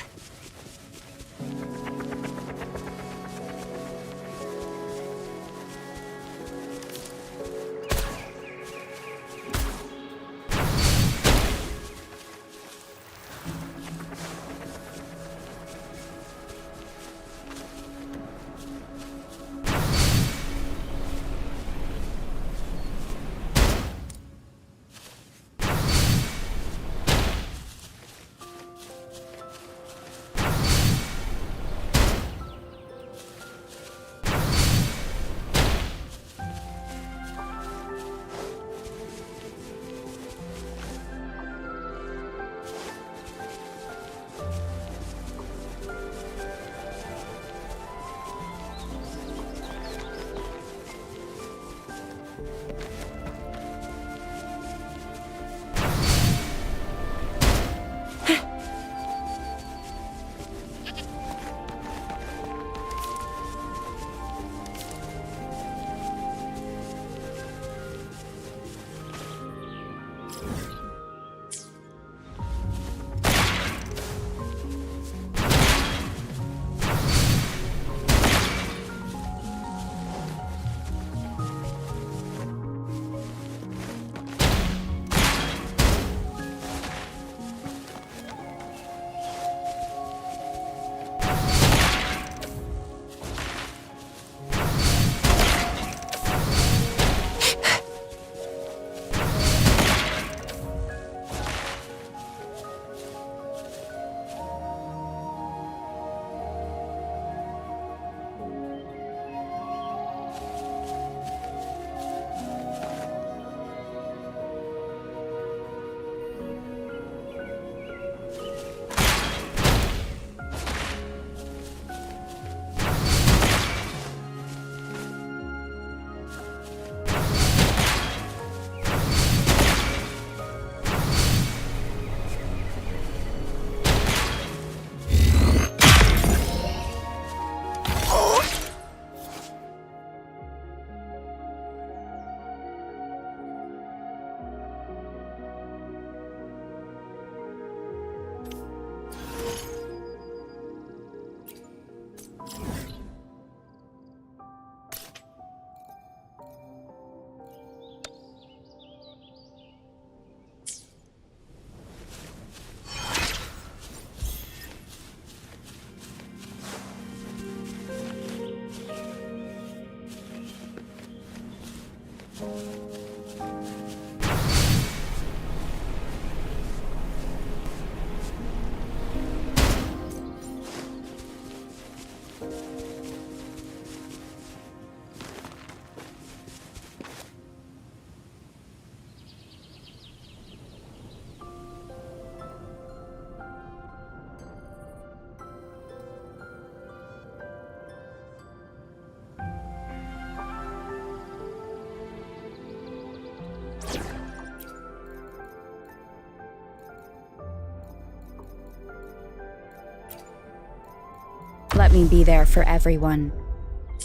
Let me be there for everyone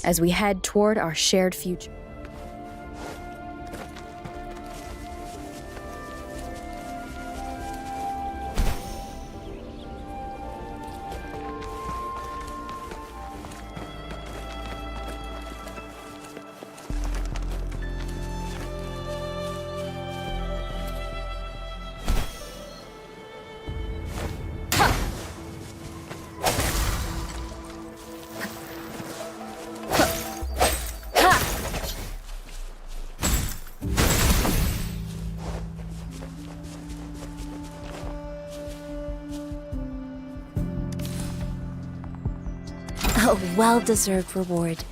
as we head toward our shared future. A well-deserved reward.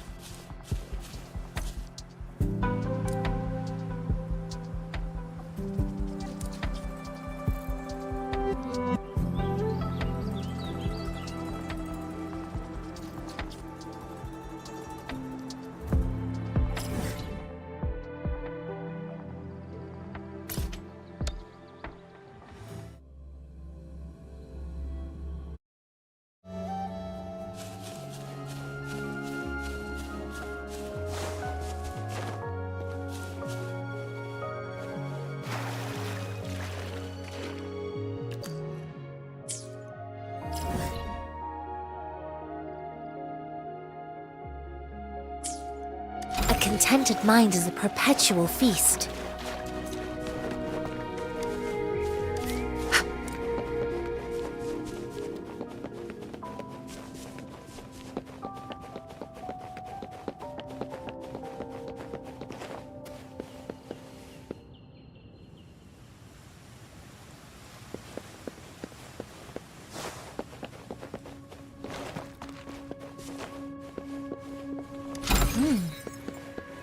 contented mind is a perpetual feast.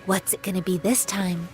What's it gonna be this time?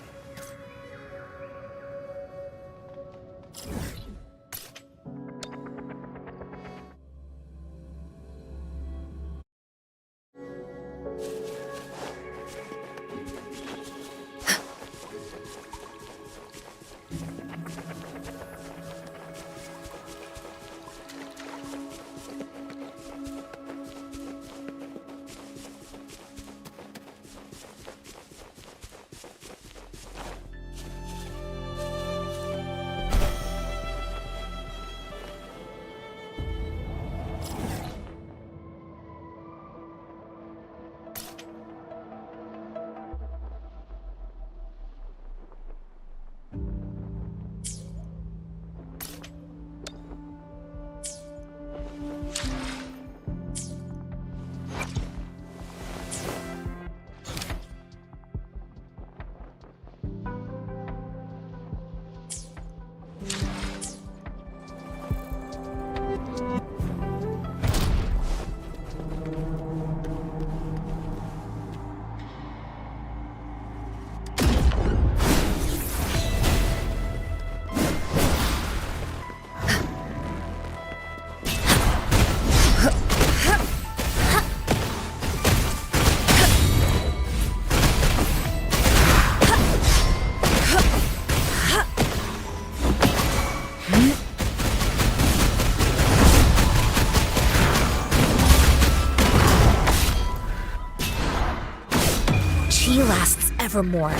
Lasts evermore.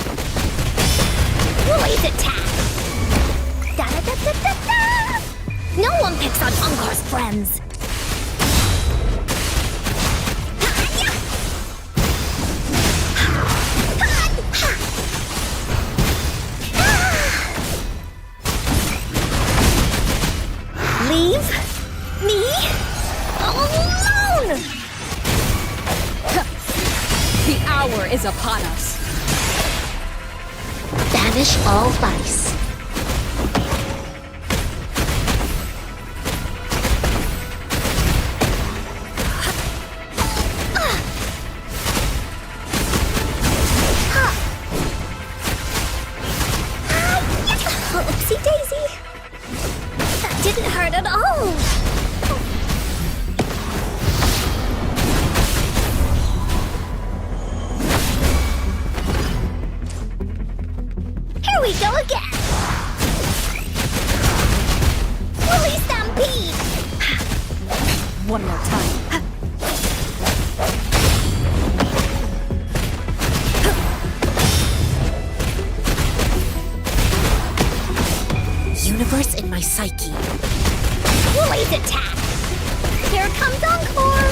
Blaze attack! Da-da-da-da-da-da! No one picks on Ungar's friends! Leave me alone! The hour is upon us. Banish all vice. Oopsie daisy. That didn't hurt at all. Here we go again! Woolly Stampede! One more time. Universe in my psyche. Woolly's attack! Here comes Encore!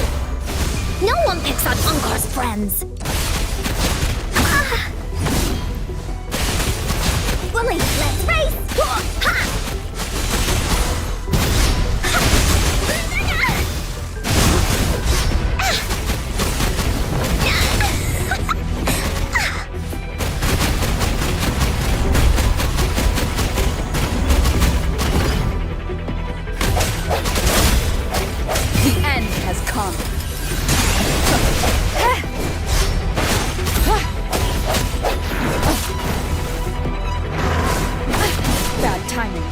No one picks on Encore's friends! Woolly, let's race! Ha! The end has come. Bad timing.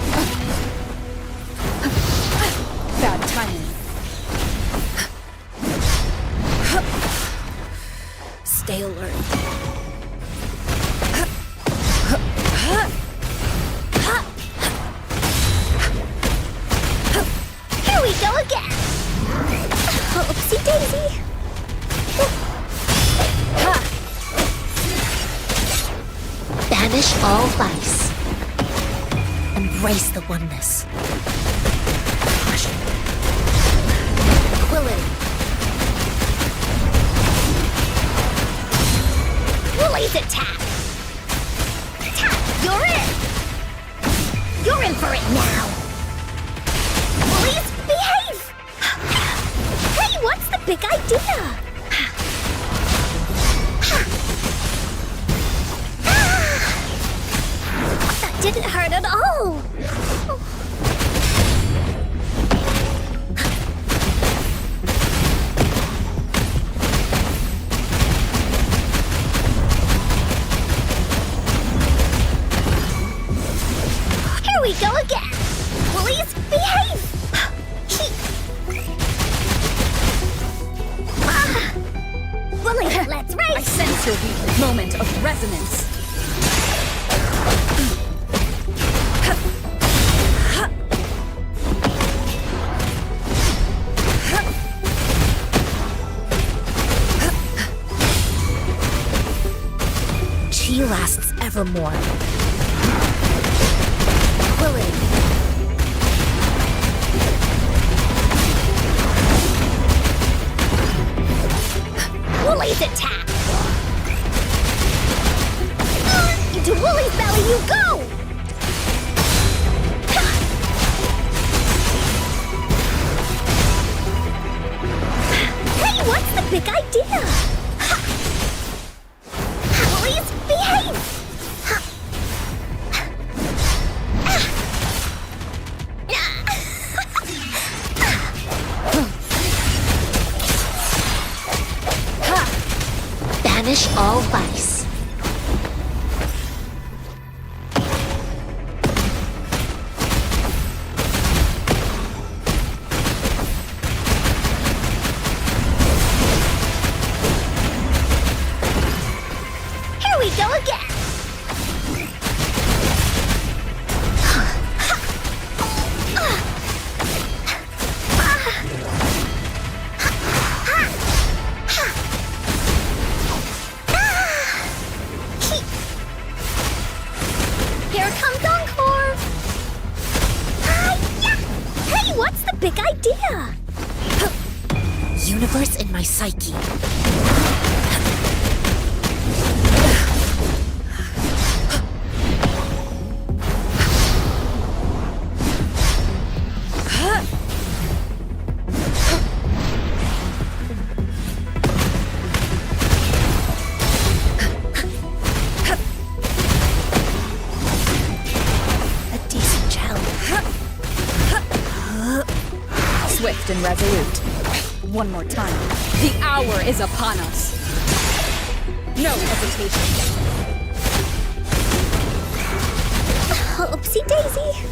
Bad timing. Stay alert. Here we go again! Oopsie daisy! Banish all vice. Embrace the oneness. Equality. Woolie's attack! Attack! You're in! You're in for it now! Woolies, behave! Hey, what's the big idea? That didn't hurt at all! Here we go again! Woolies, behave! Woolies, let's race! I sense your weak moment of resonance. Chi lasts evermore. Willie. Woolie's attack! Into Woolie's belly you go! Hey, what's the big idea? Woolies, behave! Banish all vice. Here we go again. Here comes Encore! Hey, what's the big idea? Universe in my psyche. A decent challenge. Swift and resolute. One more time. The hour is upon us. No hesitation. Oopsie daisy.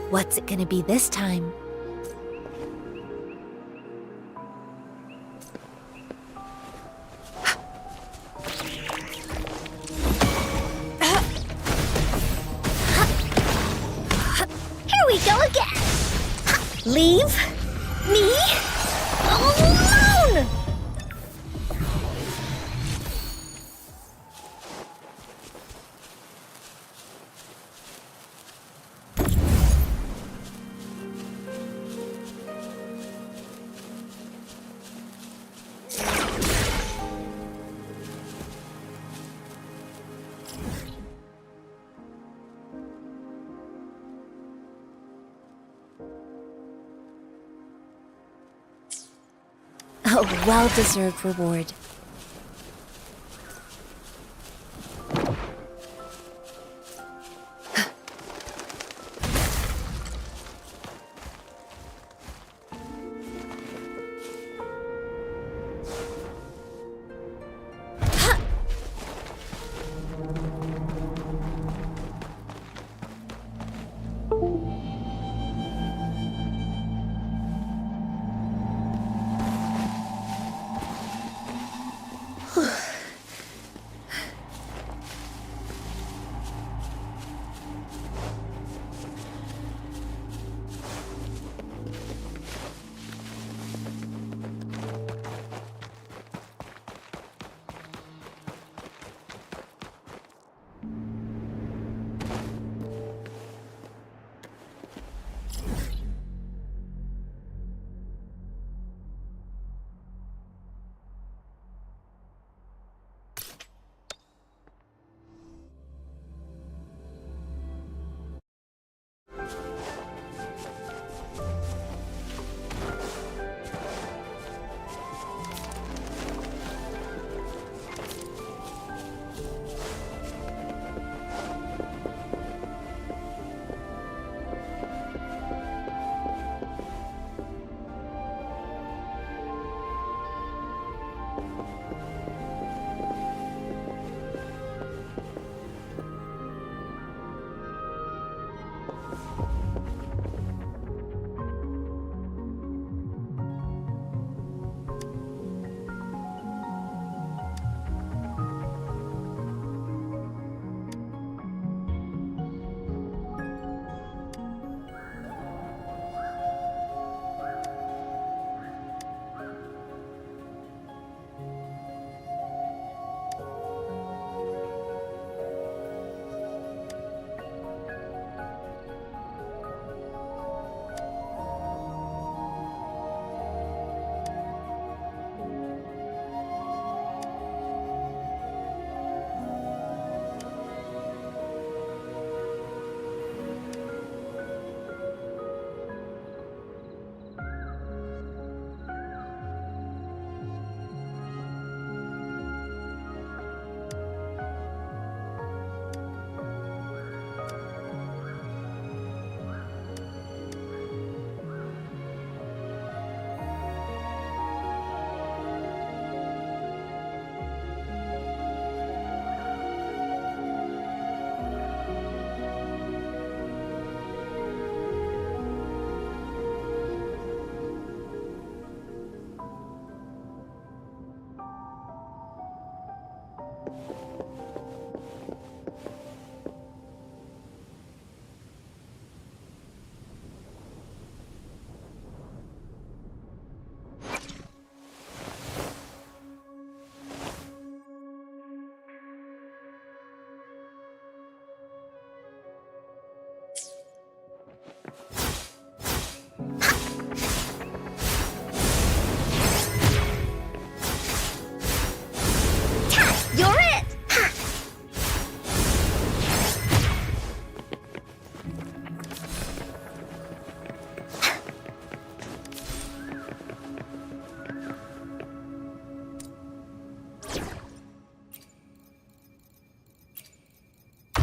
What's it gonna be this time? Here we go again! Leave me alone! A well-deserved reward.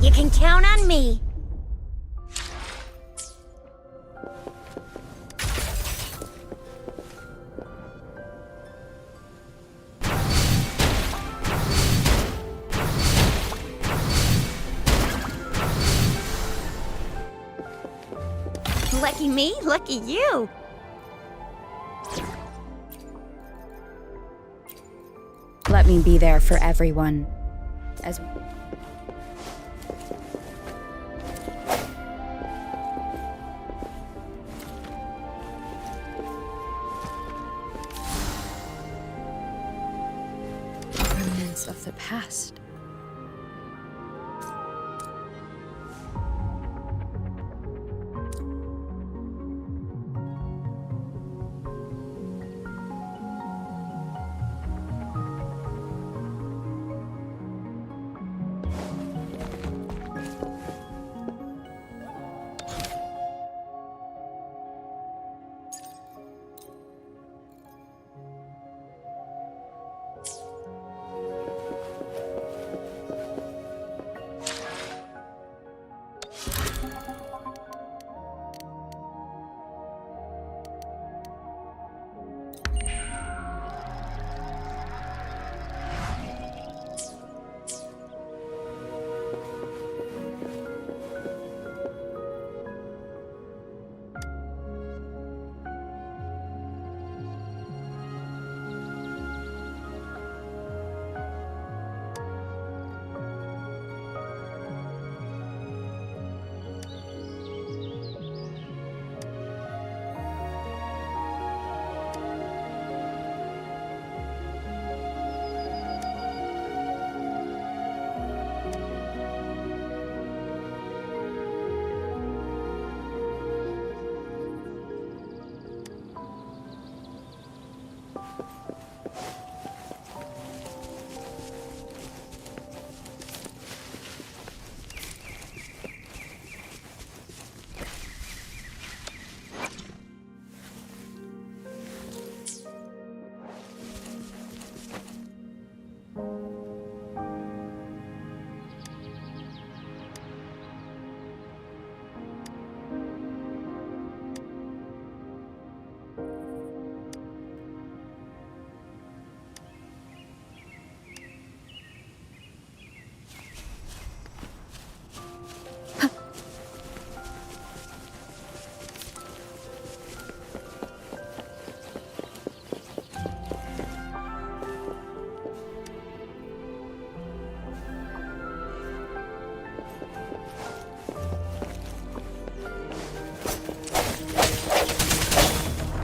You can count on me. Lucky me, lucky you. Let me be there for everyone. As remnants of the past.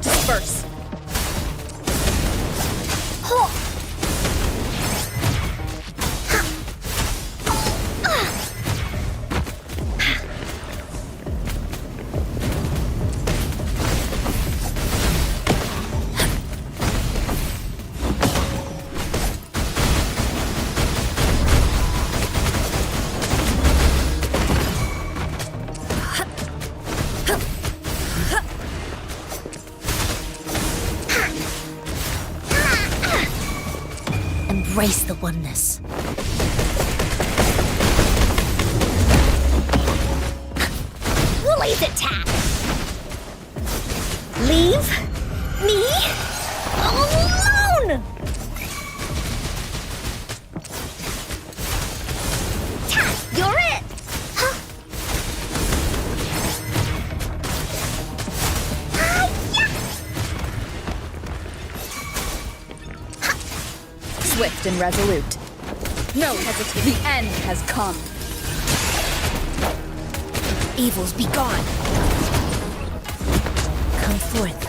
Disperse. Embrace the oneness. Blaze attack! Leave me alone! You're it! Huh? Swift and resolute. No hesitation. The end has come. Evils be gone. Come forth.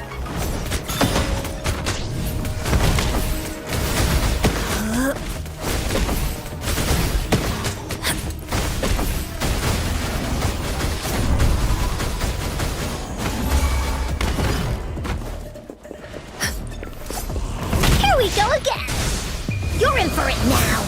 Here we go again. You're in for it now.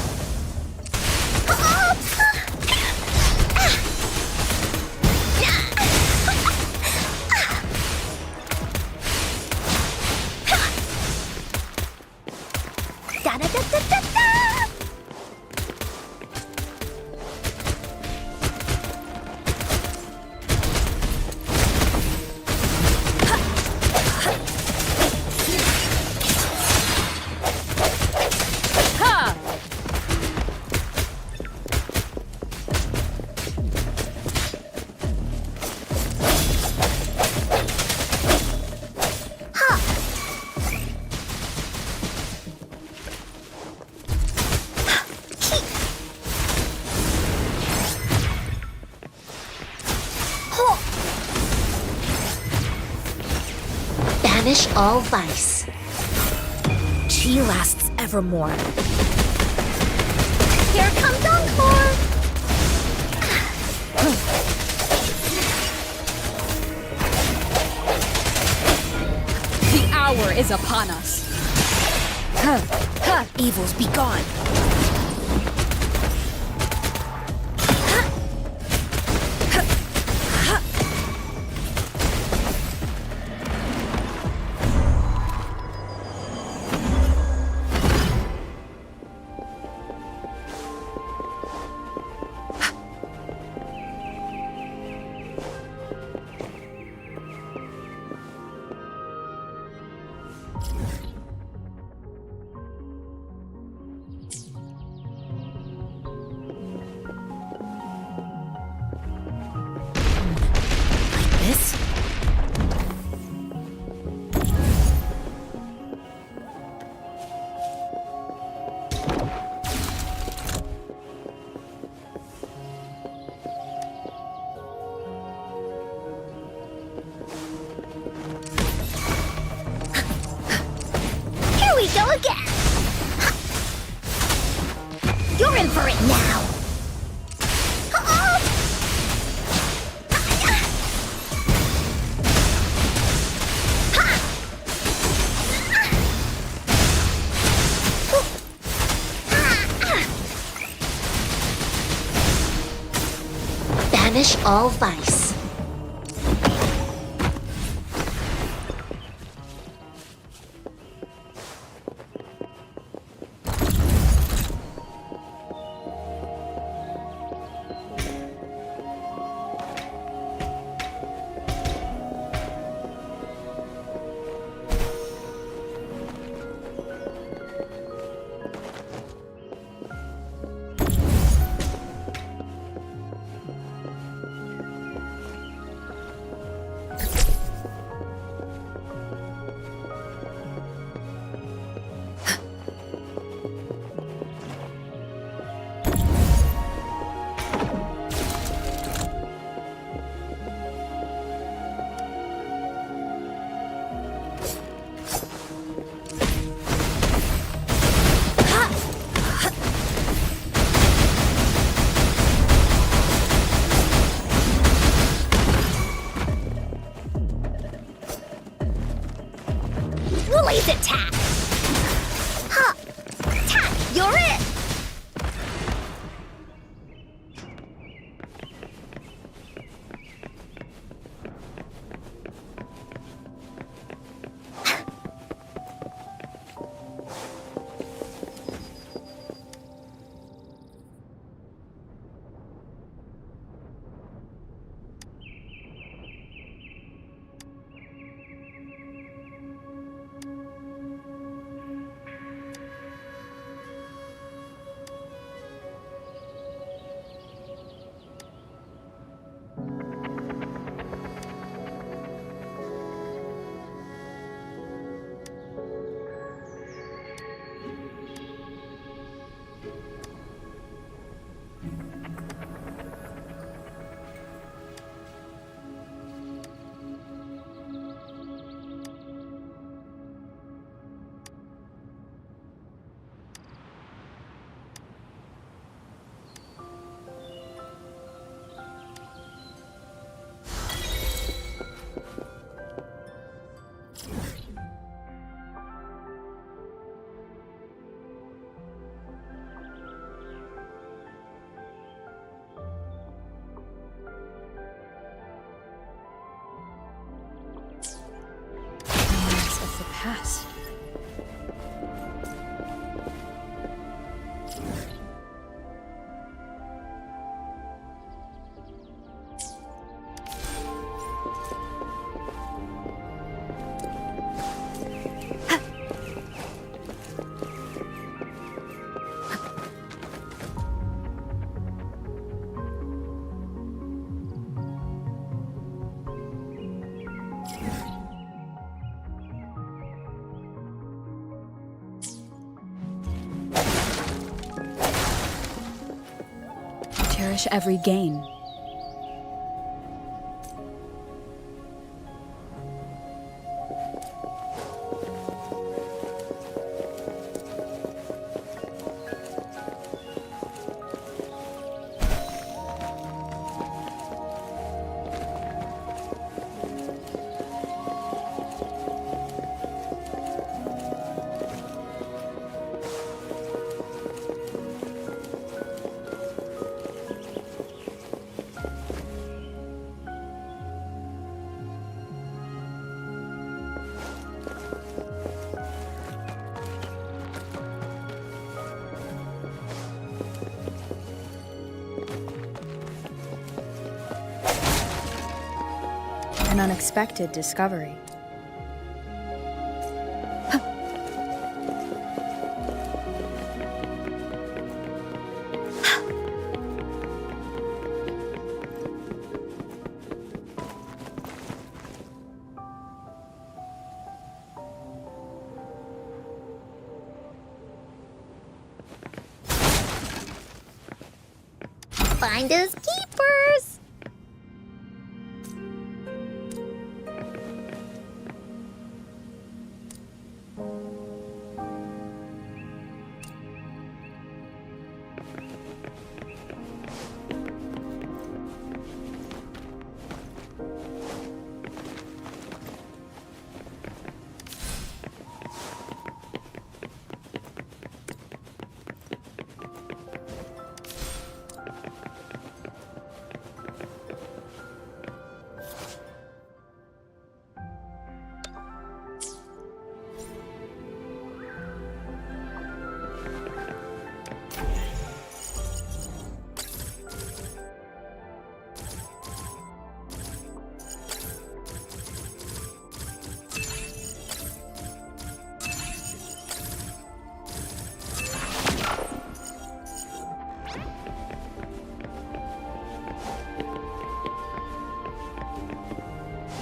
Banish all vice. Chi lasts evermore. Here comes Encore! The hour is upon us. Evils be gone. Go again! You're in for it now! Banish all vice. Release it, Tack! Ha! Tack, you're it! Of the past. Cherish every gain. An unexpected discovery. Finders keepers!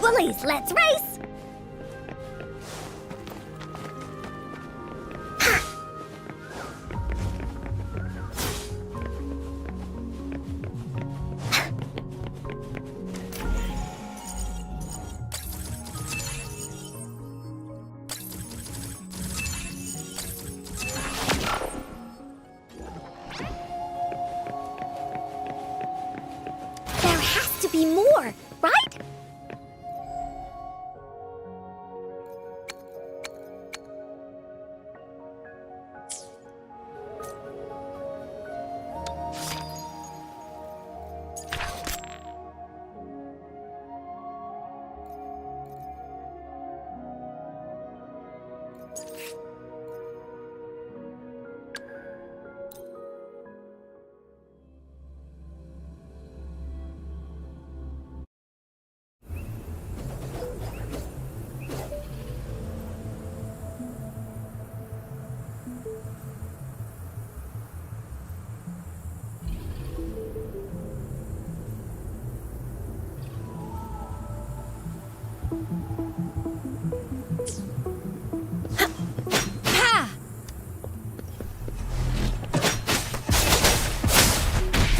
Bullies, let's race! There has to be more, right?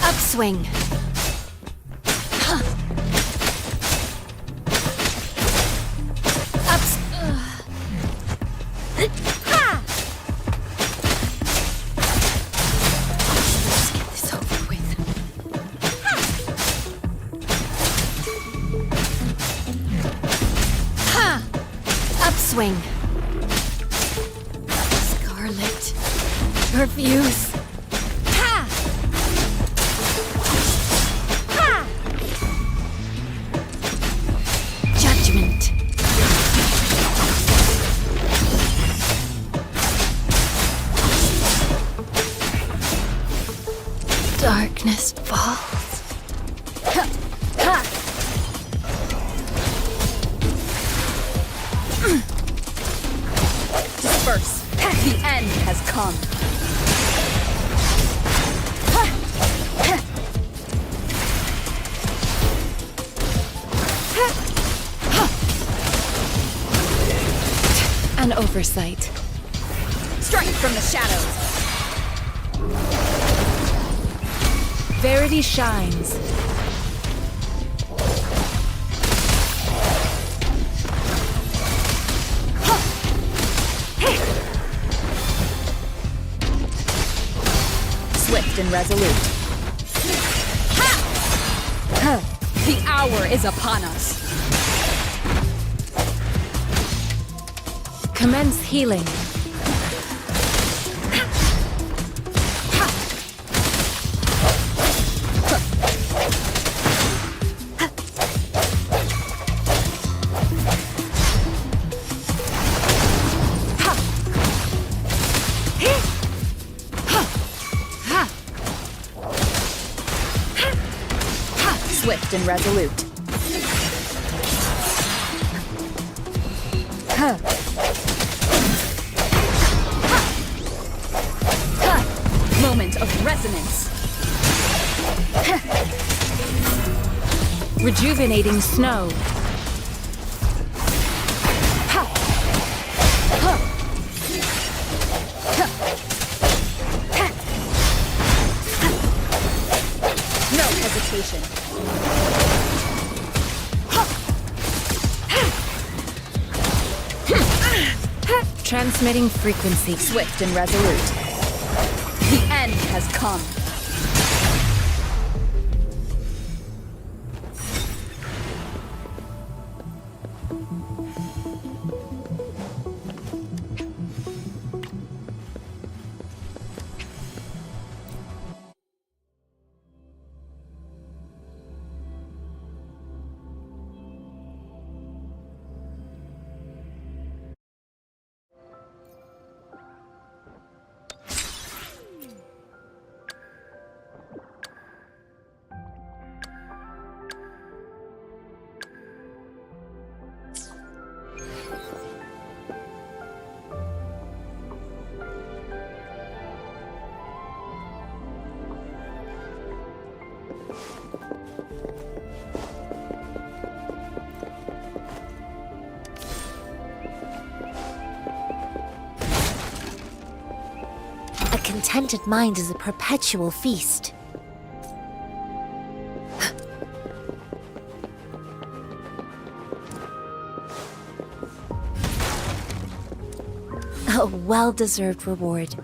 Upswing. Upswing. Scarlet. Perfuse. Ha! Ha! Judgment. Darkness falls. Ha! Ha! Disperse. The end has come. An oversight. Strike from the shadows. Verity shines. Swift and resolute. Ha! The hour is upon us. Commence healing. Swift and resolute. Moment of resonance. Rejuvenating snow. No hesitation. Transmitting frequency. Swift and resolute. The end has come. A contented mind is a perpetual feast. A well-deserved reward.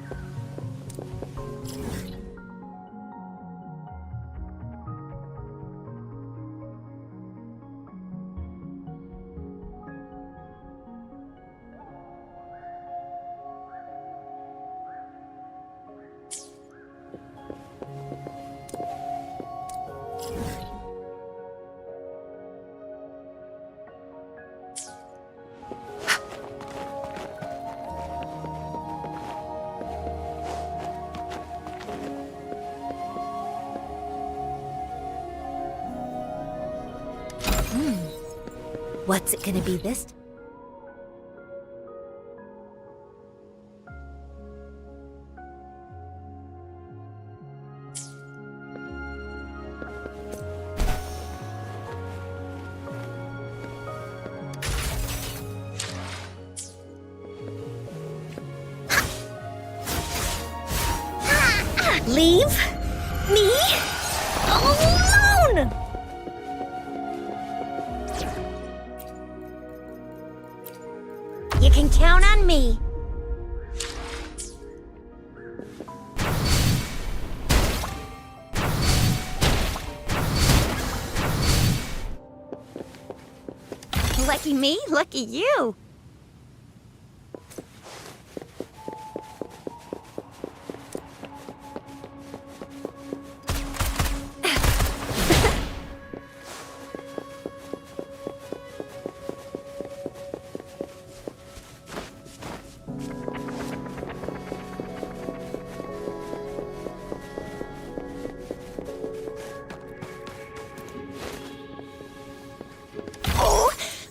What's it gonna be this time? Leave me alone! You can count on me. Lucky me, lucky you.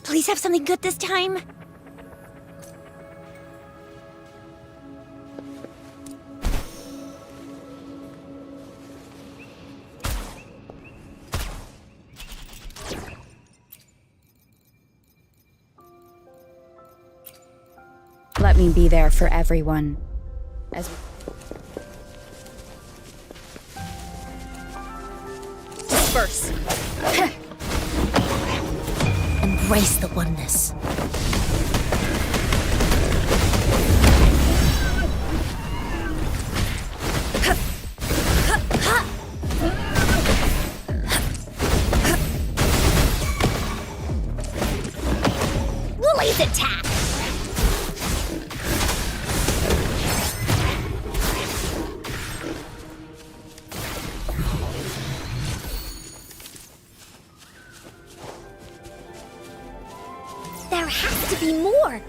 Please have something good this time. Let me be there for everyone. Disperse. Embrace the oneness. Woolly's attack! There has to be more!